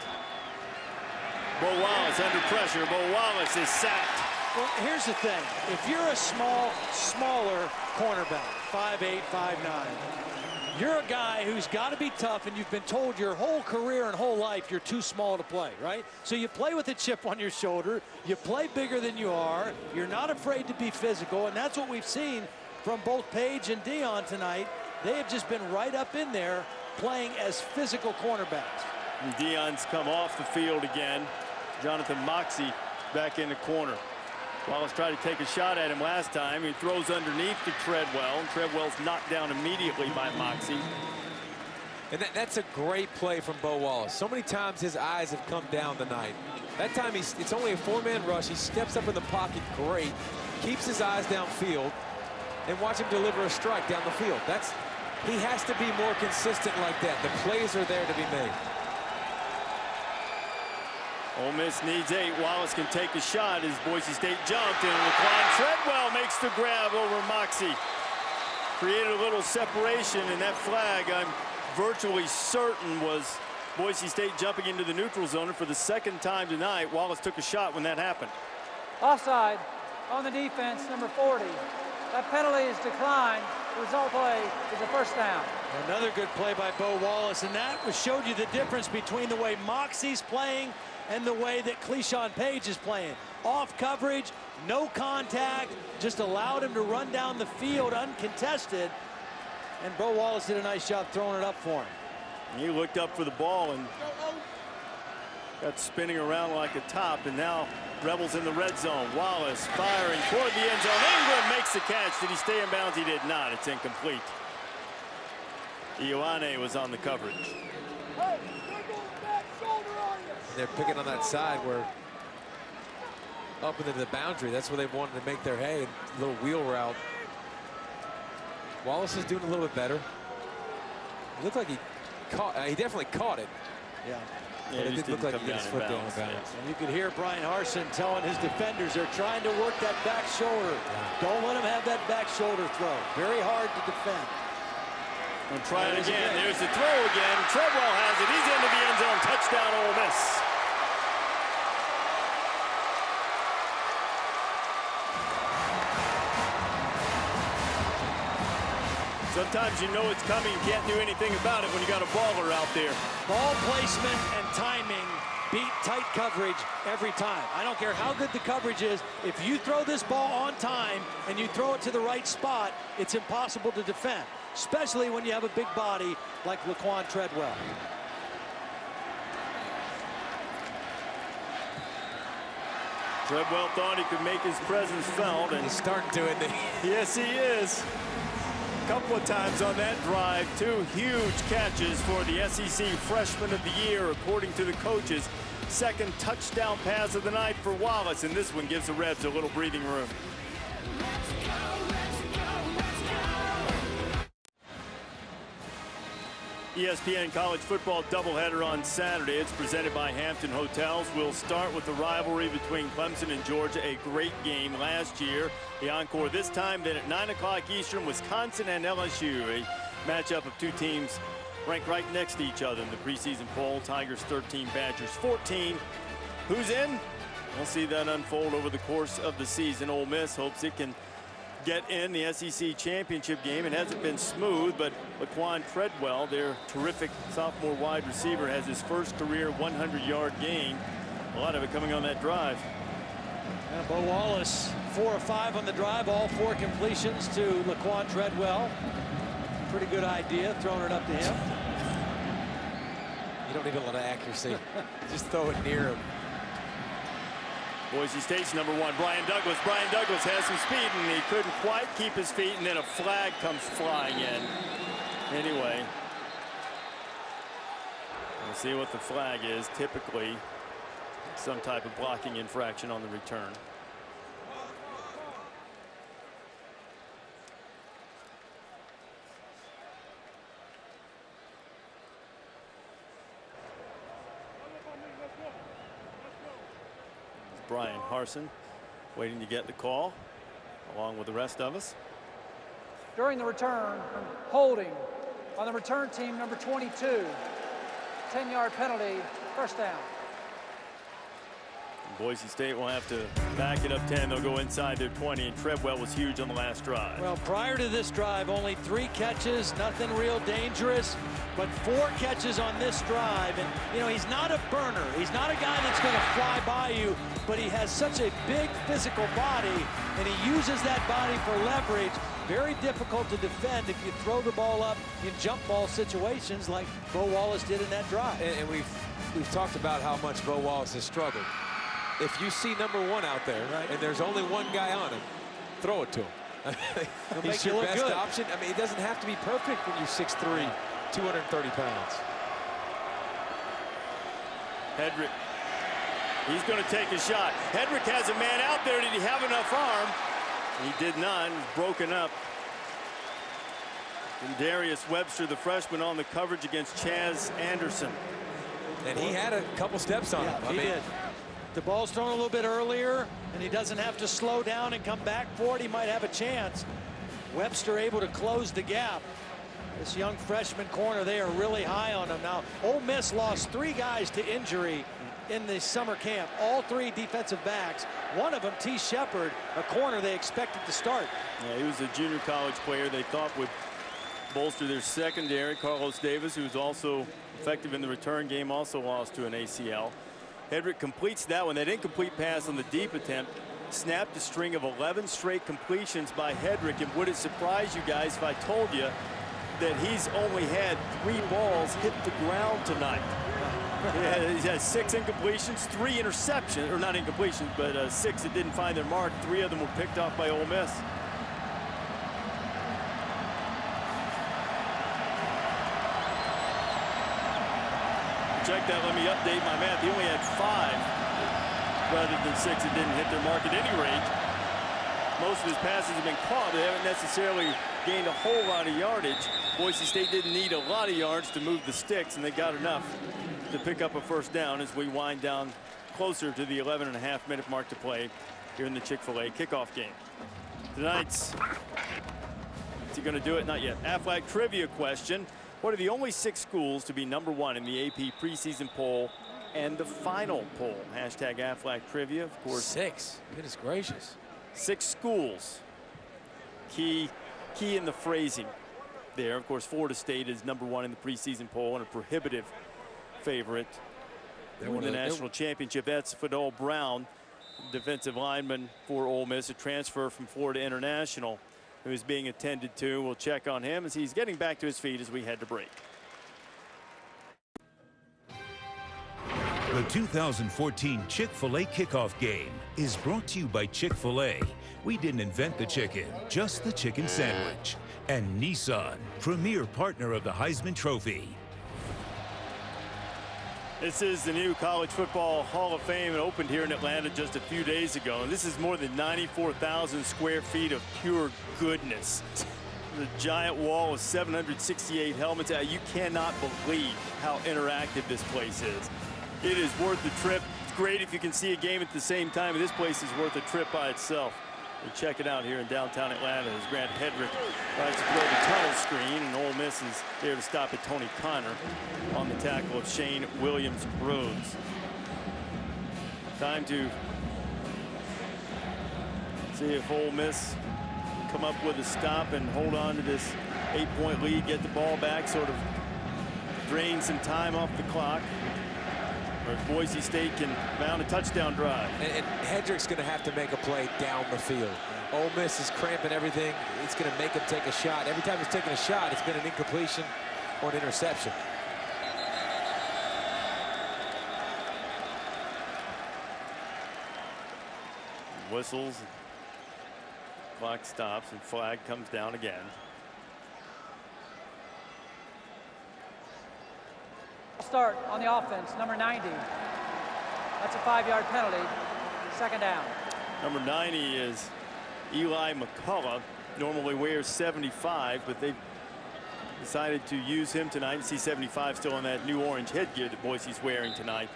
Bo Wallace under pressure. Bo Wallace is sacked. Well, here's the thing. If you're a smaller cornerback, 5'8", 5'9", you're a guy who's got to be tough, and you've been told your whole career and whole life you're too small to play, right? So you play with a chip on your shoulder. You play bigger than you are. You're not afraid to be physical, and that's what we've seen from both Page and Dion tonight. They have just been right up in there playing as physical cornerbacks. And Dion's come off the field again. Jonathan Moxey back in the corner. Wallace tried to take a shot at him last time. He throws underneath to Treadwell. And Treadwell's knocked down immediately by Moxey. And that's a great play from Bo Wallace. So many times his eyes have come down tonight. That time it's only a 4-man rush. He steps up in the pocket great, keeps his eyes downfield, and watch him deliver a strike down the field. He has to be more consistent like that. The plays are there to be made. Ole Miss needs 8. Wallace can take a shot as Boise State jumped, and Laquan Treadwell makes the grab over Moxey. Created a little separation, and that flag, I'm virtually certain, was Boise State jumping into the neutral zone. And for the second time tonight, Wallace took a shot when that happened. Offside on the defense, number 40. That penalty is declined. The result play is a first down. Another good play by Bo Wallace, and that showed you the difference between the way Moxey's playing and the way that Cleashon Page is playing. Off coverage, no contact, just allowed him to run down the field uncontested. And Bo Wallace did a nice job throwing it up for him. He looked up for the ball and got spinning around like a top, and now Rebels in the red zone. Wallace firing toward the end zone. Ingram makes the catch. Did he stay in bounds? He did not. It's incomplete. Ioane was on the coverage. They're picking on that side where up into the boundary. That's where they wanted to make their hay. A little wheel route. Wallace is doing a little bit better. It looked like he definitely caught it. Yeah. But it didn't look like he got his foot down in bounds. And you could hear Brian Harsin telling his defenders they're trying to work that back shoulder. Don't let him have that back shoulder throw. Very hard to defend. And try it again. There's the throw again. Treadwell has it. He's into the end zone. Touchdown, Ole Miss. Sometimes you know it's coming. You can't do anything about it when you got a baller out there. Ball placement and timing beat tight coverage every time. I don't care how good the coverage is. If you throw this ball on time and you throw it to the right spot, it's impossible to defend, especially when you have a big body like Laquan Treadwell. Treadwell thought he could make his presence felt, and he's starting to, isn't he? Yes, he is. A couple of times on that drive. 2 huge catches for the SEC Freshman of the Year, according to the coaches. Second touchdown pass of the night for Wallace, and this one gives the Rebs a little breathing room. ESPN college football doubleheader on Saturday. It's presented by Hampton Hotels. We'll start with the rivalry between Clemson and Georgia, a great game last year. The encore this time, then at 9 o'clock Eastern, Wisconsin and LSU, a matchup of 2 teams ranked right next to each other in the preseason poll. Tigers 13, Badgers 14. Who's in? We'll see that unfold over the course of the season. Ole Miss hopes it can get in the SEC championship game. It hasn't been smooth, but Laquan Treadwell, their terrific sophomore wide receiver, has his first career 100-yard game. A lot of it coming on that drive. Yeah, Bo Wallace, 4 of 5 on the drive, all 4 completions to Laquan Treadwell. Pretty good idea, throwing it up to him. You don't need a lot of accuracy. Just throw it near him. Boise State's number 1, Brian Douglas. Brian Douglas has some speed, and he couldn't quite keep his feet, and then a flag comes flying in. Anyway, we'll see what the flag is. Typically, some type of blocking infraction on the return. Brian Harsin waiting to get the call along with the rest of us. During the return, holding on the return team, number 22. 10-yard penalty, first down. Boise State will have to back it up 10. They'll go inside their 20, and Treadwell was huge on the last drive. Well, prior to this drive, only 3 catches, nothing real dangerous, but 4 catches on this drive. And, you know, he's not a burner. He's not a guy that's going to fly by you, but he has such a big physical body, and he uses that body for leverage. Very difficult to defend if you throw the ball up in jump ball situations like Bo Wallace did in that drive. And we've talked about how much Bo Wallace has struggled. If you see number 1 out there, right, and there's only 1 guy on him, throw it to him. He's your best option. I mean, it doesn't have to be perfect when you're 6'3", 230 pounds. Hedrick, he's going to take a shot. Hedrick has a man out there. Did he have enough arm? He did not. He's broken up. And Darius Webster, the freshman, on the coverage against Chaz Anderson. And he had a couple steps on him. He did. The ball's thrown a little bit earlier, and he doesn't have to slow down and come back for it. He might have a chance. Webster able to close the gap. This young freshman corner, they are really high on him. Now, Ole Miss lost 3 guys to injury in the summer camp. All 3 defensive backs. One of them, T. Shepard, a corner they expected to start. Yeah, he was a junior college player they thought would bolster their secondary. Carlos Davis, who was also effective in the return game, also lost to an ACL. Hedrick completes that one. That incomplete pass on the deep attempt snapped a string of 11 straight completions by Hedrick. And would it surprise you guys if I told you that he's only had 3 balls hit the ground tonight? Yeah, he's had 6 incompletions, 3 interceptions, or not incompletions, but 6 that didn't find their mark. 3 of them were picked off by Ole Miss. Check that, let me update my math. He only had 5 rather than 6 that didn't hit their mark. At any rate, most of his passes have been caught. They haven't necessarily gained a whole lot of yardage. Boise State didn't need a lot of yards to move the sticks, and they got enough to pick up a first down as we wind down closer to the 11.5-minute mark to play here in the Chick-fil-A kickoff game. Tonight's, is he going to do it? Not yet. Aflac trivia question. What are the only 6 schools to be #1 in the AP preseason poll and the final poll? Hashtag Aflac trivia, of course. 6. Goodness gracious. 6 schools. Key in the phrasing there. Of course, Florida State is #1 in the preseason poll and a prohibitive favorite to win the national championship. That's Fidel Brown, defensive lineman for Ole Miss, a transfer from Florida International, who is being attended to. We'll check on him as he's getting back to his feet as we head to break. The 2014 Chick-fil-A kickoff game is brought to you by Chick-fil-A. We didn't invent the chicken, just the chicken sandwich. And Nissan, premier partner of the Heisman Trophy. This is the new College Football Hall of Fame. It opened here in Atlanta just a few days ago. And this is more than 94,000 square feet of pure goodness. The giant wall of 768 helmets. You cannot believe how interactive this place is. It is worth the trip. It's great if you can see a game at the same time, but this place is worth a trip by itself. You check it out here in downtown Atlanta as Grant Hedrick tries to throw the tunnel screen, and Ole Miss is there to stop at Tony Connor on the tackle of Shane Williams-Rhodes. Time to see if Ole Miss come up with a stop and hold on to this 8-point lead, get the ball back, sort of drain some time off the clock. Or Boise State can mount a touchdown drive. And Hedrick's going to have to make a play down the field. Ole Miss is cramping everything. It's going to make him take a shot. Every time he's taken a shot, it's been an incompletion or an interception. Whistles, clock stops, and flag comes down again. Start on the offense, number 90. That's a 5-yard penalty. Second down. Number 90 is Eli McCullough. Normally wears 75, but they decided to use him tonight. You see 75 still on that new orange headgear that Boise's wearing tonight.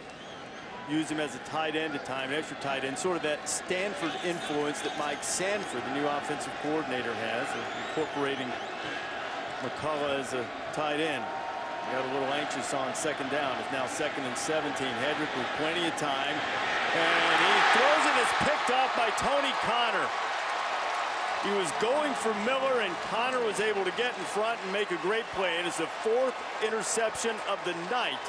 use him as a tight end at time, an extra tight end, sort of that Stanford influence that Mike Sanford, the new offensive coordinator, has, incorporating McCullough as a tight end. Got a little anxious on second down. It's now 2nd and 17. Hedrick with plenty of time. And he throws it. It's picked off by Tony Connor. He was going for Miller, and Connor was able to get in front and make a great play. And it's the 4th interception of the night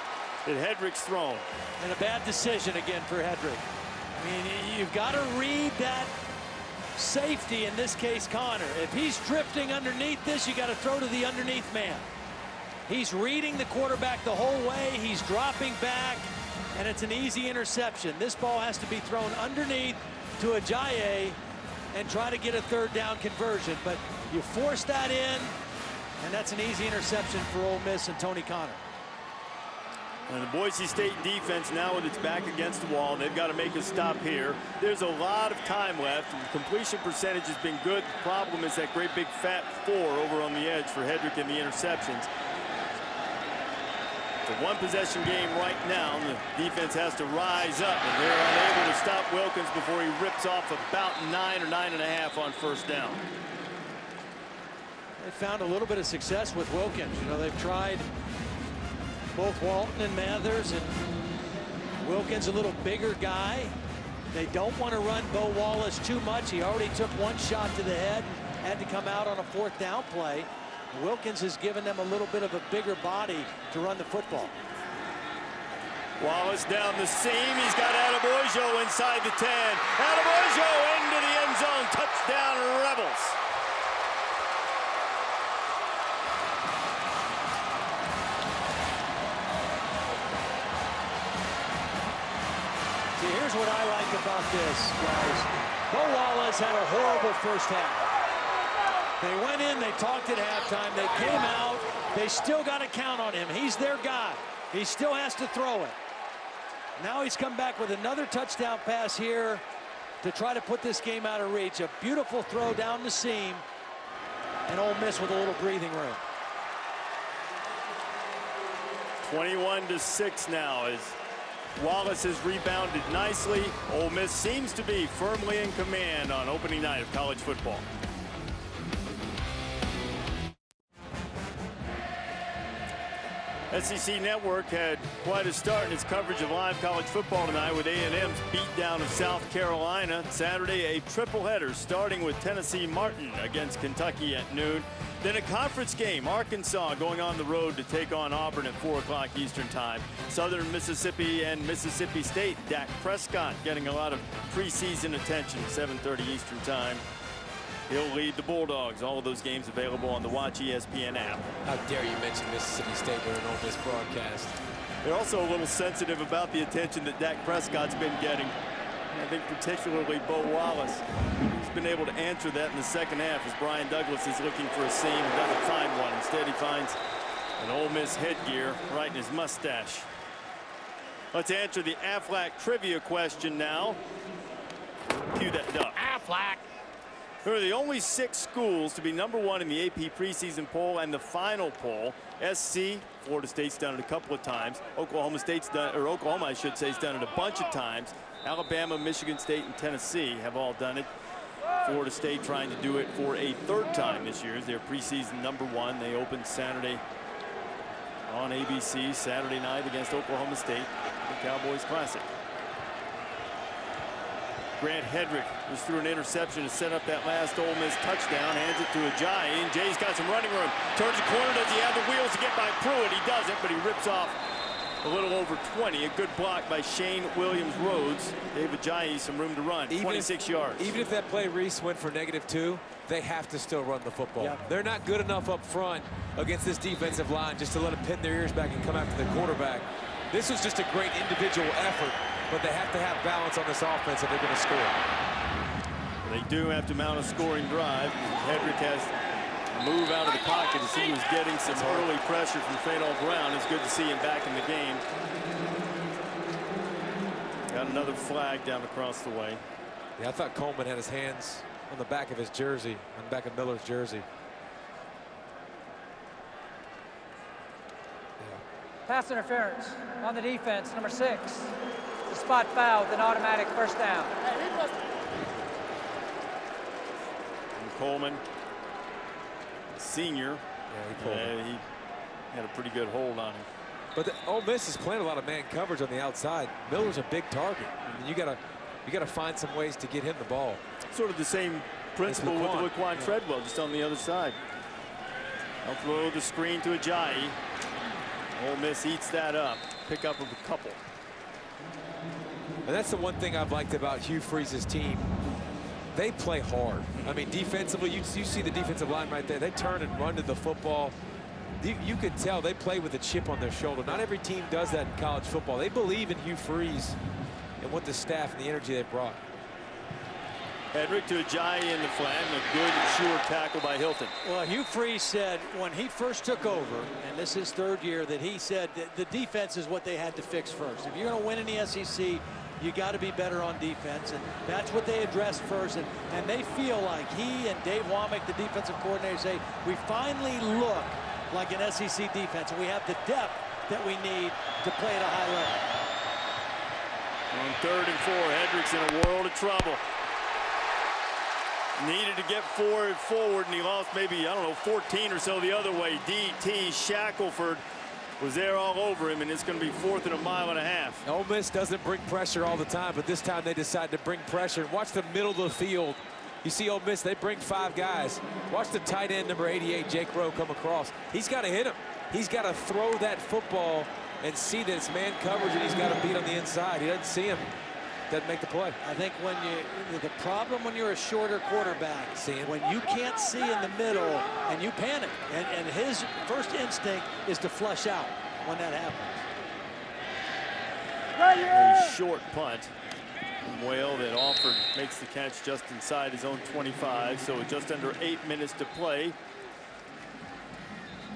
that Hedrick's thrown. And a bad decision again for Hedrick. I mean, you've got to read that safety, in this case Connor. If he's drifting underneath this, you got to throw to the underneath man. He's reading the quarterback the whole way. He's dropping back, and it's an easy interception. This ball has to be thrown underneath to Ajayi and try to get a 3rd down conversion. But you force that in, and that's an easy interception for Ole Miss and Tony Connor. And the Boise State defense, now with its back against the wall, they've got to make a stop here. There's a lot of time left. And the completion percentage has been good. The problem is that great big fat 4 over on the edge for Hedrick and the interceptions. It's a 1-possession game right now, and the defense has to rise up, and they're unable to stop Wilkins before he rips off about 9 or 9.5 on 1st down. They found a little bit of success with Wilkins. You know, they've tried both Walton and Mathers, and Wilkins a little bigger guy. They don't want to run Bo Wallace too much. He already took 1 shot to the head and had to come out on a 4th down play. Wilkins has given them a little bit of a bigger body to run the football. Wallace down the seam. He's got Adebojo inside the 10. Adebojo into the end zone. Touchdown, Rebels. See, here's what I like about this, guys. Bo Wallace had a horrible first half. They went in, they talked at halftime, they came out, they still got to count on him. He's their guy. He still has to throw it. Now he's come back with another touchdown pass here to try to put this game out of reach. A beautiful throw down the seam, and Ole Miss with a little breathing room. 21-6 now as Wallace has rebounded nicely. Ole Miss seems to be firmly in command on opening night of college football. SEC Network had quite a start in its coverage of live college football tonight with A&M's beatdown of South Carolina. Saturday, a triple-header starting with Tennessee Martin against Kentucky at noon. Then a conference game, Arkansas going on the road to take on Auburn at 4 o'clock Eastern time. Southern Mississippi and Mississippi State, Dak Prescott getting a lot of preseason attention, 7:30 Eastern time. He'll lead the Bulldogs. All of those games available on the Watch ESPN app. How dare you mention Mississippi State during an Ole Miss broadcast. They're also a little sensitive about the attention that Dak Prescott's been getting. I think particularly Bo Wallace. He's been able to answer that in the second half as Brian Douglas is looking for a seam and doesn't find one. Instead, he finds an Ole Miss headgear right in his mustache. Let's answer the Aflac trivia question now. Cue that duck. Aflac. There are the only 6 schools to be #1 in the AP preseason poll and the final poll. SC, Florida State's done it a couple of times. Oklahoma State's done, or Oklahoma, I should say, has done it a bunch of times. Alabama, Michigan State, and Tennessee have all done it. Florida State trying to do it for a 3rd time this year as their preseason #1. They opened Saturday on ABC, Saturday night against Oklahoma State, the Cowboys Classic. Grant Hedrick was through an interception to set up that last Ole Miss touchdown. Hands it to Ajayi, and Jay's got some running room. Turns the corner. Does he have the wheels to get by Pruitt? He doesn't, but he rips off a little over 20. A good block by Shane Williams-Rhodes. Gave Ajayi some room to run. 26 yards. Even if that play Reese went for -2, they have to still run the football. Yep. They're not good enough up front against this defensive line just to let them pin their ears back and come after the quarterback. This was just a great individual effort, but they have to have balance on this offense if they're going to score. They do have to mount a scoring drive. Hedrick has to move out of the pocket as he was getting some early pressure from Fadol Brown. It's good to see him back in the game. Got another flag down across the way. Yeah, I thought Coleman had his hands on the back of his jersey, on the back of Miller's jersey. Pass interference on the defense, number 6. The spot foul with an automatic first down. And Coleman, senior, he had a pretty good hold on him. But Ole Miss is playing a lot of man coverage on the outside. Miller's a big target. I mean, you gotta find some ways to get him the ball. Sort of the same principle with Laquan Treadwell, just on the other side. They'll throw the screen to Ajayi. Ole Miss eats that up. Pick up of a couple. And that's the one thing I've liked about Hugh Freeze's team. They play hard. I mean, defensively, you see the defensive line right there. They turn and run to the football. You could tell they play with a chip on their shoulder. Not every team does that in college football. They believe in Hugh Freeze and what the staff and the energy they've brought. Hedrick to Ajayi in the flat, and a good, sure tackle by Hilton. Well, Hugh Freeze said when he first took over, and this is his 3rd year, that he said that the defense is what they had to fix first. If you're going to win in the SEC, you got to be better on defense, and that's what they addressed first. And they feel like he and Dave Womack, the defensive coordinator, say we finally look like an SEC defense, and we have the depth that we need to play at a high level. On 3rd and 4, Hedrick's in a world of trouble. Needed to get forward, and he lost maybe, I don't know, 14 or so the other way. DT Shackelford was there all over him, and it's going to be 4th and a mile and a half. Ole Miss doesn't bring pressure all the time, but this time they decide to bring pressure. Watch the middle of the field. You see Ole Miss, they bring 5 guys. Watch the tight end, number 88, Jake Rowe, come across. He's got to hit him. He's got to throw that football and see that it's man coverage, and he's got to beat on the inside. He doesn't see him. Doesn't make the play. I think the problem when you're a shorter quarterback, when you can't see in the middle and you panic, and his first instinct is to flush out when that happens. A short punt from Whale that Alford makes the catch just inside his own 25, so just under 8 minutes to play.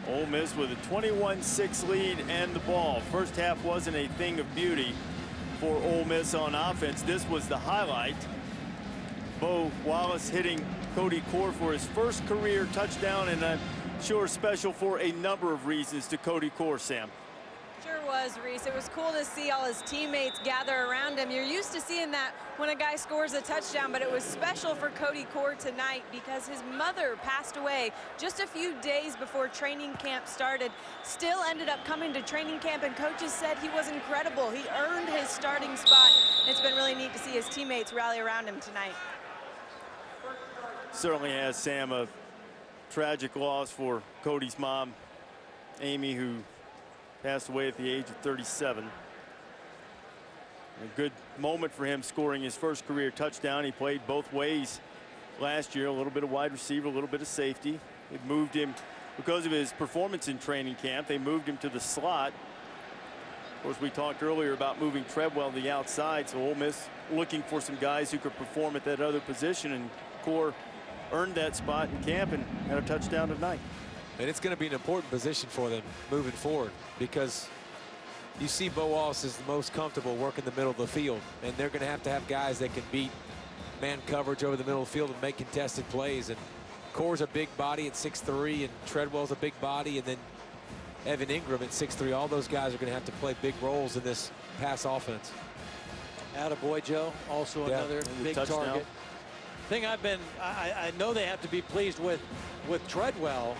Ole Miss with a 21-6 lead and the ball. First half wasn't a thing of beauty for Ole Miss on offense. This was the highlight. Bo Wallace hitting Cody Core for his first career touchdown, and I'm sure special for a number of reasons to Cody Core, Sam. Sure was, Reese. It was cool to see all his teammates gather around him. You're used to seeing that when a guy scores a touchdown, but it was special for Cody Core tonight because his mother passed away just a few days before training camp started. Still ended up coming to training camp, and coaches said he was incredible. He earned his starting spot. It's been really neat to see his teammates rally around him tonight. Certainly has, Sam, a tragic loss for Cody's mom, Amy, who passed away at the age of 37. A good moment for him, scoring his first career touchdown. He played both ways last year, a little bit of wide receiver, a little bit of safety. It moved him because of his performance in training camp. They moved him to the slot. Of course, we talked earlier about moving Treadwell to the outside, so Ole Miss looking for some guys who could perform at that other position, and Core earned that spot in camp and had a touchdown tonight. And it's going to be an important position for them moving forward, because you see Bo Wallace is the most comfortable working the middle of the field, and they're going to have guys that can beat man coverage over the middle of the field and make contested plays. And Core's a big body at 6'3", and Treadwell's a big body, and then Evan Ingram at 6'3". All those guys are going to have to play big roles in this pass offense. Attaboy, Joe. Also another big touchdown. target. Thing I know they have to be pleased with Treadwell.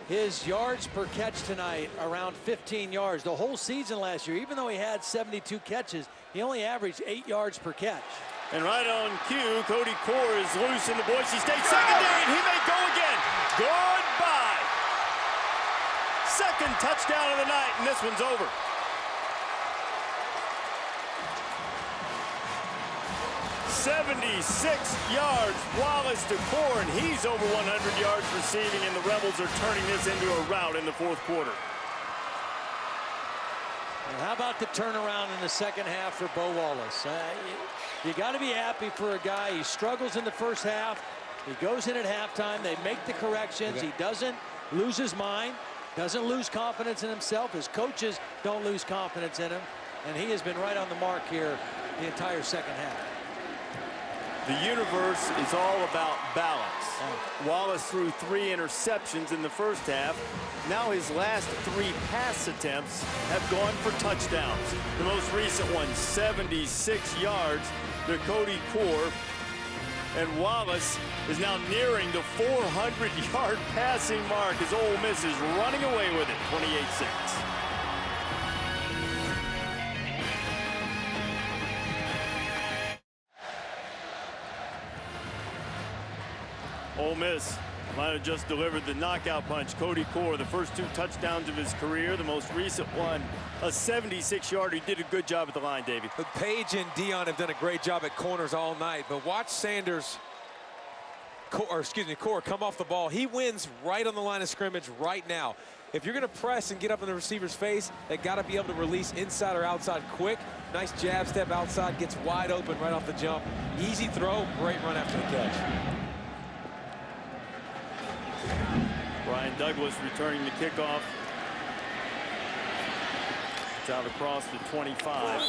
His yards per catch tonight, around 15 yards. The whole season last year, even though he had 72 catches, he only averaged 8 yards per catch. And right on cue, Cody Core is loose in the Boise State secondary, and he may go again. Goodbye. Second touchdown of the night, and this one's over. "76 yards, Wallace to Core, and he's over 100 yards receiving, and the Rebels are turning this into a rout in the fourth quarter. And how about the turnaround in the second half for Bo Wallace? You got to be happy for a guy. He struggles in the first half. He goes in at halftime. They make the corrections. He doesn't lose his mind, doesn't lose confidence in himself. His coaches don't lose confidence in him, and he has been right on the mark here the entire second half. The universe is all about balance. Wallace threw 3 interceptions in the first half. Now his last 3 pass attempts have gone for touchdowns. The most recent one, 76 yards to Cody Core. And Wallace is now nearing the 400-yard passing mark as Ole Miss is running away with it, 28-6. Ole Miss might have just delivered the knockout punch. Cody Core, the first 2 touchdowns of his career. The most recent one, a 76-yarder. He did a good job at the line, Davey. But Page and Dion have done a great job at corners all night. But watch Core come off the ball. He wins right on the line of scrimmage right now. If you're going to press and get up in the receiver's face, they got to be able to release inside or outside quick. Nice jab step outside, gets wide open right off the jump. Easy throw, great run after the catch. Brian Douglas returning the kickoff. It's out across the 25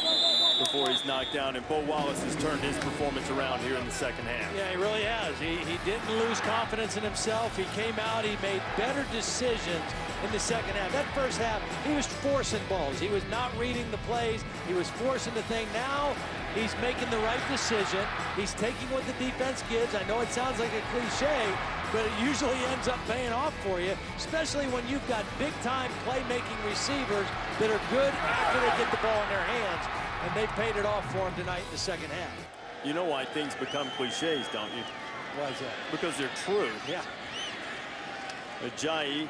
before he's knocked down, and Bo Wallace has turned his performance around here in the second half. Yeah, he really has. He didn't lose confidence in himself. He came out, he made better decisions in the second half. That first half, he was forcing balls. He was not reading the plays. He was forcing the thing. Now he's making the right decision. He's taking what the defense gives. I know it sounds like a cliche, but it usually ends up paying off for you, especially when you've got big-time playmaking receivers that are good after they get the ball in their hands, and they paid it off for him tonight in the second half. You know why things become cliches, don't you? Why is that? Because they're true. Yeah. Ajayi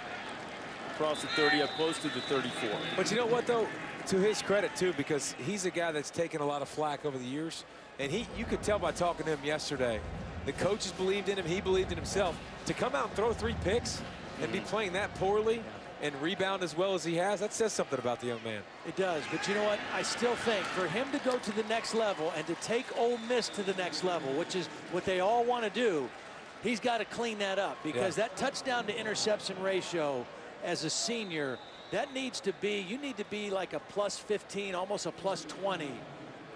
across the 30, up close to the 34. But you know what, though? To his credit, too, because he's a guy that's taken a lot of flack over the years, and you could tell by talking to him yesterday, the coaches believed in him, he believed in himself. To come out and throw 3 picks and be playing that poorly and rebound as well as he has, that says something about the young man. It does, but you know what? I still think for him to go to the next level and to take Ole Miss to the next level, which is what they all want to do, he's got to clean that up, because that touchdown to interception ratio as a senior, that needs to be, you need to be like a +15, almost a +20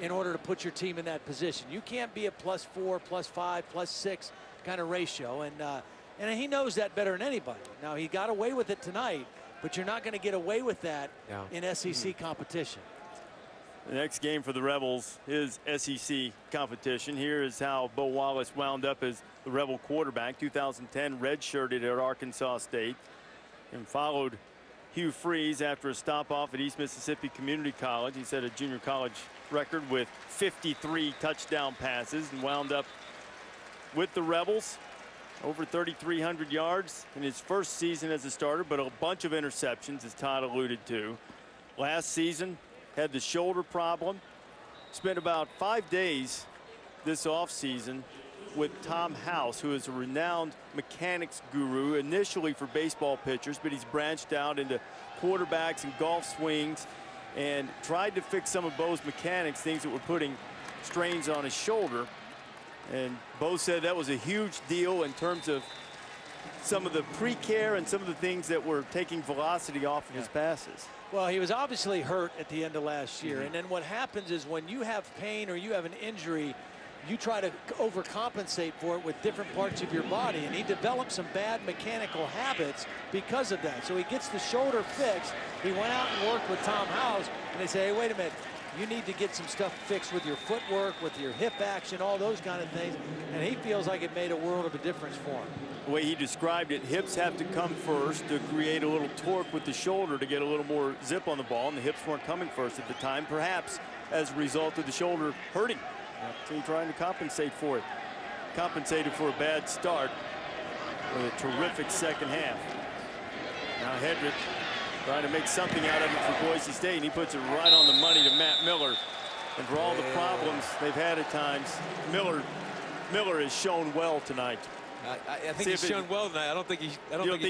in order to put your team in that position. You can't be a +4, +5, +6 kind of ratio, and he knows that better than anybody. Now, he got away with it tonight, but you're not going to get away with that in SEC competition. The next game for the Rebels is SEC competition. Here is how Bo Wallace wound up as the Rebel quarterback. 2010 redshirted at Arkansas State and followed Hugh Freeze after a stop off at East Mississippi Community College. He set a junior college record with 53 touchdown passes and wound up with the Rebels. Over 3,300 yards in his first season as a starter, but a bunch of interceptions, as Todd alluded to. Last season, had the shoulder problem. Spent about 5 days this offseason with Tom House, who is a renowned mechanics guru, initially for baseball pitchers, but he's branched out into quarterbacks and golf swings, and tried to fix some of Bo's mechanics, things that were putting strains on his shoulder. And Bo said that was a huge deal in terms of some of the pre-care and some of the things that were taking velocity off of his passes. Well, he was obviously hurt at the end of last year. And then what happens is when you have pain or you have an injury, you try to overcompensate for it with different parts of your body. And he developed some bad mechanical habits because of that. So he gets the shoulder fixed. He went out and worked with Tom House. And they say, hey, wait a minute. You need to get some stuff fixed with your footwork, with your hip action, all those kind of things. And he feels like it made a world of a difference for him. The way he described it, hips have to come first to create a little torque with the shoulder to get a little more zip on the ball, and the hips weren't coming first at the time, perhaps as a result of the shoulder hurting. So he's trying to compensate for it. Compensated for a bad start with a terrific second half. Now Hedrick trying to make something out of it for Boise State, and he puts it right on the money to Matt Miller. And for all the problems they've had at times, Miller has shown well tonight. I think he's shown well tonight. I don't think he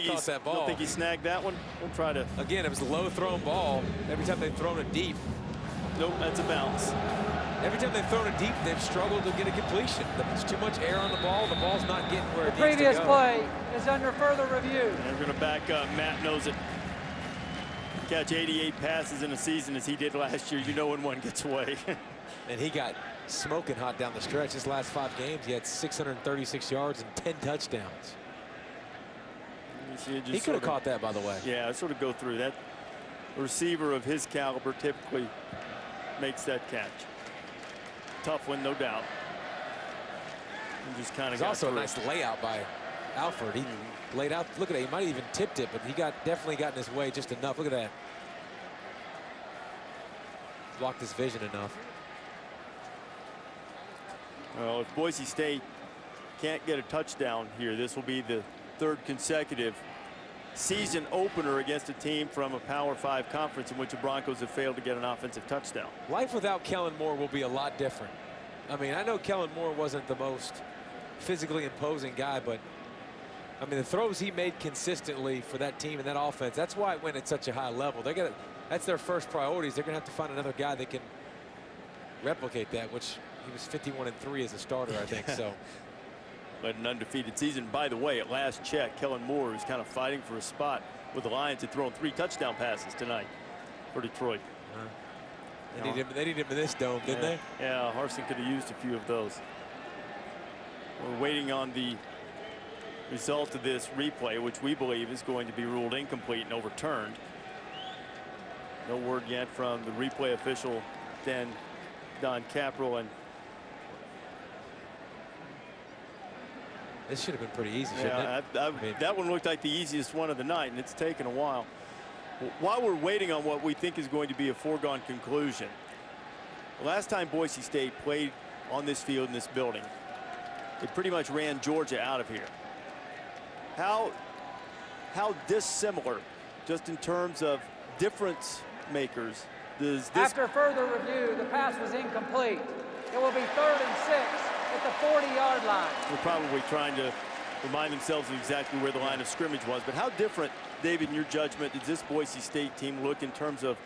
caught that ball. You don't think he snagged that one? We'll try to. Again, it was a low thrown ball. Every time they've thrown it deep. Nope, that's a bounce. Every time they've thrown it deep, they've struggled to get a completion. There's too much air on the ball. The ball's not getting where it needs to go. The previous play is under further review. And we're going to back up. Matt knows it. Catch 88 passes in a season as he did last year. You know when one gets away. And he got smoking hot down the stretch. His last 5 games, he had 636 yards and 10 touchdowns. He could have caught that, by the way. Yeah, sort of go through that. A receiver of his caliber typically makes that catch. Tough one, no doubt. And just kind of got also through. A nice layout by Alford. He laid out. Look at that. He might have even tipped it, but he definitely got in his way just enough. Look at that. Blocked his vision enough. Well, if Boise State can't get a touchdown here, this will be the 3rd consecutive season opener against a team from a Power 5 conference in which the Broncos have failed to get an offensive touchdown. Life without Kellen Moore will be a lot different. I mean, I know Kellen Moore wasn't the most physically imposing guy, but I mean, the throws he made consistently for that team and that offense, that's why it went at such a high level. That's their first priorities. They're going to have to find another guy that can replicate that, which he was 51-3 as a starter, I think. So. But an undefeated season. By the way, at last check, Kellen Moore is kind of fighting for a spot with the Lions. Had thrown 3 touchdown passes tonight for Detroit. They need him in this dome, didn't they? Yeah, Harsin could have used a few of those. We're waiting on the result of this replay, which we believe is going to be ruled incomplete and overturned. No word yet from the replay official, Don Capral. And this should have been pretty easy, shouldn't it? That one looked like the easiest one of the night, and it's taken a while. While we're waiting on what we think is going to be a foregone conclusion, the last time Boise State played on this field in this building, it pretty much ran Georgia out of here. How dissimilar, just in terms of difference makers, does this? After further review, the pass was incomplete. It will be 3rd and 6 at the 40-yard line. We're probably trying to remind themselves of exactly where the line of scrimmage was. But how different, David, in your judgment, does this Boise State team look in terms of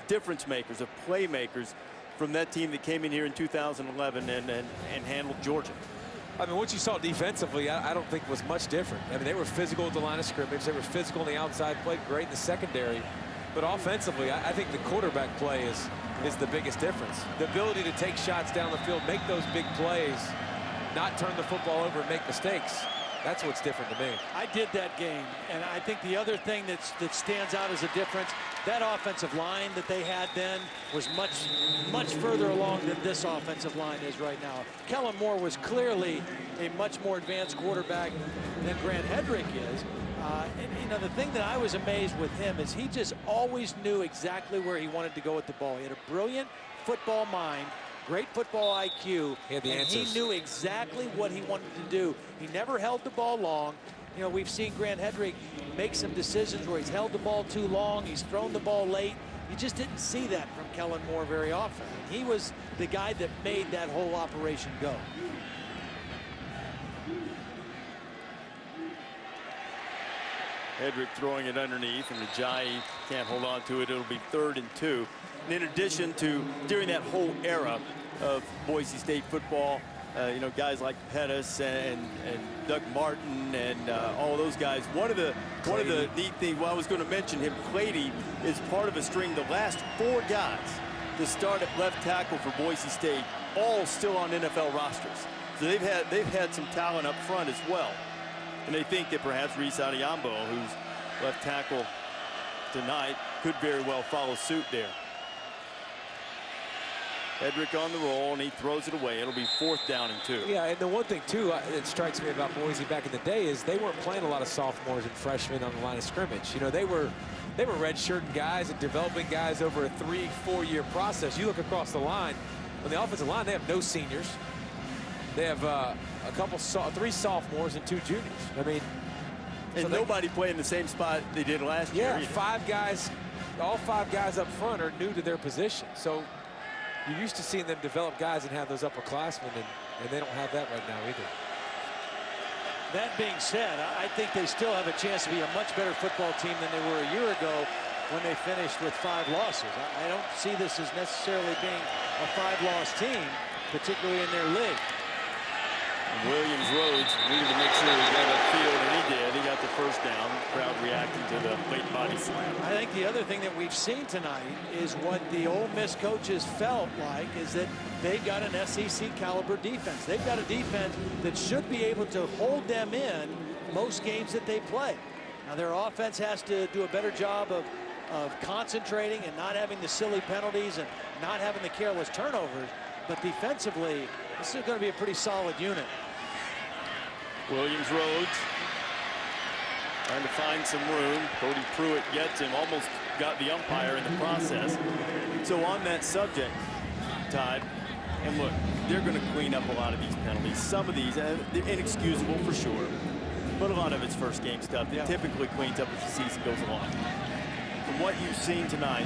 difference makers, of playmakers, from that team that came in here in 2011 and handled Georgia? I mean, what you saw defensively, I don't think was much different. I mean, they were physical at the line of scrimmage. They were physical on the outside, played great in the secondary. But offensively, I think the quarterback play is the biggest difference. The ability to take shots down the field, make those big plays, not turn the football over and make mistakes. That's what's different to me. I did that game, and I think the other thing that stands out as a difference, that offensive line that they had then was much further along than this offensive line is right now. Kellen Moore was clearly a much more advanced quarterback than Grant Hedrick is. And you know, the thing that I was amazed with him is he just always knew exactly where he wanted to go with the ball. He had a brilliant football mind, great football IQ. He had the answers. He knew exactly what he wanted to do. He never held the ball long. You know, we've seen Grant Hedrick make some decisions where he's held the ball too long, he's thrown the ball late. You just didn't see that from Kellen Moore very often. He was the guy that made that whole operation go. Hedrick throwing it underneath, and Ajayi can't hold on to it. It'll be 3rd and 2. And in addition to, during that whole era of Boise State football, you know, guys like Pettis and Doug Martin and all those guys. One of the neat things, well, I was going to mention him, Clady is part of a string. The last 4 guys to start at left tackle for Boise State, all still on NFL rosters. So they've had some talent up front as well. And they think that perhaps Reese Adeyambo, who's left tackle tonight, could very well follow suit there. Hedrick on the roll, and he throws it away. It'll be 4th down and 2. Yeah, and the one thing, too, that strikes me about Boise back in the day is they weren't playing a lot of sophomores and freshmen on the line of scrimmage. You know, they were redshirting guys and developing guys over a 3-4 year process. You look across the line, on the offensive line, they have no seniors. They have three sophomores and 2 juniors. I mean, and so nobody playing the same spot they did last year. Yeah, 5 guys, all 5 guys up front are new to their position. So you're used to seeing them develop guys and have those upperclassmen, and they don't have that right now either. That being said, I think they still have a chance to be a much better football team than they were a year ago when they finished with 5 losses. I don't see this as necessarily being a 5-loss team, particularly in their league. Williams Rhodes needed to make sure he got upfield, and he did. He got the first down. Crowd reacting to the late body slam. I think the other thing that we've seen tonight is what the Ole Miss coaches felt like is that they've got an SEC caliber defense. They've got a defense that should be able to hold them in most games that they play. Now their offense has to do a better job of concentrating and not having the silly penalties and not having the careless turnovers. But defensively, this is going to be a pretty solid unit. Williams Rhodes trying to find some room. Cody Pruitt gets him, almost got the umpire in the process. So on that subject, Todd, and look, they're going to clean up a lot of these penalties. Some of these, they're inexcusable for sure, but a lot of it's first game stuff that typically cleans up as the season goes along. From what you've seen tonight,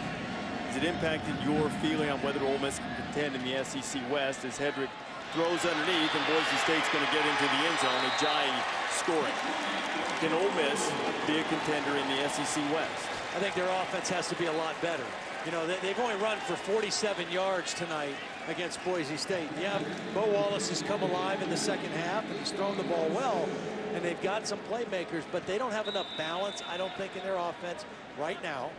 has it impacted your feeling on whether Ole Miss can contend in the SEC West as Hedrick throws underneath and Boise State's going to get into the end zone? Ajayi scoring. Can Ole Miss be a contender in the SEC West? I think their offense has to be a lot better. You know, they've only run for 47 yards tonight against Boise State. Yeah, Bo Wallace has come alive in the second half, and he's thrown the ball well, and they've got some playmakers, but they don't have enough balance, I don't think, in their offense right now.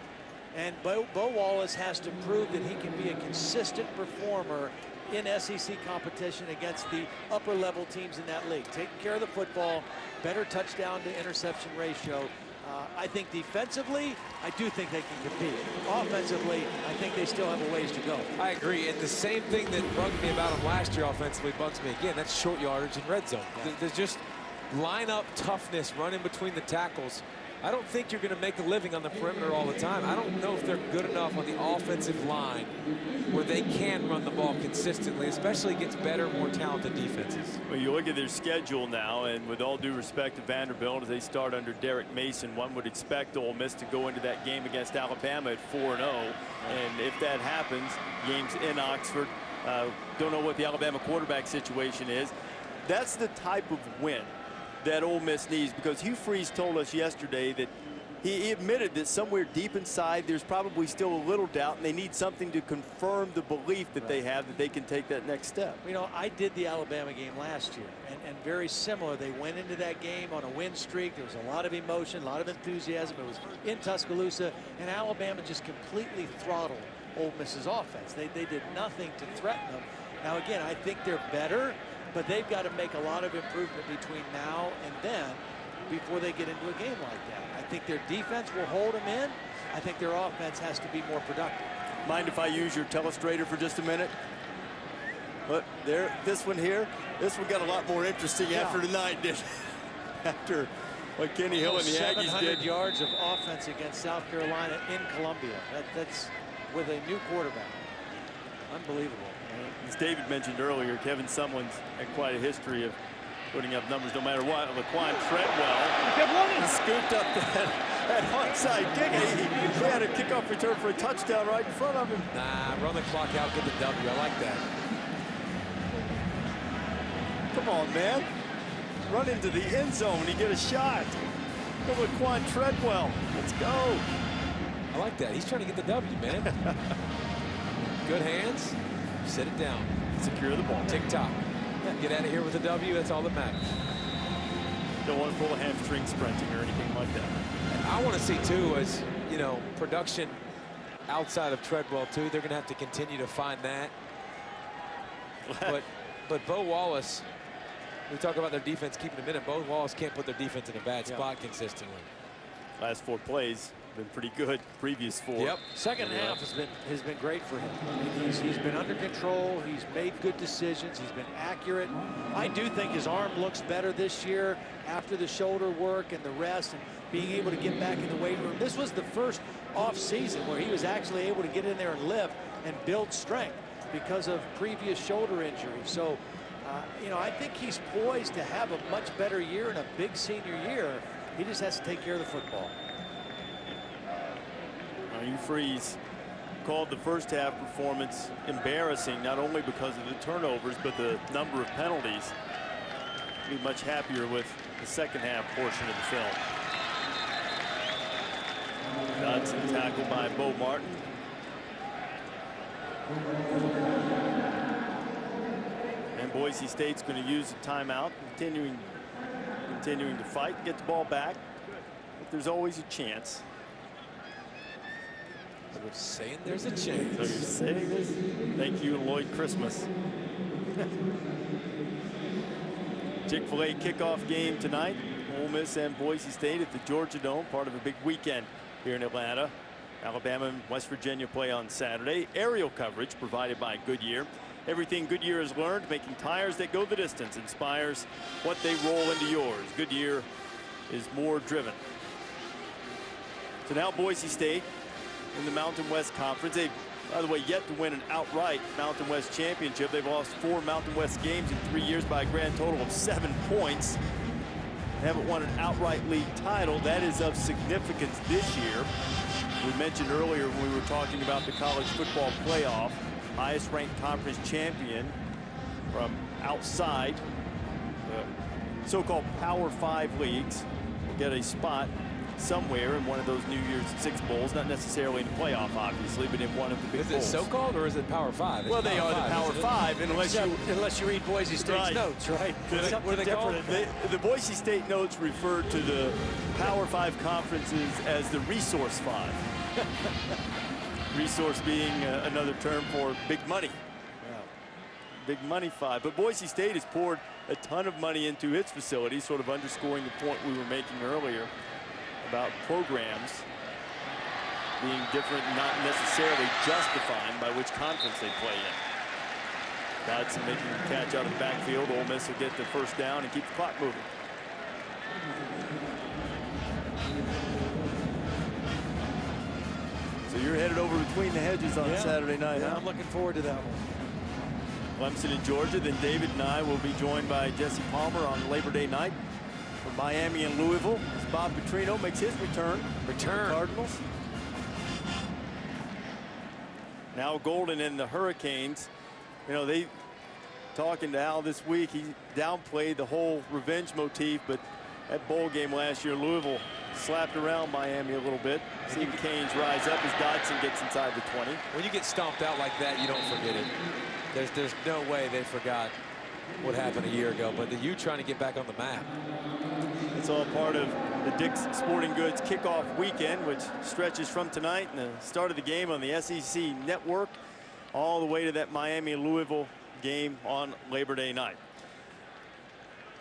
And Bo Wallace has to prove that he can be a consistent performer in SEC competition against the upper level teams in that league. Taking care of the football, better touchdown to interception ratio. I think defensively, I do think they can compete. Offensively, I think they still have a ways to go. I agree. And the same thing that bugged me about them last year offensively bugs me again. That's short yardage and red zone. Yeah. There's just line-up toughness, running between the tackles. I don't think you're going to make a living on the perimeter all the time. I don't know if they're good enough on the offensive line where they can run the ball consistently, especially against better, more talented defenses. Well, you look at their schedule now, and with all due respect to Vanderbilt, as they start under Derek Mason, one would expect Ole Miss to go into that game against Alabama at 4-0. And if that happens, games in Oxford, don't know what the Alabama quarterback situation is. That's the type of win that Ole Miss needs, because Hugh Freeze told us yesterday that he admitted that somewhere deep inside there's probably still a little doubt, and they need something to confirm the belief that they have that they can take that next step. You know, I did the Alabama game last year, and very similar. They went into that game on a win streak. There was a lot of emotion, a lot of enthusiasm. It was in Tuscaloosa, and Alabama just completely throttled Ole Miss's offense. They did nothing to threaten them. Now, again, I think they're better, but they've got to make a lot of improvement between now and then before they get into a game like that. I think their defense will hold them in. I think their offense has to be more productive. Mind if I use your telestrator for just a minute? But there, this one here, this one got a lot more interesting after tonight, did after what Kenny Hill and the Aggies did. 700 yards of offense against South Carolina in Columbia. That's with a new quarterback. Unbelievable. As David mentioned earlier, Kevin Sumlin's had quite a history of putting up numbers no matter what. Laquan Treadwell scooped up that onside kick. He had a kickoff return for a touchdown right in front of him. Nah, run the clock out, get the W. I like that. Come on, man. Run into the end zone. You get a shot. Go Laquan Treadwell. Let's go. I like that. He's trying to get the W, man. Good hands. Set it down. Secure the ball. Tick-tock. Get out of here with a W. That's all that matters. Don't want to pull a hamstring sprinting or anything like that. I want to see, too, as, you know, production outside of Treadwell, too. They're going to have to continue to find that. But Bo Wallace, we talk about their defense keeping them in, and Bo Wallace can't put their defense in a bad spot consistently. Last 4 plays been pretty good. Previous 4. Yep. Second half has been great for him. He's been under control. He's made good decisions. He's been accurate. I do think his arm looks better this year after the shoulder work and the rest and being able to get back in the weight room. This was the first off season where he was actually able to get in there and lift and build strength because of previous shoulder injuries. So, you know, I think he's poised to have a much better year and a big senior year. He just has to take care of the football. Hugh Freeze called the first half performance embarrassing, not only because of the turnovers, but the number of penalties. Be much happier with the second half portion of the film. Dodson tackled by Bo Martin. And Boise Boise State's going to use a timeout, continuing to fight, get the ball back. But there's always a chance. So we're saying there's a chance. So you're saying this? Thank you, Lloyd Christmas. Chick-fil-A kickoff game tonight. Ole Miss and Boise State at the Georgia Dome, part of a big weekend here in Atlanta. Alabama and West Virginia play on Saturday. Aerial coverage provided by Goodyear. Everything Goodyear has learned, making tires that go the distance, inspires what they roll into yours. Goodyear is more driven. So now Boise State in the Mountain West Conference. They, by the way, yet to win an outright Mountain West championship. They've lost 4 Mountain West games in 3 years by a grand total of 7 points. They haven't won an outright league title. That is of significance this year. We mentioned earlier when we were talking about the college football playoff, highest ranked conference champion from outside the so-called Power 5 leagues will get a spot somewhere in one of those New Year's Six bowls, not necessarily in the playoff, obviously, but in one of the big bowls. Is it so-called or is it Power 5? Well, they are the Power 5, unless you read Boise State's notes, right? What are they called? The Boise State notes refer to the Power 5 conferences as the Resource 5. Resource being another term for big money. Big money 5. But Boise State has poured a ton of money into its facilities, sort of underscoring the point we were making earlier about programs being different, not necessarily just defined by which conference they play in. Dodson making the catch out of the backfield. Ole Miss will get the first down and keep the clock moving. So you're headed over between the hedges on Saturday night. Yeah, I'm looking forward to that one. Clemson in Georgia. Then David and I will be joined by Jesse Palmer on Labor Day night. From Miami and Louisville, as Bob Petrino makes his return. Cardinals. Now Golden and the Hurricanes. You know, they talking to Al this week. He downplayed the whole revenge motif, but that bowl game last year, Louisville slapped around Miami a little bit. See the Canes rise up as Dodson gets inside the 20. When you get stomped out like that, you don't forget it. There's no way they forgot what happened a year ago, but you trying to get back on the map. It's all part of the Dick's Sporting Goods kickoff weekend, which stretches from tonight and the start of the game on the SEC network all the way to that Miami-Louisville game on Labor Day night.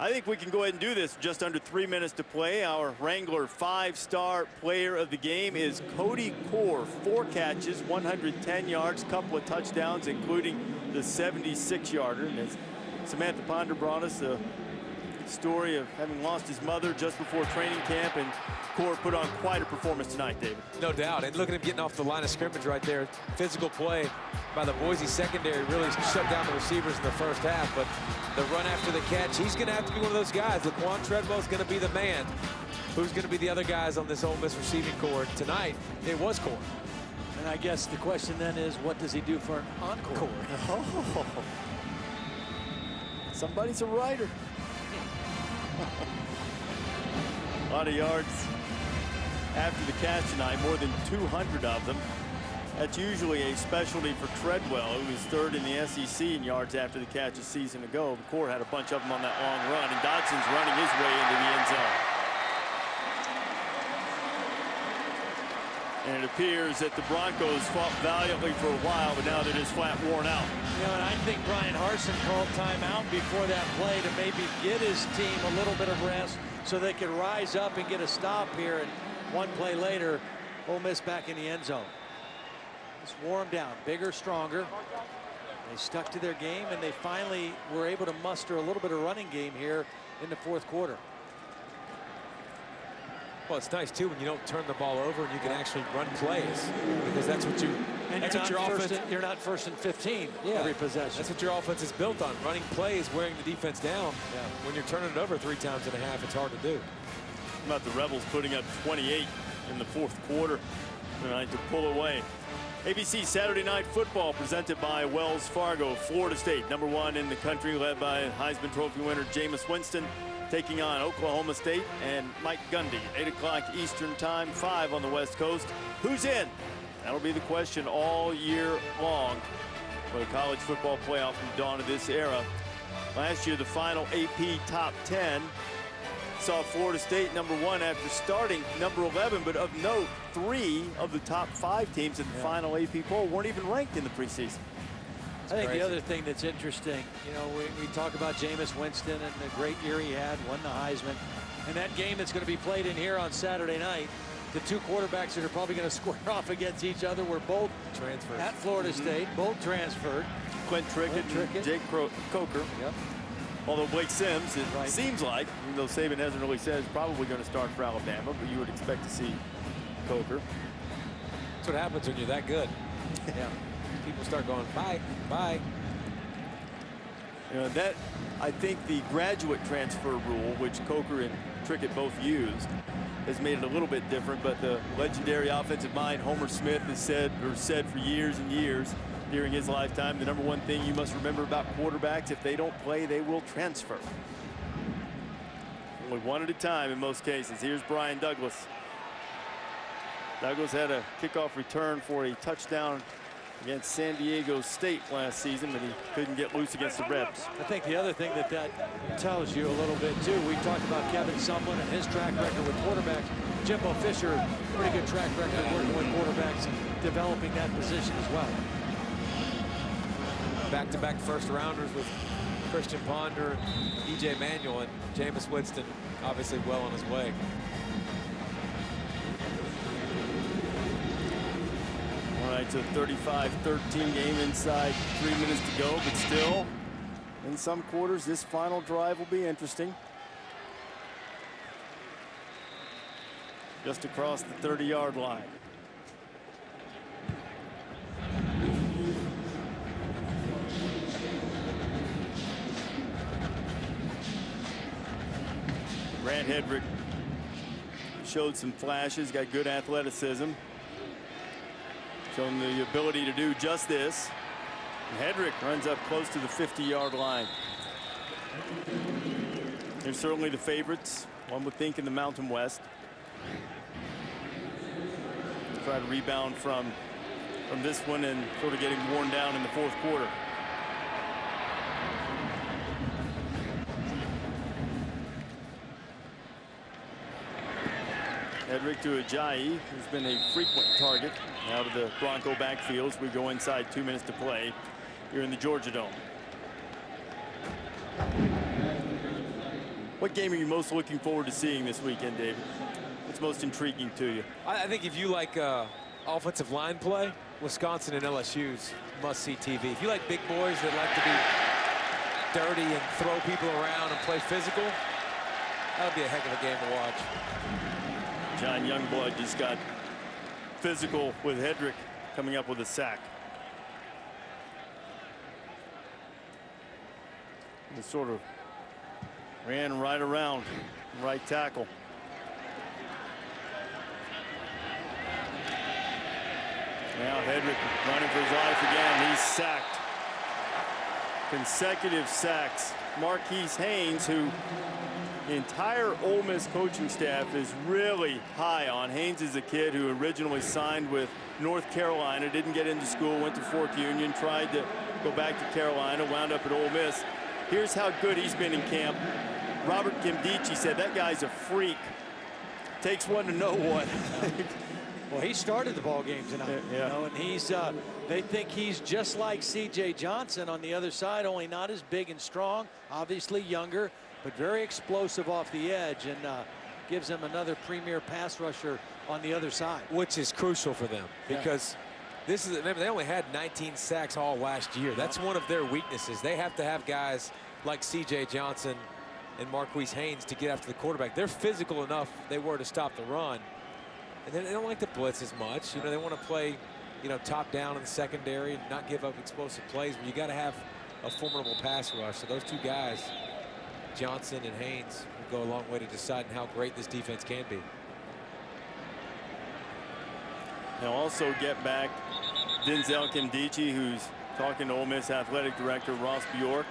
I think we can go ahead and do this. Just under 3 minutes to play. Our Wrangler 5-star player of the game is Cody Core. 4 catches, 110 yards, couple of touchdowns, including the 76-yarder. And as Samantha Ponder brought us the story of having lost his mother just before training camp, and Core put on quite a performance tonight, David. No doubt, and look at him getting off the line of scrimmage right there. Physical play by the Boise secondary really shut down the receivers in the first half, but the run after the catch, he's going to have to be one of those guys. Laquan Treadwell's going to be the man. Who's going to be the other guys on this Ole Miss receiving corps tonight? It was Core. And I guess the question then is, what does he do for an encore? Oh. Somebody's a writer. A lot of yards after the catch tonight, more than 200 of them. That's usually a specialty for Treadwell, who was 3rd in the SEC in yards after the catch a season ago. The Core had a bunch of them on that long run, and Dodson's running his way into the end zone. And it appears that the Broncos fought valiantly for a while, but now they're just flat worn out. You know, and I think Brian Harsin called timeout before that play to maybe get his team a little bit of rest so they could rise up and get a stop here. And one play later, Ole Miss back in the end zone. Just wore them down, bigger, stronger. They stuck to their game, and they finally were able to muster a little bit of running game here in the 4th quarter. Well, it's nice too when you don't turn the ball over and you can actually run plays, because that's what you. And that's what your offense. You're not 1st and 15 every possession. That's what your offense is built on: running plays, wearing the defense down. Yeah. When you're turning it over 3 times and a half, it's hard to do. How about the Rebels putting up 28 in the 4th quarter tonight to pull away. ABC Saturday Night Football presented by Wells Fargo. Florida State, #1 in the country, led by Heisman Trophy winner Jameis Winston, taking on Oklahoma State and Mike Gundy. 8 o'clock Eastern time, 5 on the West Coast. Who's in? That'll be the question all year long for the college football playoff from the dawn of this era. Last year, the final AP top 10 saw Florida State #1 after starting #11, but of note, 3 of the top 5 teams in the final AP poll weren't even ranked in the preseason. I think the other thing that's interesting, you know, we talk about Jameis Winston and the great year he had, won the Heisman, and that game that's going to be played in here on Saturday night, the 2 quarterbacks that are probably going to square off against each other were both transferred at Florida State, both transferred. Quint Trickett and Jake Coker. Yep. Although Blake Sims, it seems like, even though Saban hasn't really said, is probably going to start for Alabama, but you would expect to see Coker. That's what happens when you're that good. Yeah. People start going, bye, bye. You know, that, I think the graduate transfer rule, which Coker and Trickett both used, has made it a little bit different, but the legendary offensive mind Homer Smith has said for years and years during his lifetime, the #1 thing you must remember about quarterbacks, if they don't play, they will transfer. Only one at a time in most cases. Here's Brian Douglas. Douglas had a kickoff return for a touchdown against San Diego State last season, but he couldn't get loose against the Rebs. I think the other thing that tells you a little bit too, we talked about Kevin Sumlin and his track record with quarterbacks. Jimbo Fisher, pretty good track record working with quarterbacks and developing that position as well. Back-to-back first-rounders with Christian Ponder, E.J. Manuel, and Jameis Winston obviously well on his way. All right, so 35-13 game inside 3 minutes to go, but still, in some quarters, this final drive will be interesting. Just across the 30-yard line. Grant Hedrick showed some flashes, got good athleticism. Shown the ability to do just this. And Hedrick runs up close to the 50-yard line. They're certainly the favorites, one would think, in the Mountain West. Try to rebound from this one and sort of getting worn down in the 4th quarter. Hedrick to Ajayi, who's been a frequent target out of the Bronco backfields. We go inside 2 minutes to play here in the Georgia Dome. What game are you most looking forward to seeing this weekend, David? What's most intriguing to you? I think if you like offensive line play, Wisconsin and LSU's must-see TV. If you like big boys that like to be dirty and throw people around and play physical, that'll be a heck of a game to watch. John Youngblood just got physical with Hedrick, coming up with a sack. Just sort of ran right around right tackle. Now Hedrick running for his life again. He's sacked. Consecutive sacks. Marquise Haynes, who the entire Ole Miss coaching staff is really high on. Haynes is a kid who originally signed with North Carolina, didn't get into school, went to Fort Union, tried to go back to Carolina, wound up at Ole Miss. Here's how good he's been in camp. Robert Kimdichie said that guy's a freak. Takes one to know one. Well, he started the ball game tonight, you know, and he's they think he's just like C.J. Johnson on the other side, only not as big and strong, obviously younger, but very explosive off the edge, and gives them another premier pass rusher on the other side. Which is crucial for them, because this is, remember, they only had 19 sacks all last year. That's one of their weaknesses. They have to have guys like C.J. Johnson and Marquise Haynes to get after the quarterback. They're physical enough they were to stop the run. And then they don't like to blitz as much. You know, they want to play, you know, top down in the secondary and not give up explosive plays. But you got to have a formidable pass rush. So those two guys, Johnson and Haynes, will go a long way to deciding how great this defense can be. They'll also get back Denzel Kimdichie, who's talking to Ole Miss athletic director Ross Bjork.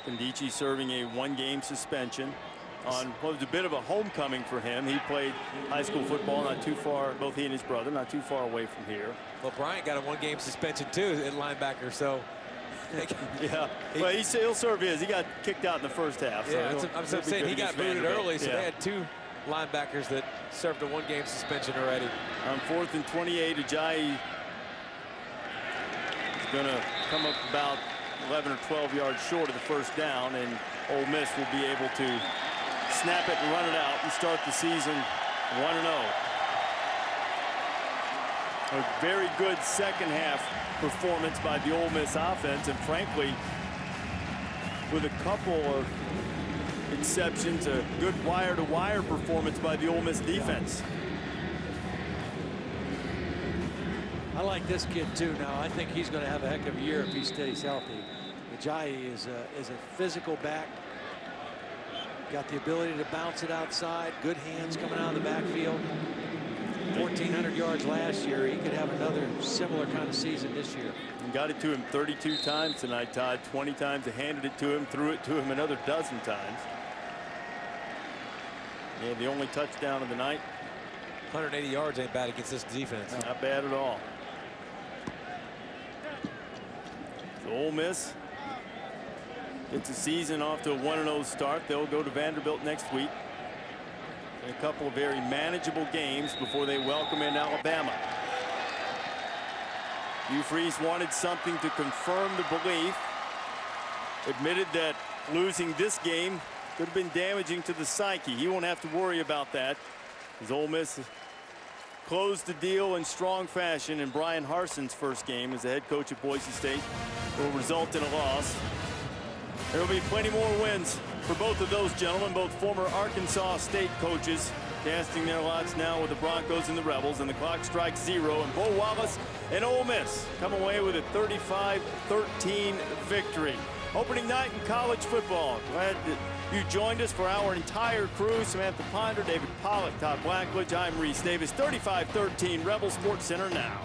Kimdichie serving a 1-game suspension on what was a bit of a homecoming for him. He played high school football not too far, both he and his brother, not too far away from here. Well, Bryant got a 1-game suspension too at linebacker, so Yeah. Well, he'll serve his. He got kicked out in the first half. Yeah, so I'm saying he got booted early, so they had 2 linebackers that served a 1-game suspension already. On 4th and 28, Ajayi is going to come up about 11 or 12 yards short of the first down, and Ole Miss will be able to snap it and run it out and start the season 1-0. A very good second half performance by the Ole Miss offense, and frankly, with a couple of exceptions, a good wire-to-wire performance by the Ole Miss defense. I like this kid too now. I think he's going to have a heck of a year if he stays healthy. Ajayi is a physical back. Got the ability to bounce it outside. Good hands coming out of the backfield. 1,400 yards last year. He could have another similar kind of season this year. And got it to him 32 times tonight, Todd. 20 times they handed it to him, threw it to him another dozen times. Yeah, the only touchdown of the night. 180 yards ain't bad against this defense. Not bad at all. So Ole Miss gets the season off to a 1-0 start. They'll go to Vanderbilt next week. And a couple of very manageable games before they welcome in Alabama. Hugh Freeze wanted something to confirm the belief. Admitted that losing this game could have been damaging to the psyche. He won't have to worry about that, as Ole Miss closed the deal in strong fashion in Brian Harsin's first game as the head coach at Boise State. Will result in a loss. There will be plenty more wins for both of those gentlemen, both former Arkansas State coaches, casting their lots now with the Broncos and the Rebels, and the clock strikes 0, and Bo Wallace and Ole Miss come away with a 35-13 victory. Opening night in college football. Glad that you joined us. For our entire crew, Samantha Ponder, David Pollack, Todd Blackledge, I'm Reese Davis. 35-13 Rebel Sports Center now.